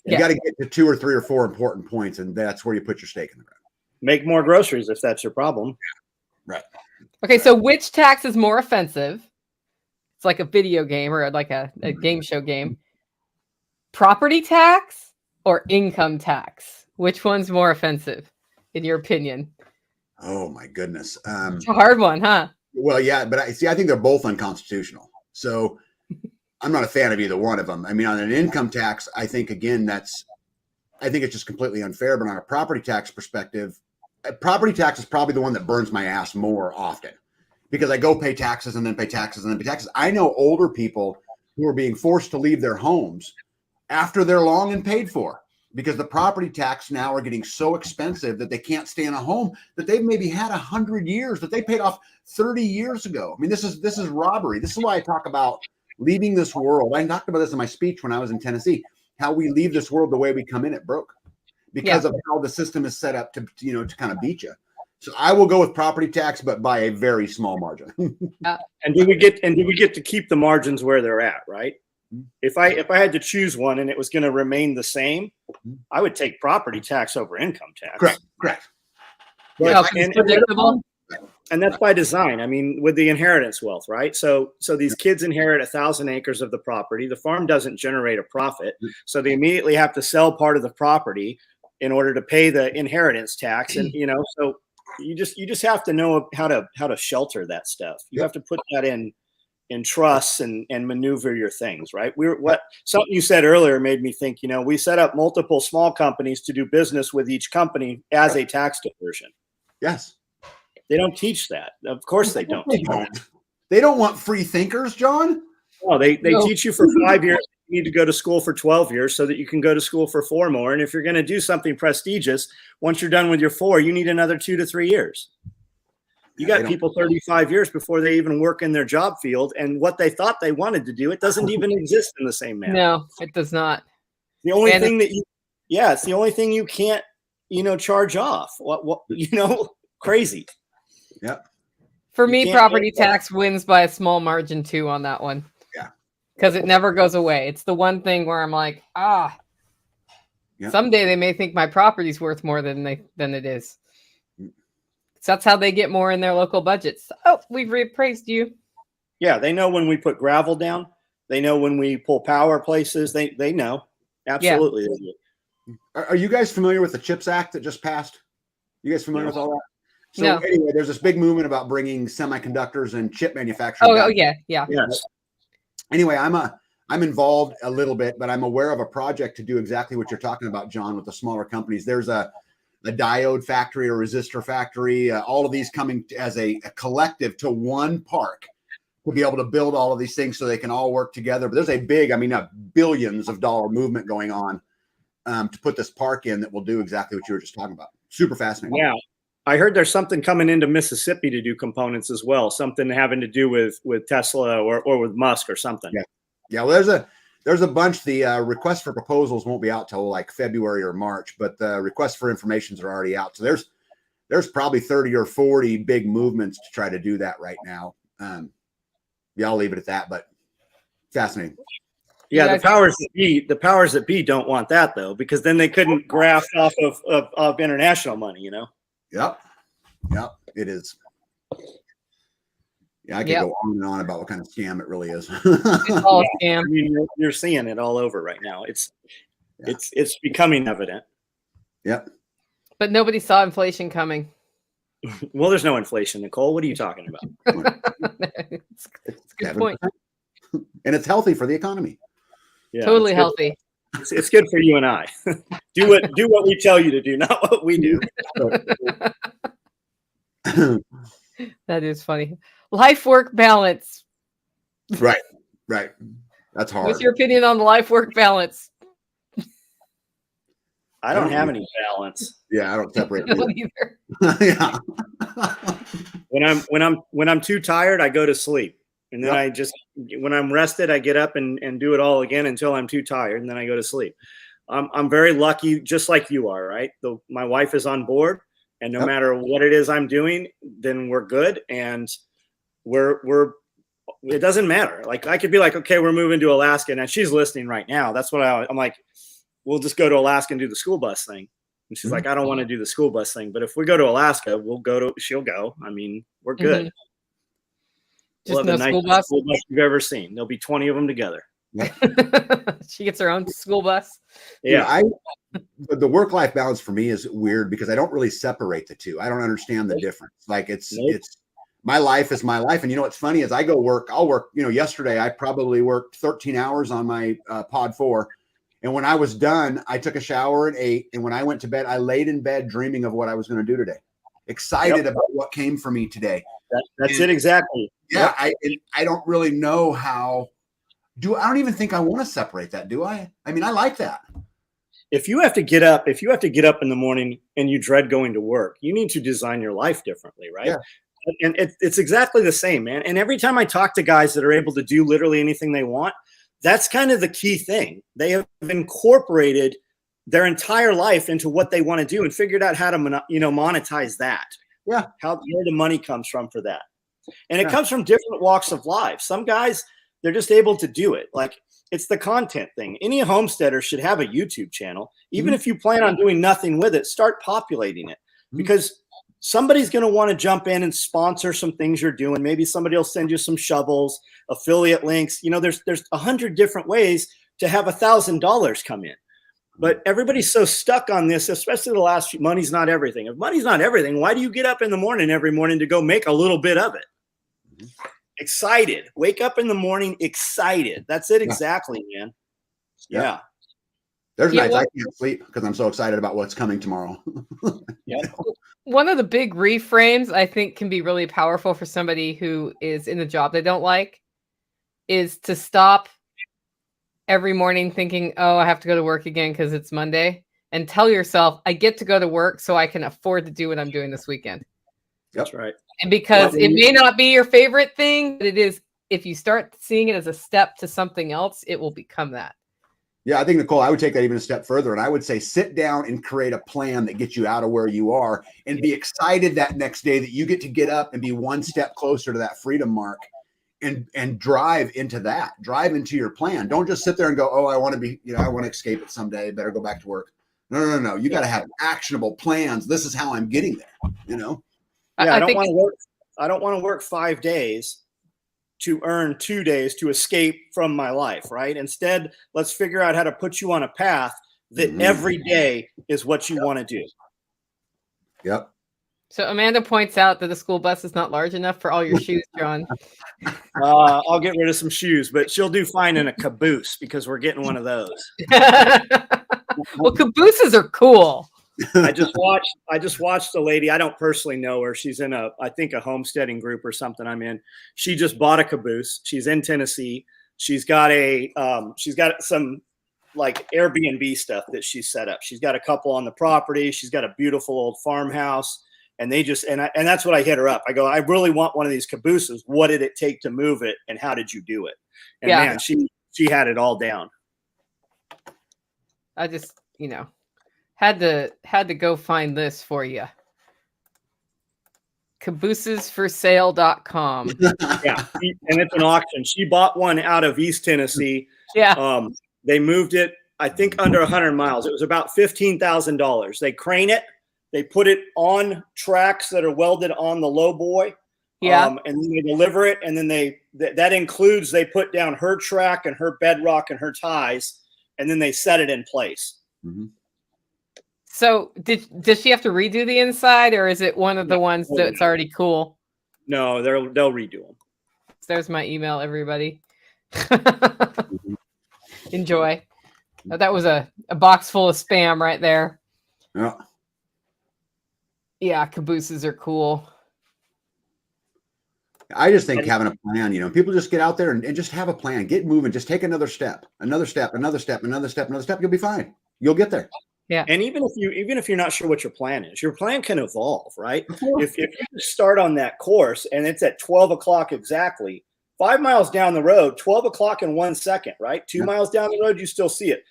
You got to get to 2 or 3 or 4 important points, and that's where you put your stake in the ground. Make more groceries if that's your problem. Right. Okay, so which tax is more offensive? It's like a video game or like a game show game. Property tax or income tax? Which one's more offensive, in your opinion? Oh my goodness. It's a hard one, huh? Well, yeah, but I think they're both unconstitutional. So I'm not a fan of either one of them. I mean, on an income tax, I think it's just completely unfair. But on a property tax perspective, property tax is probably the one that burns my ass more often because I go pay taxes and then pay taxes and then pay taxes. I know older people who are being forced to leave their homes after they're long and paid for because the property tax now are getting so expensive that they can't stay in a home that they've maybe had 100 years that they paid off 30 years ago. I mean, this is robbery. This is why I talk about leaving this world. I talked about this in my speech when I was in Tennessee, how we leave this world the way we come in it broke because of how the system is set up to kind of beat you. So I will go with property tax, but by a very small margin. And do we get to keep the margins where they're at, right? If I had to choose one and it was going to remain the same, I would take property tax over income tax. Correct. Yeah, it's predictable. And that's by design. I mean, with the inheritance wealth, right? So these kids inherit 1,000 acres of the property. The farm doesn't generate a profit, so they immediately have to sell part of the property in order to pay the inheritance tax. And so you just have to know how to shelter that stuff. You have to put that in trusts and maneuver your things, right? Something you said earlier made me think. We set up multiple small companies to do business with each company as a tax diversion. Yes. They don't teach that. Of course they don't. They don't want free thinkers, John. No, they teach you for 5 years. You need to go to school for 12 years so that you can go to school for 4 more. And if you're going to do something prestigious, once you're done with your 4, you need another 2 to 3 years. You got people 35 years before they even work in their job field. And what they thought they wanted to do, it doesn't even exist in the same manner. No, it does not. The only thing it's the only thing you can't, charge off. What crazy. Yep. For me, property tax wins by a small margin too on that one. because it never goes away. It's the one thing where I'm like, someday they may think my property's worth more than it is. So that's how they get more in their local budgets. Oh, we've reappraised you. Yeah, they know when we put gravel down. They know when we pull power places. They know. Absolutely. Yeah. Are you guys familiar with the CHIPS Act that just passed? You guys familiar with all that? So No. Anyway, there's this big movement about bringing semiconductors and chip manufacturing. Oh yeah. Yes. Anyway, I'm involved a little bit, but I'm aware of a project to do exactly what you're talking about, John, with the smaller companies. There's a diode factory, a resistor factory, all of these coming as a collective to one park to be able to build all of these things so they can all work together. But there's a big, billions of dollar movement going on to put this park in that will do exactly what you were just talking about. Super fascinating. Yeah. I heard there's something coming into Mississippi to do components as well. Something having to do with Tesla or with Musk or something. Yeah. Well, there's a bunch. The request for proposals won't be out till like February or March, but the requests for informations are already out. So there's probably 30 or 40 big movements to try to do that right now. I'll leave it at that, but fascinating. Yeah, the powers that be don't want that though, because then they couldn't graft off of international money, you know? Yep, it is. Yeah, I could go on and on about what kind of scam it really is. It's all a scam. I mean, you're seeing it all over right now. It's becoming evident. Yep. But nobody saw inflation coming. Well, there's no inflation, Nicole. What are you talking about? It's a good point. And it's healthy for the economy. Yeah, totally healthy. It's good for you and I. do what we tell you to do, not what we do. That is funny. Life-work balance. Right. That's hard. What's your opinion on the life-work balance? I don't have any balance. Yeah, I don't separate. I don't either. Yeah. When I'm too tired, I go to sleep. And then when I'm rested, I get up and do it all again until I'm too tired, and then I go to sleep. I'm very lucky, just like you are, right? My wife is on board, and no matter what it is I'm doing, then we're good, and it doesn't matter. Like I could be like, okay, we're moving to Alaska, and she's listening right now. That's what I'm like. We'll just go to Alaska and do the school bus thing. And she's like, I don't want to do the school bus thing, but if we go to Alaska, she'll go. I mean, we're good. Mm-hmm. Just no school bus you've ever seen. There'll be 20 of them together. She gets her own school bus. Yeah. The work-life balance for me is weird because I don't really separate the two. I don't understand the difference. Like it's my life is my life. And you know, what's funny is I'll work, yesterday I probably worked 13 hours on my pod 4. And when I was done, I took a shower and ate. And when I went to bed, I laid in bed dreaming of what I was going to do today. Excited about what came for me today. That's it exactly. Yeah, I don't really know how. I don't even think I want to separate that, do I? I mean, I like that. If you have to get up in the morning and you dread going to work, you need to design your life differently, right? Yeah. And it's exactly the same, man. And every time I talk to guys that are able to do literally anything they want, that's kind of the key thing. They have incorporated their entire life into what they want to do and figured out how to monetize that. Yeah. Where the money comes from for that. And it comes from different walks of life. Some guys, they're just able to do it. Like it's the content thing. Any homesteader should have a YouTube channel. Even if you plan on doing nothing with it, start populating it because somebody's going to want to jump in and sponsor some things you're doing. Maybe somebody will send you some shovels, affiliate links. There's 100 different ways to have $1,000 come in. But everybody's so stuck on this, especially the last few. Money's not everything. If money's not everything, why do you get up in the morning every morning to go make a little bit of it? Excited. Wake up in the morning excited. That's it exactly, man. Yeah. There's nights I can't sleep because I'm so excited about what's coming tomorrow. One of the big reframes I think can be really powerful for somebody who is in a job they don't like is to stop every morning thinking, oh, I have to go to work again because it's Monday, and tell yourself, I get to go to work so I can afford to do what I'm doing this weekend. That's right. And because it may not be your favorite thing, but it is, if you start seeing it as a step to something else, it will become that. Yeah, I think, Nicole, I would take that even a step further. And I would say sit down and create a plan that gets you out of where you are and be excited that next day that you get to get up and be one step closer to that freedom mark. and drive into that. Drive into your plan. Don't just sit there and go, oh, I want to be, I want to escape it someday. Better go back to work. No. You got to have actionable plans. This is how I'm getting there. Yeah, I don't want to work 5 days to earn 2 days to escape from my life, right? Instead, let's figure out how to put you on a path that every day is what you want to do. Yep. So Amanda points out that the school bus is not large enough for all your shoes, John. I'll get rid of some shoes, but she'll do fine in a caboose because we're getting one of those. Well, cabooses are cool. I just watched a lady. I don't personally know her. She's in I think a homesteading group or something I'm in. She just bought a caboose. She's in Tennessee. She's got some like Airbnb stuff that she's set up. She's got a couple on the property. She's got a beautiful old farmhouse. And they just, and that's what I hit her up. I go, I really want one of these cabooses. What did it take to move it? And how did you do it? And man, she had it all down. I just, had to go find this for you. Caboosesforsale.com. Yeah. And it's an auction. She bought one out of East Tennessee. Yeah. They moved it, I think, under 100 miles. It was about $15,000. They crane it. They put it on tracks that are welded on the low boy. Yeah. And then they deliver it. And then that includes, they put down her track and her bedrock and her ties, and then they set it in place. Mm-hmm. So does she have to redo the inside, or is it one of the ones that's already cool? No, they'll redo them. There's my email, everybody. Enjoy. That was a box full of spam right there. Yeah. Yeah, cabooses are cool. I just think having a plan, people just get out there and just have a plan, get moving, just take another step, another step. You'll be fine. You'll get there. Yeah. And even if you're not sure what your plan is, your plan can evolve, right? If you start on that course and it's at 12 o'clock exactly, 5 miles down the road, 12 o'clock in 1 second, right? 2 miles down the road, you still see it.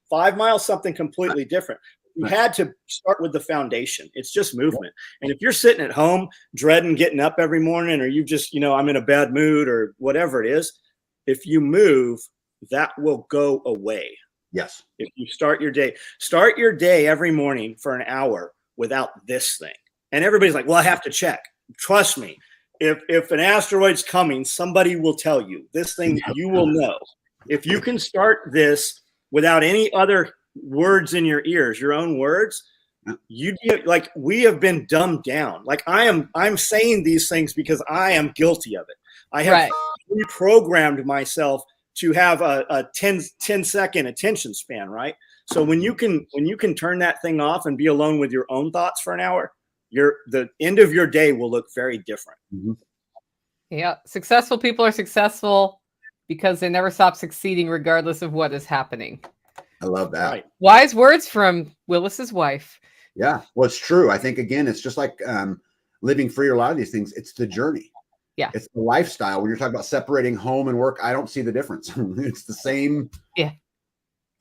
5 miles, something completely different. You had to start with the foundation. It's just movement. And if you're sitting at home dreading getting up every morning, or you just, I'm in a bad mood or whatever it is, if you move, that will go away. Yes. If you start your day every morning for an hour without this thing. And everybody's like, well, I have to check. Trust me. If an asteroid's coming, somebody will tell you this thing. You will know. If you can start this without any other words in your ears, your own words, we have been dumbed down. Like I'm saying these things because I am guilty of it. I have reprogrammed myself to have a 10-second attention span, right? So when you can turn that thing off and be alone with your own thoughts for an hour, the end of your day will look very different. Mm-hmm. Yeah. Successful people are successful because they never stop succeeding regardless of what is happening. I love that. Right. Wise words from Willis's wife. Yeah. Well, it's true. I think, again, it's just like living free or a lot of these things. It's the journey. Yeah. It's the lifestyle. When you're talking about separating home and work, I don't see the difference. It's the same. Yeah.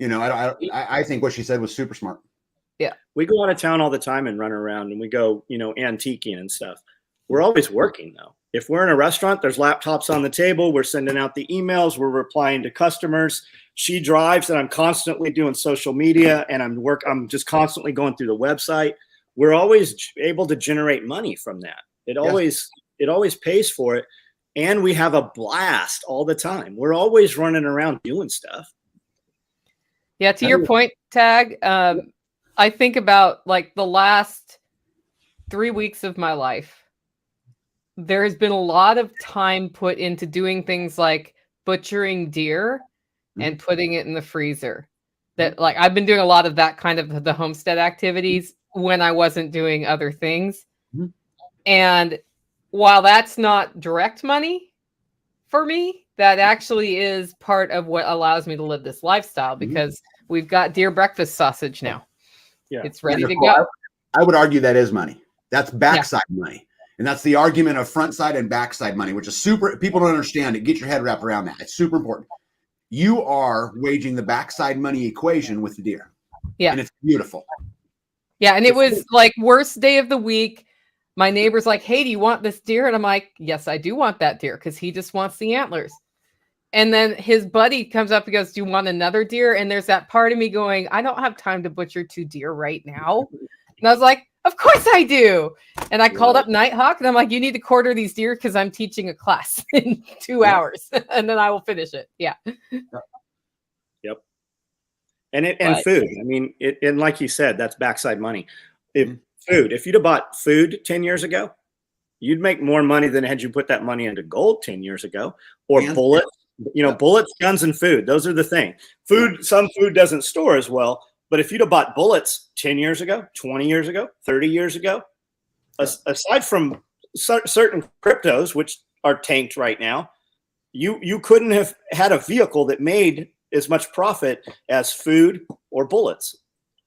I think what she said was super smart. Yeah. We go out of town all the time and run around and we go, antiquing and stuff. We're always working though. If we're in a restaurant, there's laptops on the table. We're sending out the emails. We're replying to customers. She drives and I'm constantly doing social media and I'm just constantly going through the website. We're always able to generate money from that. It always pays for it. And we have a blast all the time. We're always running around doing stuff. Yeah. To your point, Tag, I think about like the last 3 weeks of my life. There has been a lot of time put into doing things like butchering deer and putting it in the freezer. That like I've been doing a lot of that kind of the homestead activities when I wasn't doing other things. Mm-hmm. And while that's not direct money for me, that actually is part of what allows me to live this lifestyle because we've got deer breakfast sausage now. Yeah. It's ready to go. I would argue that is money. That's backside money. And that's the argument of front side and backside money, which is super. People don't understand it. Get your head wrapped around that. It's super important. You are waging the backside money equation with the deer. Yeah. And it's beautiful. Yeah. And it was like worst day of the week. my neighbor's like, hey, do you want this deer? And I'm like, yes, I do want that deer, because he just wants the antlers. And then his buddy comes up and goes, do you want another deer? And there's that part of me going, I don't have time to butcher 2 deer right now. And I was like, of course I do. And I called up Nighthawk and I'm like, you need to quarter these deer because I'm teaching a class in 2 hours and then I will finish it. Yeah. Yep. And food. I mean, and like you said, that's backside money. If you'd have bought food 10 years ago, you'd make more money than had you put that money into gold 10 years ago, or bullets. Bullets, guns, and food. Those are the thing. Food, some food doesn't store as well. But if you'd have bought bullets 10 years ago, 20 years ago, 30 years ago, aside from certain cryptos, which are tanked right now, you couldn't have had a vehicle that made as much profit as food or bullets.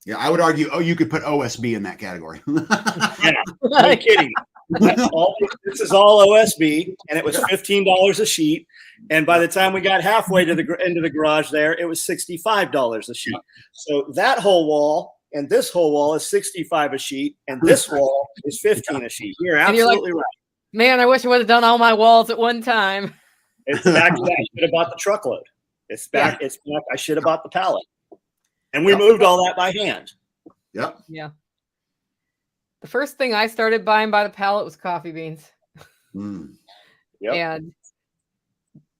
Yeah, I would argue, you could put OSB in that category. Yeah, no kidding. This is all OSB, and it was $15 a sheet. And by the time we got halfway to into the garage there, it was $65 a sheet. So that whole wall and this whole wall is $65 a sheet, and this wall is $15 a sheet. You're absolutely right. Man, I wish I would have done all my walls at one time. It's back to that. I should have bought the truckload. It's back. It's back. I should have bought the pallet. And we moved all that by hand. Yep. Yeah. The first thing I started buying by the pallet was coffee beans. Yep. And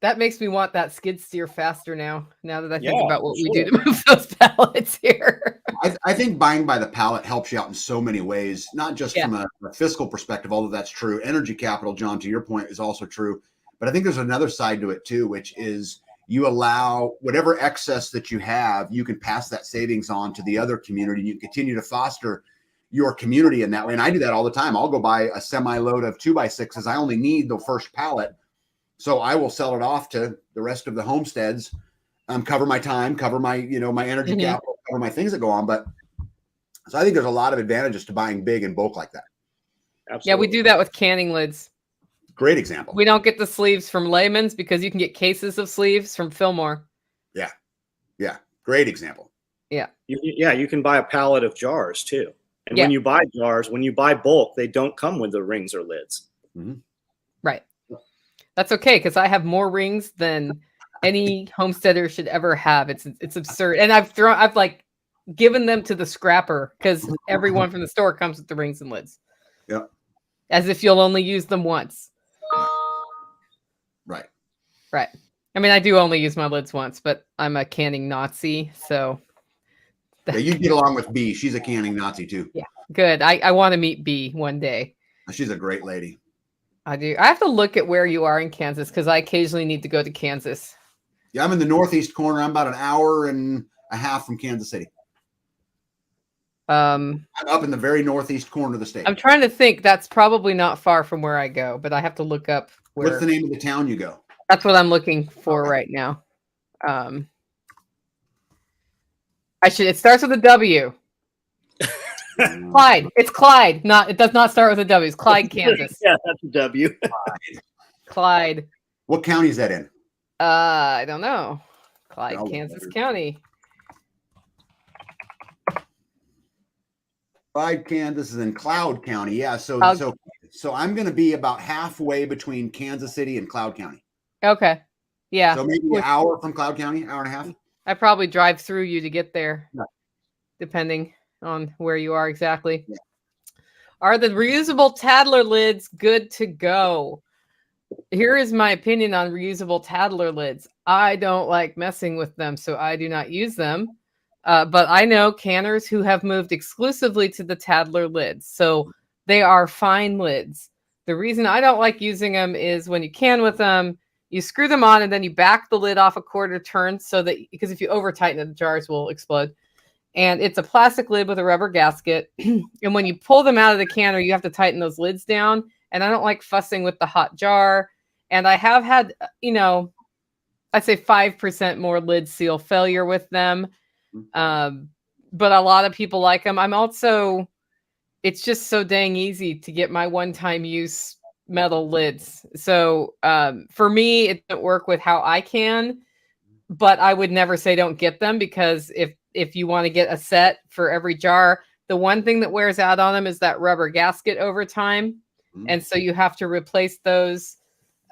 that makes me want that skid steer faster now that I think about what we do to move those pallets here. I think buying by the pallet helps you out in so many ways, not just from a fiscal perspective, although that's true. Energy capital, John, to your point, is also true. But I think there's another side to it too, which is you allow whatever excess that you have, you can pass that savings on to the other community. And you can continue to foster your community in that way. And I do that all the time. I'll go buy a semi-load of 2x6s. I only need the first pallet. So I will sell it off to the rest of the homesteads, cover my time, cover my, my energy capital, cover my things that go on. But so I think there's a lot of advantages to buying big in bulk like that. Absolutely. Yeah, we do that with canning lids. Great example. We don't get the sleeves from Layman's because you can get cases of sleeves from Fillmore. Yeah. Yeah. Great example. Yeah. You can buy a pallet of jars too. And when you buy jars, when you buy bulk, they don't come with the rings or lids. Right. That's okay, because I have more rings than any homesteader should ever have. It's absurd. And I've given them to the scrapper because everyone from the store comes with the rings and lids. Yeah. As if you'll only use them once. Right. Right. I mean, I do only use my lids once, but I'm a canning Nazi, so. Yeah, you get along with B. She's a canning Nazi too. Yeah, good. I want to meet B one day. She's a great lady. I do. I have to look at where you are in Kansas because I occasionally need to go to Kansas. Yeah, I'm in the northeast corner. I'm about an hour and a half from Kansas City. I'm up in the very northeast corner of the state. I'm trying to think. That's probably not far from where I go, but I have to look up where. What's the name of the town you go? That's what I'm looking for right now. It starts with a W. Clyde. It's Clyde. It does not start with a W. It's Clyde, Kansas. Yeah, that's a W. Clyde. What county is that in? I don't know. Clyde, Kansas County. Clyde, Kansas is in Cloud County. Yeah. So I'm going to be about halfway between Kansas City and Cloud County. Okay. Yeah. So maybe an hour from Cloud County, hour and a half. I probably drive through you to get there, depending on where you are exactly. Yeah. Are the reusable Tadler lids good to go? Here is my opinion on reusable Tadler lids. I don't like messing with them, so I do not use them. But I know canners who have moved exclusively to the Tadler lids, so they are fine lids. The reason I don't like using them is when you can with them, you screw them on and then you back the lid off a quarter turn because if you over tighten it, the jars will explode. And it's a plastic lid with a rubber gasket. And when you pull them out of the canner, you have to tighten those lids down. And I don't like fussing with the hot jar. And I have had, I'd say 5% more lid seal failure with them. But a lot of people like them. It's just so dang easy to get my one-time use metal lids. So for me, it doesn't work with how I can, but I would never say don't get them, because if you want to get a set for every jar, The one thing that wears out on them is that rubber gasket over time. And so you have to replace those.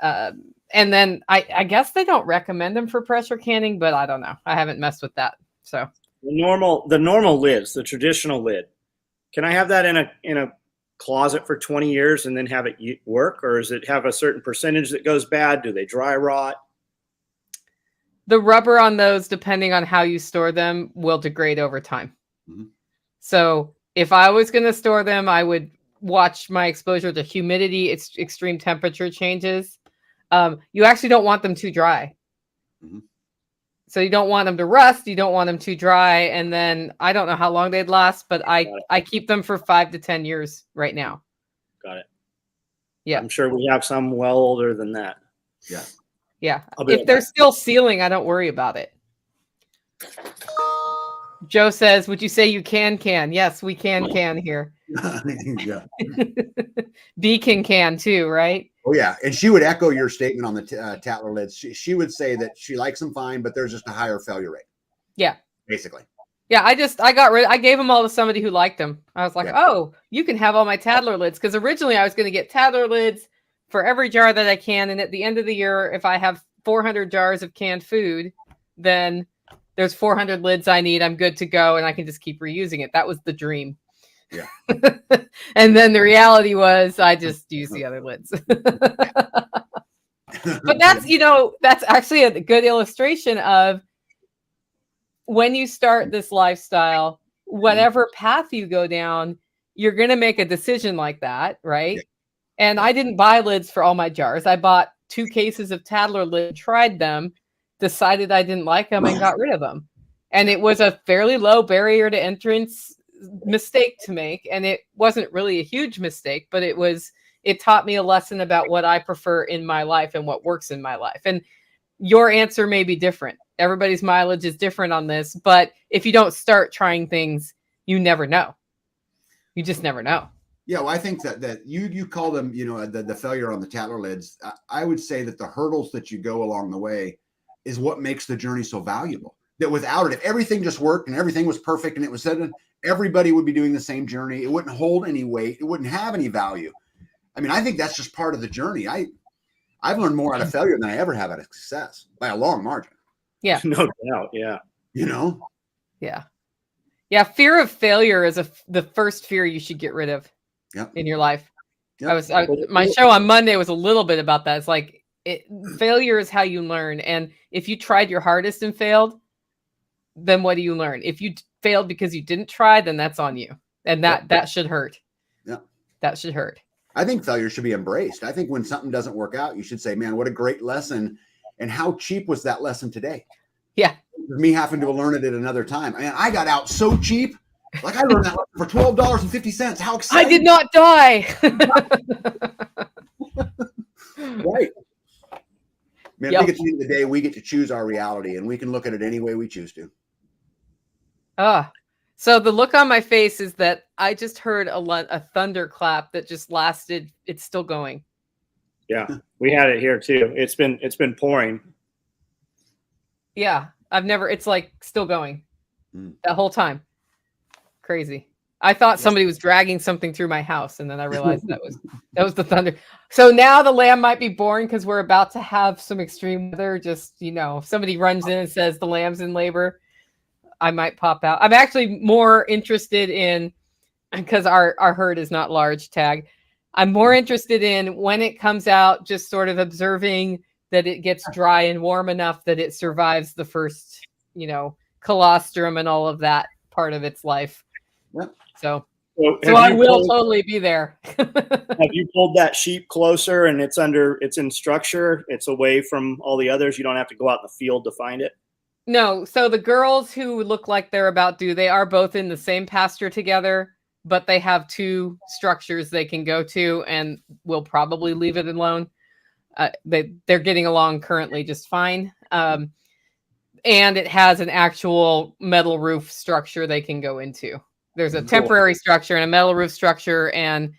And then I guess they don't recommend them for pressure canning, but I don't know. I haven't messed with that. So the normal lids, the traditional lid, can I have that in a closet for 20 years and then have it work? Or does it have a certain percentage that goes bad? Do they dry rot? The rubber on those, depending on how you store them, will degrade over time. So if I was going to store them, I would watch my exposure to humidity, extreme temperature changes. You actually don't want them too dry. So you don't want them to rust. You don't want them too dry. And then I don't know how long they'd last, but I keep them for 5 to 10 years right now. Got it. Yeah. I'm sure we have some well older than that. Yeah. Yeah. If they're still sealing, I don't worry about it. Joe says, would you say you can? Yes, we can here. Yeah. B can too, right? Oh yeah, and she would echo your statement on the Tatler lids. She would say that she likes them fine, but there's just a higher failure rate. Yeah, basically. Yeah, I gave them all to somebody who liked them. I was like, oh, you can have all my Tatler lids, because originally I was going to get Tatler lids for every jar that I can, and at the end of the year, if I have 400 jars of canned food, then there's 400 lids I need. I'm good to go, and I can just keep reusing it. That was the dream. Yeah. And then the reality was I just use the other lids. But that's actually a good illustration of when you start this lifestyle, whatever path you go down, you're going to make a decision like that, right? Yeah. And I didn't buy lids for all my jars. I bought 2 cases of Tatler lid, tried them, decided I didn't like them, and got rid of them. And it was a fairly low barrier to entrance mistake to make, and it wasn't really a huge mistake, but it taught me a lesson about what I prefer in my life and what works in my life. And your answer may be different. Everybody's mileage is different on this, but if you don't start trying things, you never know. You just never know. Yeah, well, I think that you call them, the failure on the Tatler lids. I would say that the hurdles that you go along the way is what makes the journey so valuable. That without it, if everything just worked and everything was perfect and it was said, everybody would be doing the same journey. It wouldn't hold any weight. It wouldn't have any value. I mean, I think that's just part of the journey. I've learned more out of failure than I ever have out of success by a long margin. Yeah. No doubt. Yeah. Yeah. Yeah. Fear of failure is the first fear you should get rid of in your life. Yep. My show on Monday was a little bit about that. It's like failure is how you learn. And if you tried your hardest and failed, then what do you learn? If you failed because you didn't try, then that's on you. And that should hurt. Yeah. That should hurt. I think failure should be embraced. I think when something doesn't work out, you should say, man, what a great lesson. And how cheap was that lesson today? Yeah. Me having to learn it at another time. And I got out so cheap. Like I learned that for $12.50. How exciting. I did not die. Right. Man, I think at the end of the day, we get to choose our reality, and we can look at it any way we choose to. So the look on my face is that I just heard a thunderclap that just lasted. It's still going. Yeah, we had it here too. It's been pouring. Yeah, it's like still going that whole time. Crazy. I thought somebody was dragging something through my house, and then I realized that was the thunder. So now the lamb might be born because we're about to have some extreme weather. Just, if somebody runs in and says the lamb's in labor, I might pop out. I'm actually more interested in, because our herd is not large, Tag. I'm more interested in when it comes out, just sort of observing that it gets dry and warm enough that it survives the first, colostrum and all of that part of its life. Yep. So I will totally be there. Have you pulled that sheep closer and it's in structure? It's away from all the others. You don't have to go out in the field to find it. No. So the girls who look like they're about due, they are both in the same pasture together, but they have 2 structures they can go to, and we'll probably leave it alone. They're getting along currently just fine. And it has an actual metal roof structure they can go into. There's a temporary structure and a metal roof structure. And,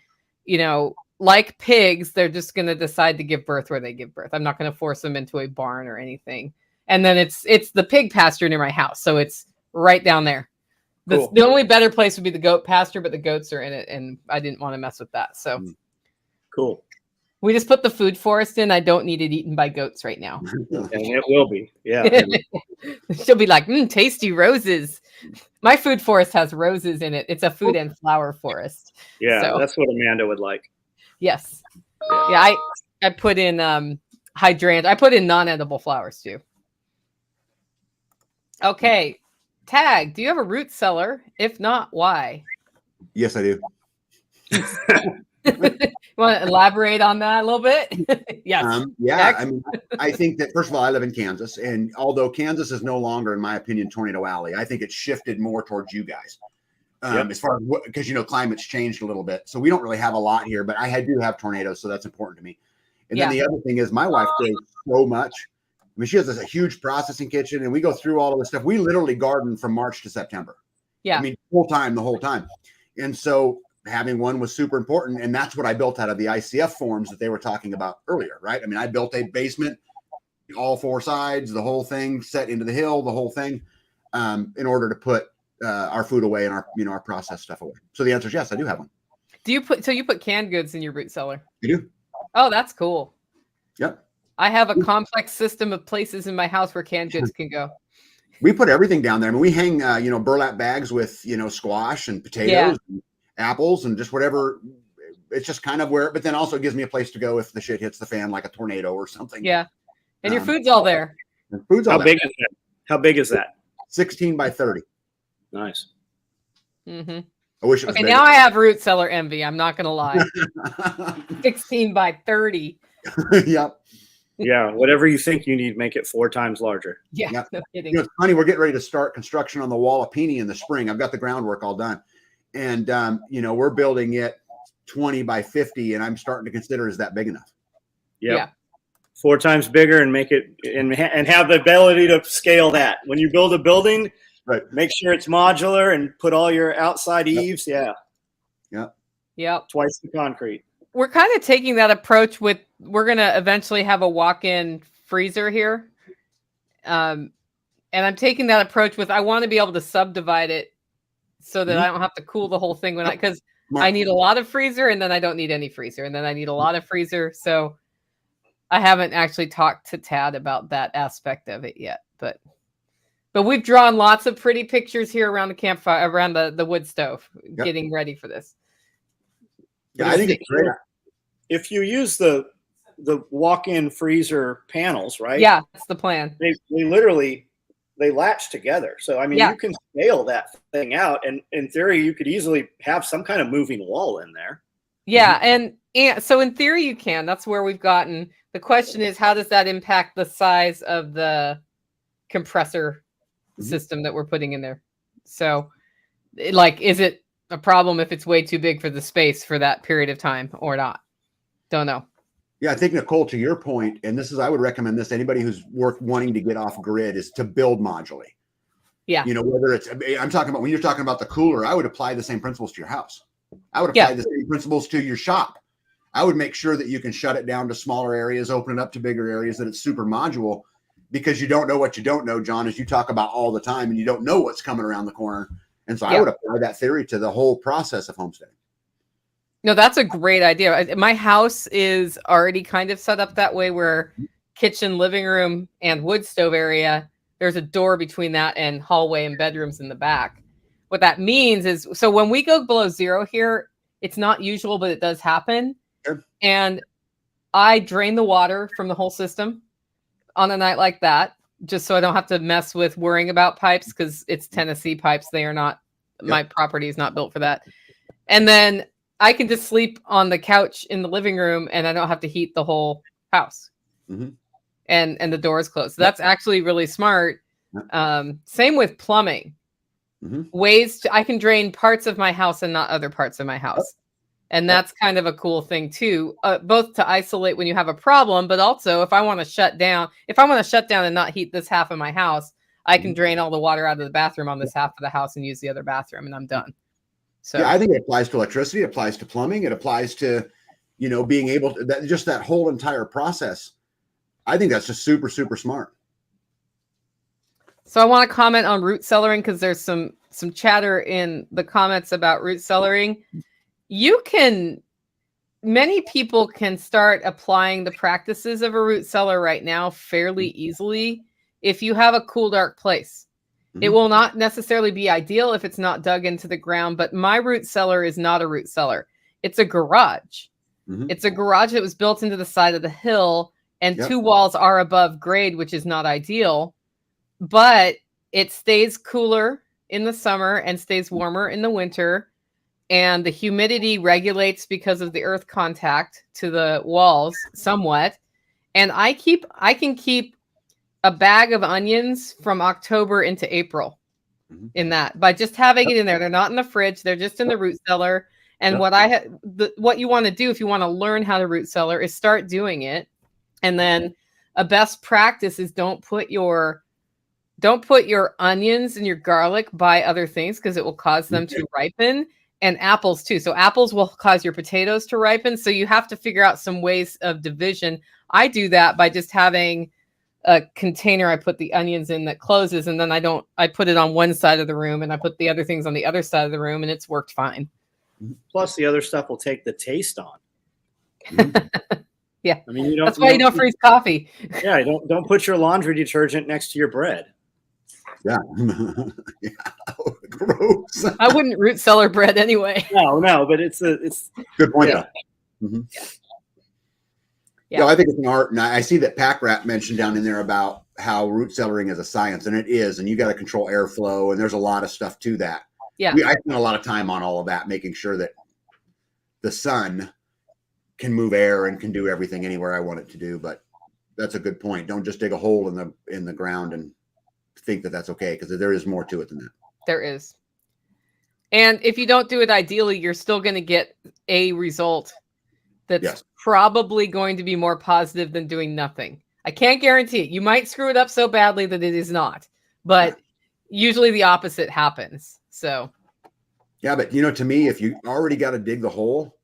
like pigs, they're just going to decide to give birth where they give birth. I'm not going to force them into a barn or anything. And then it's the pig pasture near my house. So it's right down there. Cool. The only better place would be the goat pasture, but the goats are in it, and I didn't want to mess with that. So Cool. we just put the food forest in. I don't need it eaten by goats right now. And it will be. Yeah. She'll be like, tasty roses. My food forest has roses in it. It's a food and flower forest. Yeah, So, that's what Amanda would like. yes. Yeah, I put in hydrangea. I put in non-edible flowers too. Okay. Tag, do you have a root cellar? If not, why? Yes, I do. You want to elaborate on that a little bit? Yes. Yeah, I mean, I think that first of all, I live in Kansas, and although Kansas is no longer, in my opinion, Tornado Alley, I think it's shifted more towards you guys. As far as because climate's changed a little bit, so we don't really have a lot here. But I do have tornadoes, so that's important to me. And then the other thing is, my wife grows so much. I mean, she has a huge processing kitchen, and we go through all of this stuff. We literally garden from March to September. Yeah, I mean, the whole time. And so having one was super important, and that's what I built out of the ICF forms that they were talking about earlier, right? I mean, I built a basement, all four sides, the whole thing set into the hill, the whole thing, in order to put our food away and our processed stuff away. So the answer is yes, I do have one. Do you put canned goods in your root cellar? I do. Oh, that's cool. Yep. I have a complex system of places in my house where canned goods can go. We put everything down there. I mean, we hang, burlap bags with, squash and potatoes, and apples, and just whatever. It's just kind of where, but then also it gives me a place to go if the shit hits the fan, like a tornado or something. Yeah. And your food's all there. How big is that? How big is that? 16 by 30. Nice. Mm-hmm. I wish it was okay, bigger. now I have root cellar envy. I'm not going to lie. 16 by 30. Yep. Yeah, whatever you think you need, make it 4 times larger. Yeah, Yep. no kidding. It's funny. We're getting ready to start construction on the wall of Peony in the spring. I've got the groundwork all done. And, we're building it 20 by 50, and I'm starting to consider, is that big enough? Yep. Yeah. 4 times bigger and make it and have the ability to scale that. When you build a building, right, make sure it's modular and put all your outside eaves. Yep. Yep. Twice the concrete. We're kind of taking that approach we're going to eventually have a walk-in freezer here. And I'm taking that approach I want to be able to subdivide it so that I don't have to cool the whole thing because I need a lot of freezer and then I don't need any freezer and then I need a lot of freezer. So I haven't actually talked to Tad about that aspect of it yet, but we've drawn lots of pretty pictures here around the campfire, around the wood stove, getting ready for this. Yeah, I think it's great. If you use the walk-in freezer panels, right? Yeah, that's the plan. They literally latch together. So I mean, you can scale that thing out, and in theory, you could easily have some kind of moving wall in there. Yeah, and so in theory, you can. That's where we've gotten. The question is, how does that impact the size of the compressor system that we're putting in there? So, is it a problem if it's way too big for the space for that period of time or not? Don't know. Yeah, I think, Nicole, to your point, and I would recommend this to anybody who's wanting to get off grid, is to build modularly. Yeah. Whether I'm talking about when you're talking about the cooler, I would apply the same principles to your house. I would apply the same principles to your shop. I would make sure that you can shut it down to smaller areas, open it up to bigger areas, that it's super modular, because you don't know what you don't know, John, as you talk about all the time, and you don't know what's coming around the corner. And so I would apply that theory to the whole process of homesteading. No, that's a great idea. My house is already kind of set up that way where kitchen, living room, and wood stove area, there's a door between that and hallway and bedrooms in the back. What that means is, so when we go below zero here, it's not usual, but it does happen. Sure. And I drain the water from the whole system on a night like that, just so I don't have to mess with worrying about pipes, because it's Tennessee pipes. They are not, my property is not built for that. And then I can just sleep on the couch in the living room and I don't have to heat the whole house. Mm-hmm. And the door is closed. So that's actually really smart. Same with plumbing. Mm-hmm. I can drain parts of my house and not other parts of my house. And that's kind of a cool thing too, both to isolate when you have a problem, but also if I want to shut down and not heat this half of my house, I can drain all the water out of the bathroom on this half of the house and use the other bathroom, and I'm done. So yeah, I think it applies to electricity, it applies to plumbing, it applies to, being able to, that whole entire process. I think that's just super, super smart. So I want to comment on root cellaring because there's some some chatter in the comments about root cellaring. Many people can start applying the practices of a root cellar right now fairly easily if you have a cool, dark place. It will not necessarily be ideal if it's not dug into the ground, but my root cellar is not a root cellar. It's a garage. It's a garage that was built into the side of the hill, and 2 walls are above grade, which is not ideal, but it stays cooler in the summer and stays warmer in the winter. And the humidity regulates because of the earth contact to the walls somewhat. And I can keep a bag of onions from October into April in that by just having it in there. They're not in the fridge. They're just in the root cellar. And what you want to do if you want to learn how to root cellar is start doing it. And then a best practice is don't put your onions and your garlic by other things because it will cause them to ripen. And apples too. So apples will cause your potatoes to ripen. So you have to figure out some ways of division. I do that by just having a container I put the onions in that closes, and then I put it on one side of the room and I put the other things on the other side of the room, and it's worked fine. Plus the other stuff will take the taste on. Yeah. I mean, that's why you don't freeze coffee. Yeah. Don't put your laundry detergent next to your bread. Yeah. Yeah. Gross. I wouldn't root cellar bread anyway. No, but it's good point. Yeah. Yeah, I think it's an art, and I see that Pack Rat mentioned down in there about how root cellaring is a science, and it is, and you got to control airflow, and there's a lot of stuff to that. Yeah, I spent a lot of time on all of that, making sure that the sun can move air and can do everything anywhere I want it to do. But that's a good point. Don't just dig a hole in the ground and think that that's okay, because there is more to it than that. There is. And if you don't do it ideally, you're still going to get a result that's probably going to be more positive than doing nothing. I can't guarantee it. You might screw it up so badly that it is not, but usually the opposite happens. So, yeah, but to me, if you already got to dig the hole,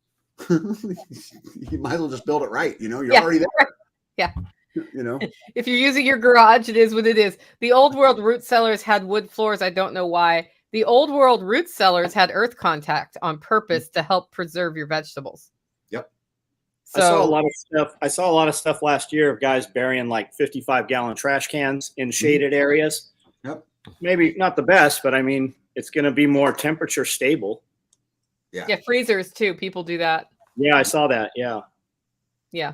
you might as well just build it right. You're already there. Yeah. If you're using your garage, it is what it is. The old world root cellars had wood floors. I don't know why. The old world root cellars had earth contact on purpose to help preserve your vegetables. Yep. So, I saw a lot of stuff last year of guys burying like 55-gallon trash cans in shaded areas. Yep. Maybe not the best, but I mean, it's going to be more temperature stable. Yeah. Yeah. Freezers too. People do that. Yeah. I saw that. Yeah. Yeah.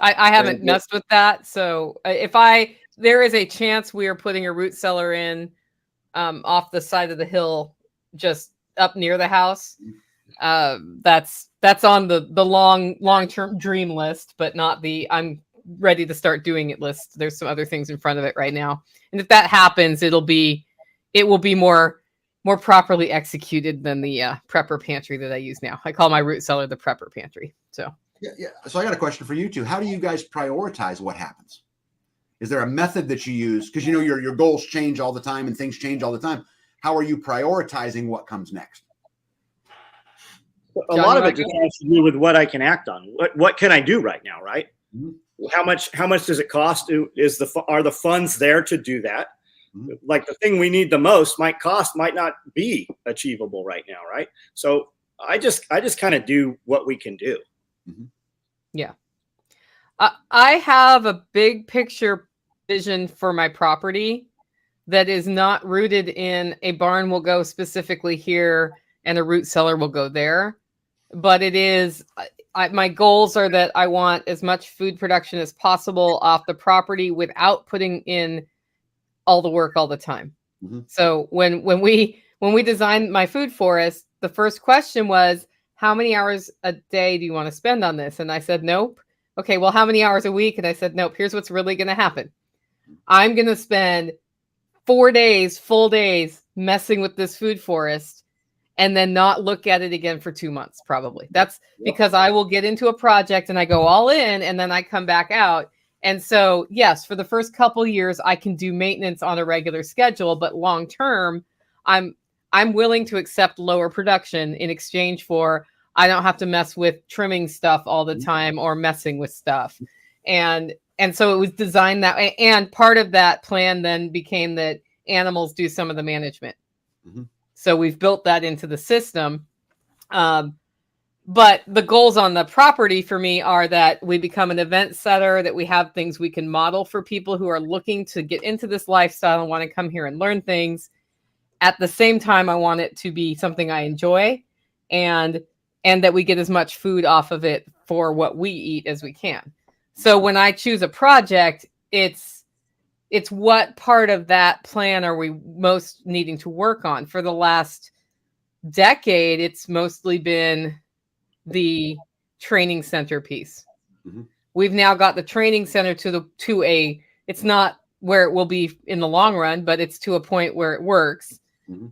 I haven't messed with that. So there is a chance we are putting a root cellar in off the side of the hill, just up near the house. That's on the long-term dream list, but not the I'm ready to start doing it list. There's some other things in front of it right now. And if that happens, it will be more properly executed than the prepper pantry that I use now. I call my root cellar the prepper pantry. So yeah. So I got a question for you two. How do you guys prioritize what happens? Is there a method that you use? Because your goals change all the time and things change all the time. How are you prioritizing what comes next? A lot of it just has to do with what I can act on. What can I do right now, right? Mm-hmm. How much does it cost? Are the funds there to do that? Mm-hmm. Like the thing we need the most might not be achievable right now, right? So I just kind of do what we can do. Mm-hmm. Yeah. I have a big picture vision for my property that is not rooted in a barn will go specifically here and a root cellar will go there. But it is, my goals are that I want as much food production as possible off the property without putting in all the work all the time. Mm-hmm. So when we designed my food forest, the first question was, how many hours a day do you want to spend on this? And I said, nope. Okay, well, how many hours a week? And I said, nope, here's what's really going to happen. I'm going to spend 4 days, full days, messing with this food forest and then not look at it again for 2 months, probably. That's because I will get into a project and I go all in and then I come back out. And so, yes, for the first couple years, I can do maintenance on a regular schedule, but long term, I'm willing to accept lower production in exchange for I don't have to mess with trimming stuff all the time or messing with stuff. And so it was designed that way. And part of that plan then became that animals do some of the management. So we've built that into the system. But the goals on the property for me are that we become an event setter, that we have things we can model for people who are looking to get into this lifestyle and want to come here and learn things. At the same time, I want it to be something I enjoy, and that we get as much food off of it for what we eat as we can. So when I choose a project, it's what part of that plan are we most needing to work on? For the last decade, it's mostly been the training center piece. We've now got the training center to a, it's not where it will be in the long run, but it's to a point where it works.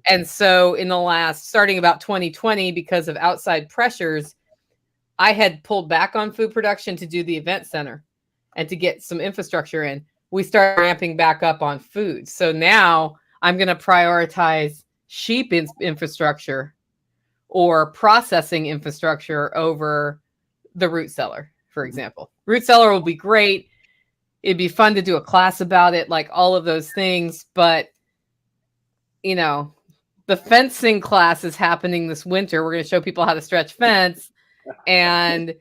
And so in the last, starting about 2020, because of outside pressures, I had pulled back on food production to do the event center and to get some infrastructure in. We started ramping back up on food. So now I'm going to prioritize sheep infrastructure or processing infrastructure over the root cellar, for example. Root cellar will be great. It'd be fun to do a class about it, like all of those things. But, you know, the fencing class is happening this winter. We're going to show people how to stretch fence and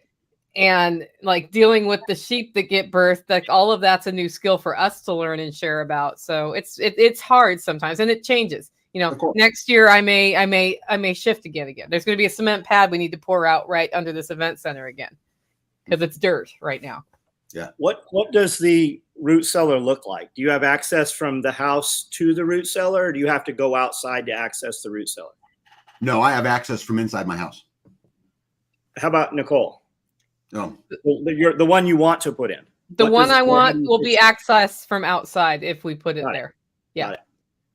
like dealing with the sheep that get birthed. Like all of that's a new skill for us to learn and share about. So it's hard sometimes, and it changes. You know, next year I may shift again. There's going to be a cement pad we need to pour out right under this event center again because it's dirt right now. Yeah. What does the root cellar look like? Do you have access from the house to the root cellar, or do you have to go outside to access the root cellar? No, I have access from inside my house. How about Nicole? No. The one you want to put in. The one I want will be accessed from outside if we put it there. Yeah.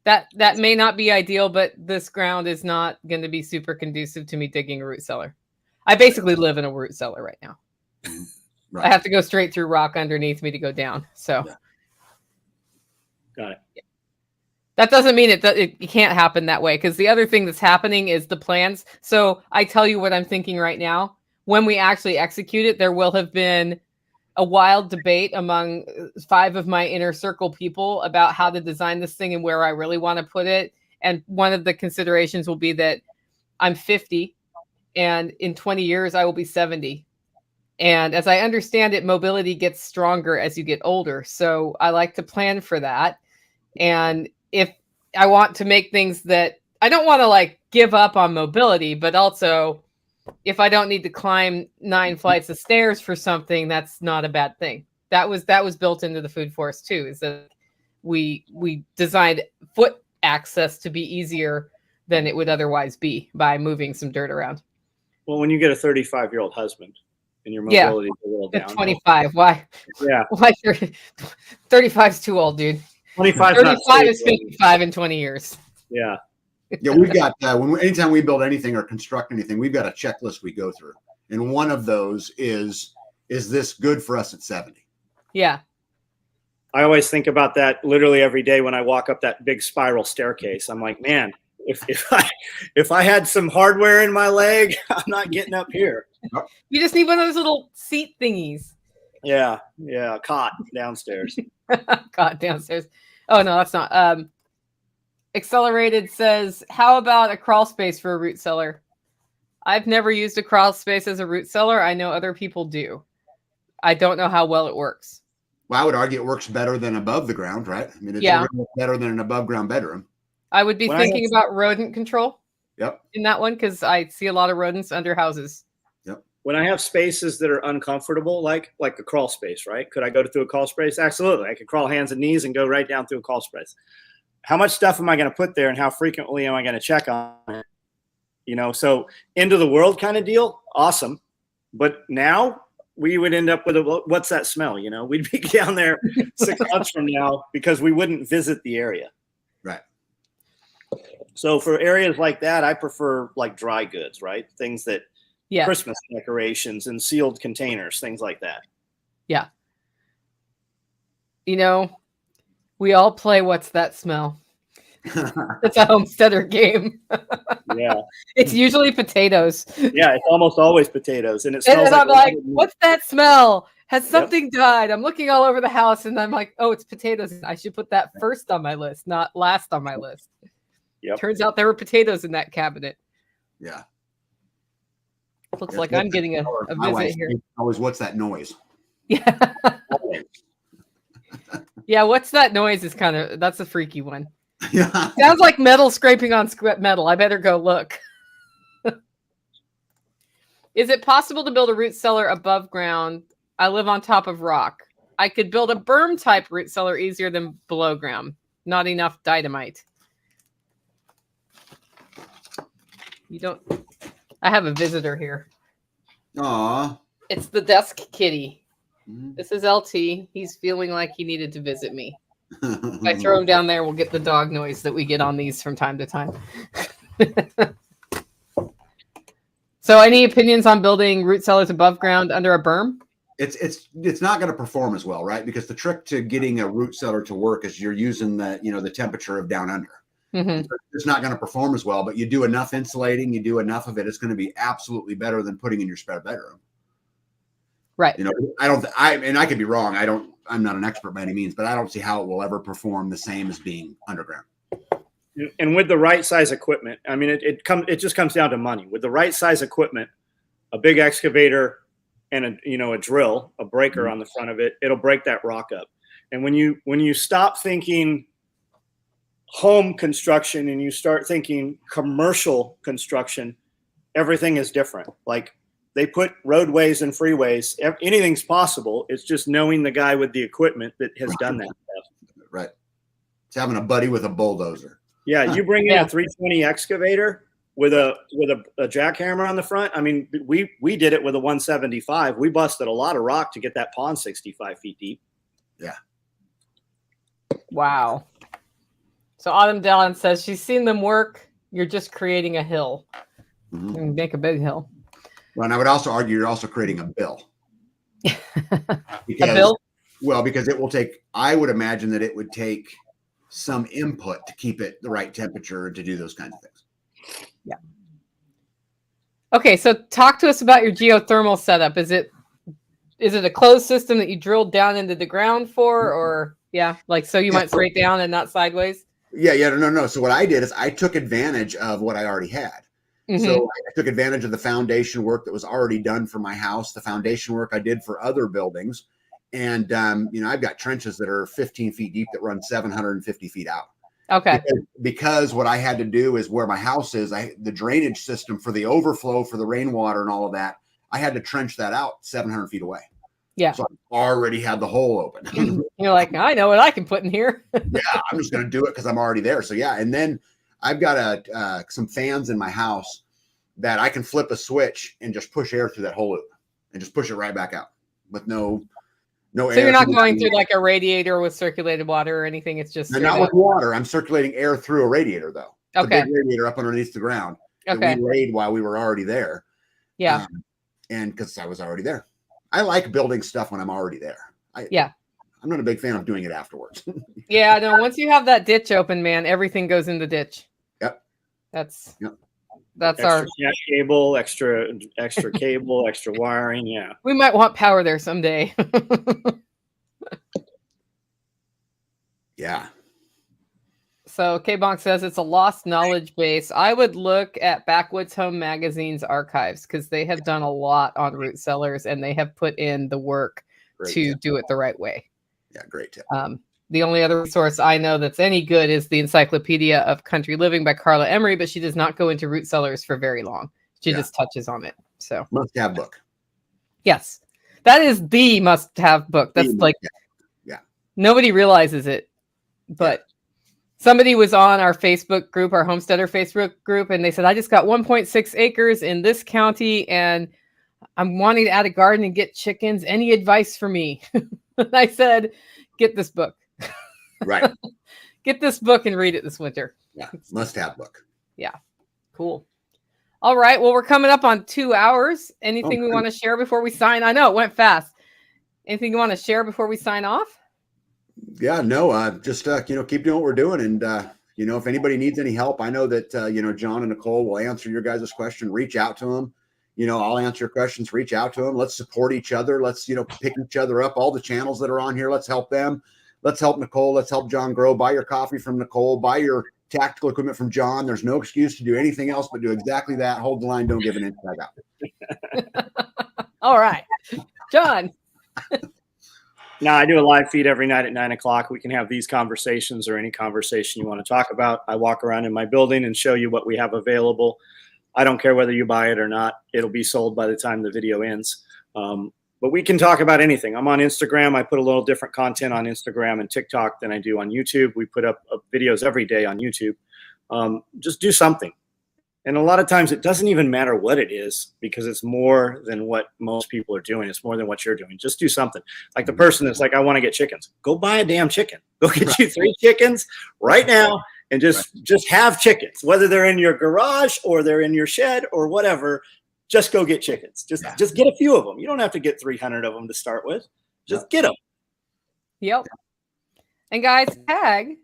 That may not be ideal, but this ground is not going to be super conducive to me digging a root cellar. I basically live in a root cellar right now. Right. I have to go straight through rock underneath me to go down. So, got it. That doesn't mean it can't happen that way, because the other thing that's happening is the plans. So I tell you what I'm thinking right now. When we actually execute it, there will have been a wild debate among 5 of my inner circle people about how to design this thing and where I really want to put it. And one of the considerations will be that I'm 50 and in 20 years I will be 70. And as I understand it, mobility gets stronger as you get older. So I like to plan for that. And if I want to make things that I don't want to like give up on mobility, but also if I don't need to climb 9 flights of stairs for something, that's not a bad thing. That was built into the food forest too, is that we designed foot access to be easier than it would otherwise be by moving some dirt around. Well, when you get a 35-year-old husband and your mobility is a little down. 25. Why? Yeah. Why 35 is too old, dude. 35 is 55 in 20 years. Yeah. Yeah, we've got anytime we build anything or construct anything, we've got a checklist we go through, and one of those is this good for us at 70? Yeah. I always think about that literally every day when I walk up that big spiral staircase. I'm like, man, if I had some hardware in my leg, I'm not getting up here. You just need one of those little seat thingies. Yeah, cot downstairs. Cot downstairs. Oh no, that's not. Accelerated says, how about a crawl space for a root cellar? I've never used a crawl space as a root cellar. I know other people do. I don't know how well it works. Well, I would argue it works better than above the ground, right? I mean, it's better than an above ground bedroom. I would be thinking about rodent control. Yep. In that one, because I see a lot of rodents under houses. Yep. When I have spaces that are uncomfortable, like a crawl space, right? Could I go through a crawl space? Absolutely. I could crawl hands and knees and go right down through a crawl space. How much stuff am I going to put there, and how frequently am I going to check on it? You know, so end of the world kind of deal. Awesome. But now we would end up with what's that smell? You know, we'd be down there 6 months from now because we wouldn't visit the area. Right. So for areas like that, I prefer like dry goods, right? Things that Christmas decorations and sealed containers, things like that. Yeah. You know, we all play What's That Smell? It's a homesteader game. Yeah. It's usually potatoes. Yeah, it's almost always potatoes. And it smells I'm like, what's that smell? Has something died? I'm looking all over the house and I'm like, oh, it's potatoes. I should put that first on my list, not last on my list. Yep. Turns out there were potatoes in that cabinet. Yeah. Looks like I'm getting a visit here. Always, what's that noise? Yeah. Yeah, what's that noise is that's a freaky one. Yeah. Sounds like metal scraping on metal. I better go look. Is it possible to build a root cellar above ground? I live on top of rock. I could build a berm type root cellar easier than below ground. Not enough dynamite. You don't. I have a visitor here. Aw. It's the desk kitty. This is LT. He's feeling like he needed to visit me. If I throw him down there, we'll get the dog noise that we get on these from time to time. So any opinions on building root cellars above ground under a berm? It's not going to perform as well, right? Because the trick to getting a root cellar to work is you're using the temperature of down under. Mm-hmm. It's not going to perform as well, but you do enough insulating, you do enough of it, it's going to be absolutely better than putting in your spare bedroom. Right. I could be wrong. I'm not an expert by any means, but I don't see how it will ever perform the same as being underground. And with the right size equipment, I mean, it just comes down to money. With the right size equipment, a big excavator and a drill, a breaker on the front of it, it'll break that rock up. And when you stop thinking home construction and you start thinking commercial construction, everything is different. Like, they put roadways and freeways. Anything's possible. It's just knowing the guy with the equipment that has done that stuff. Right. It's having a buddy with a bulldozer. Yeah, you bring in a 320 excavator with a jackhammer on the front. I mean, we did it with a 175. We busted a lot of rock to get that pond 65 feet deep. Yeah. Wow. So Autumn Dallin says she's seen them work. You're just creating a hill. Mm-hmm. Make a big hill. Well, and I would also argue you're also creating a bill. A bill? Well, because it will take, I would imagine that it would take some input to keep it the right temperature and to do those kinds of things. Yeah. Okay, so talk to us about your geothermal setup. Is it a closed system that you drilled down into the ground for, or so you went straight down and not sideways? Yeah, no. So what I did is I took advantage of what I already had. Mm-hmm. So I took advantage of the foundation work that was already done for my house, the foundation work I did for other buildings. And, I've got trenches that are 15 feet deep that run 750 feet out. Okay. Because what I had to do is where my house is, the drainage system for the overflow for the rainwater and all of that, I had to trench that out 700 feet away. Yeah. So I already had the hole open. You're like, I know what I can put in here. Yeah, I'm just going to do it because I'm already there. So yeah. And then I've got some fans in my house that I can flip a switch and just push air through that hole and just push it right back out with no air. So you're not going through like a radiator with circulated water or anything. It's just not with water. I'm circulating air through a radiator though. Okay. A big radiator up underneath the ground. Okay. That we laid while we were already there. Yeah. And because I was already there. I like building stuff when I'm already there. I'm not a big fan of doing it afterwards. Yeah, no. Once you have that ditch open, man, everything goes in the ditch. Yep. That's extra our cable, extra cable, extra wiring. Yeah. We might want power there someday. Yeah. So K-Bonk says it's a lost knowledge base. I would look at Backwoods Home Magazine's archives because they have done a lot on root cellars and they have put in the work to do it the right way. Yeah, great tip. The only other resource I know that's any good is the Encyclopedia of Country Living by Carla Emery, but she does not go into root cellars for very long. She just touches on it. So must-have book. Yes, that is the must-have book. That's nobody realizes it, but somebody was on our Facebook group, our Homesteader Facebook group, and they said, I just got 1.6 acres in this county, and I'm wanting to add a garden and get chickens. Any advice for me? And I said, get this book. Right. Get this book and read it this winter. Yeah, must-have book. Yeah, cool. All right, well, we're coming up on 2 hours. Anything we want to share before we sign? I know it went fast. Anything you want to share before we sign off? Yeah, no, just, keep doing what we're doing. And, if anybody needs any help, I know that, John and Nicole will answer your guys' question. Reach out to them. I'll answer your questions. Reach out to them. Let's support each other. Let's, pick each other up. All the channels that are on here, let's help them. Let's help Nicole. Let's help John grow. Buy your coffee from Nicole. Buy your tactical equipment from John. There's no excuse to do anything else but do exactly that. Hold the line. Don't give an inch back out. All right. John. Now, I do a live feed every night at 9 o'clock. We can have these conversations or any conversation you want to talk about. I walk around in my building and show you what we have available. I don't care whether you buy it or not. It'll be sold by the time the video ends. But we can talk about anything. I'm on Instagram. I put a little different content on Instagram and TikTok than I do on YouTube. We put up videos every day on YouTube. Just do something. And a lot of times it doesn't even matter what it is, because it's more than what most people are doing. It's more than what you're doing. Just do something. Like the person that's like, I want to get chickens. Go buy a damn chicken. Go get you 3 chickens right now and just have chickens, whether they're in your garage or they're in your shed or whatever. Just go get chickens. Just get a few of them. You don't have to get 300 of them to start with. Just get them. Yep. And guys, Tag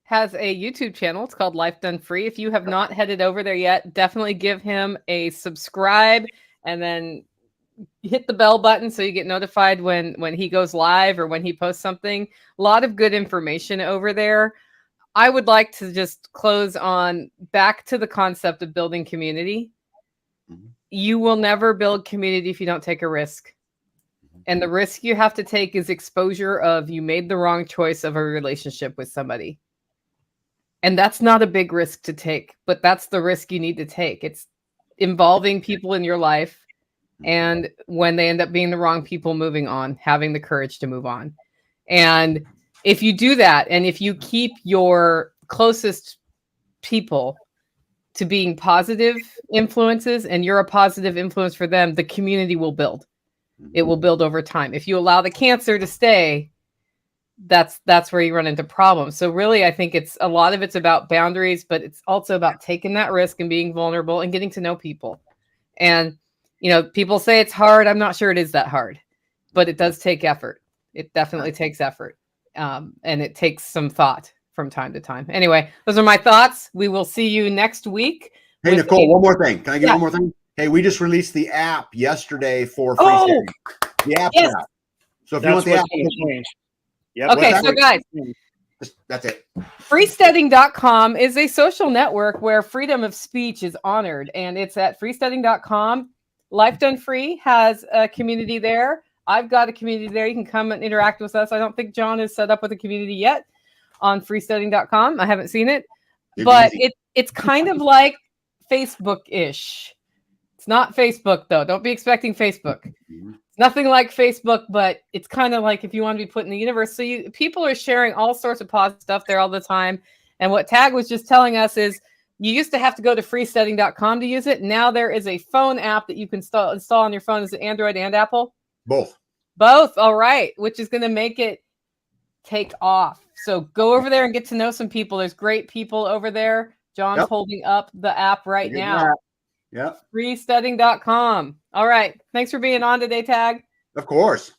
has a YouTube channel. It's called Life Done Free. If you have not headed over there yet, definitely give him a subscribe and then hit the bell button so you get notified when he goes live or when he posts something. A lot of good information over there. I would like to just close on back to the concept of building community. You will never build community if you don't take a risk. And the risk you have to take is exposure of you made the wrong choice of a relationship with somebody. And that's not a big risk to take, but that's the risk you need to take. It's involving people in your life. And when they end up being the wrong people, moving on, having the courage to move on. And if you do that, and if you keep your closest people to being positive influences and you're a positive influence for them, the community will build. It will build over time. If you allow the cancer to stay, that's where you run into problems. So really, I think it's a lot of it's about boundaries, but it's also about taking that risk and being vulnerable and getting to know people. And, you know, people say it's hard. I'm not sure it is that hard, but it does take effort. It definitely takes effort. And it takes some thought from time to time. Anyway, those are my thoughts. We will see you next week. Hey, Nicole, one more thing. Can I get one more thing? Hey, we just released the app yesterday for freesteading. The app. So if you want the app, change. Yep. Okay, so guys, that's it. freesteading.com is a social network where freedom of speech is honored, and it's at freesteading.com. Life Done Free has a community there. I've got a community there. You can come and interact with us. I don't think John is set up with a community yet on freesteading.com. I haven't seen it, but it's kind of like Facebook-ish. It's not Facebook, though. Don't be expecting Facebook. It's nothing like Facebook, but it's kind of like if you want to be put in the universe. So people are sharing all sorts of positive stuff there all the time. And what Tag was just telling us is you used to have to go to freesteading.com to use it. Now there is a phone app that you can install on your phone. Is it Android and Apple? Both. All right. Which is going to make it take off. So go over there and get to know some people. There's great people over there. John's holding up the app right now. Yep. freesteading.com. All right. Thanks for being on today, Tag. Of course.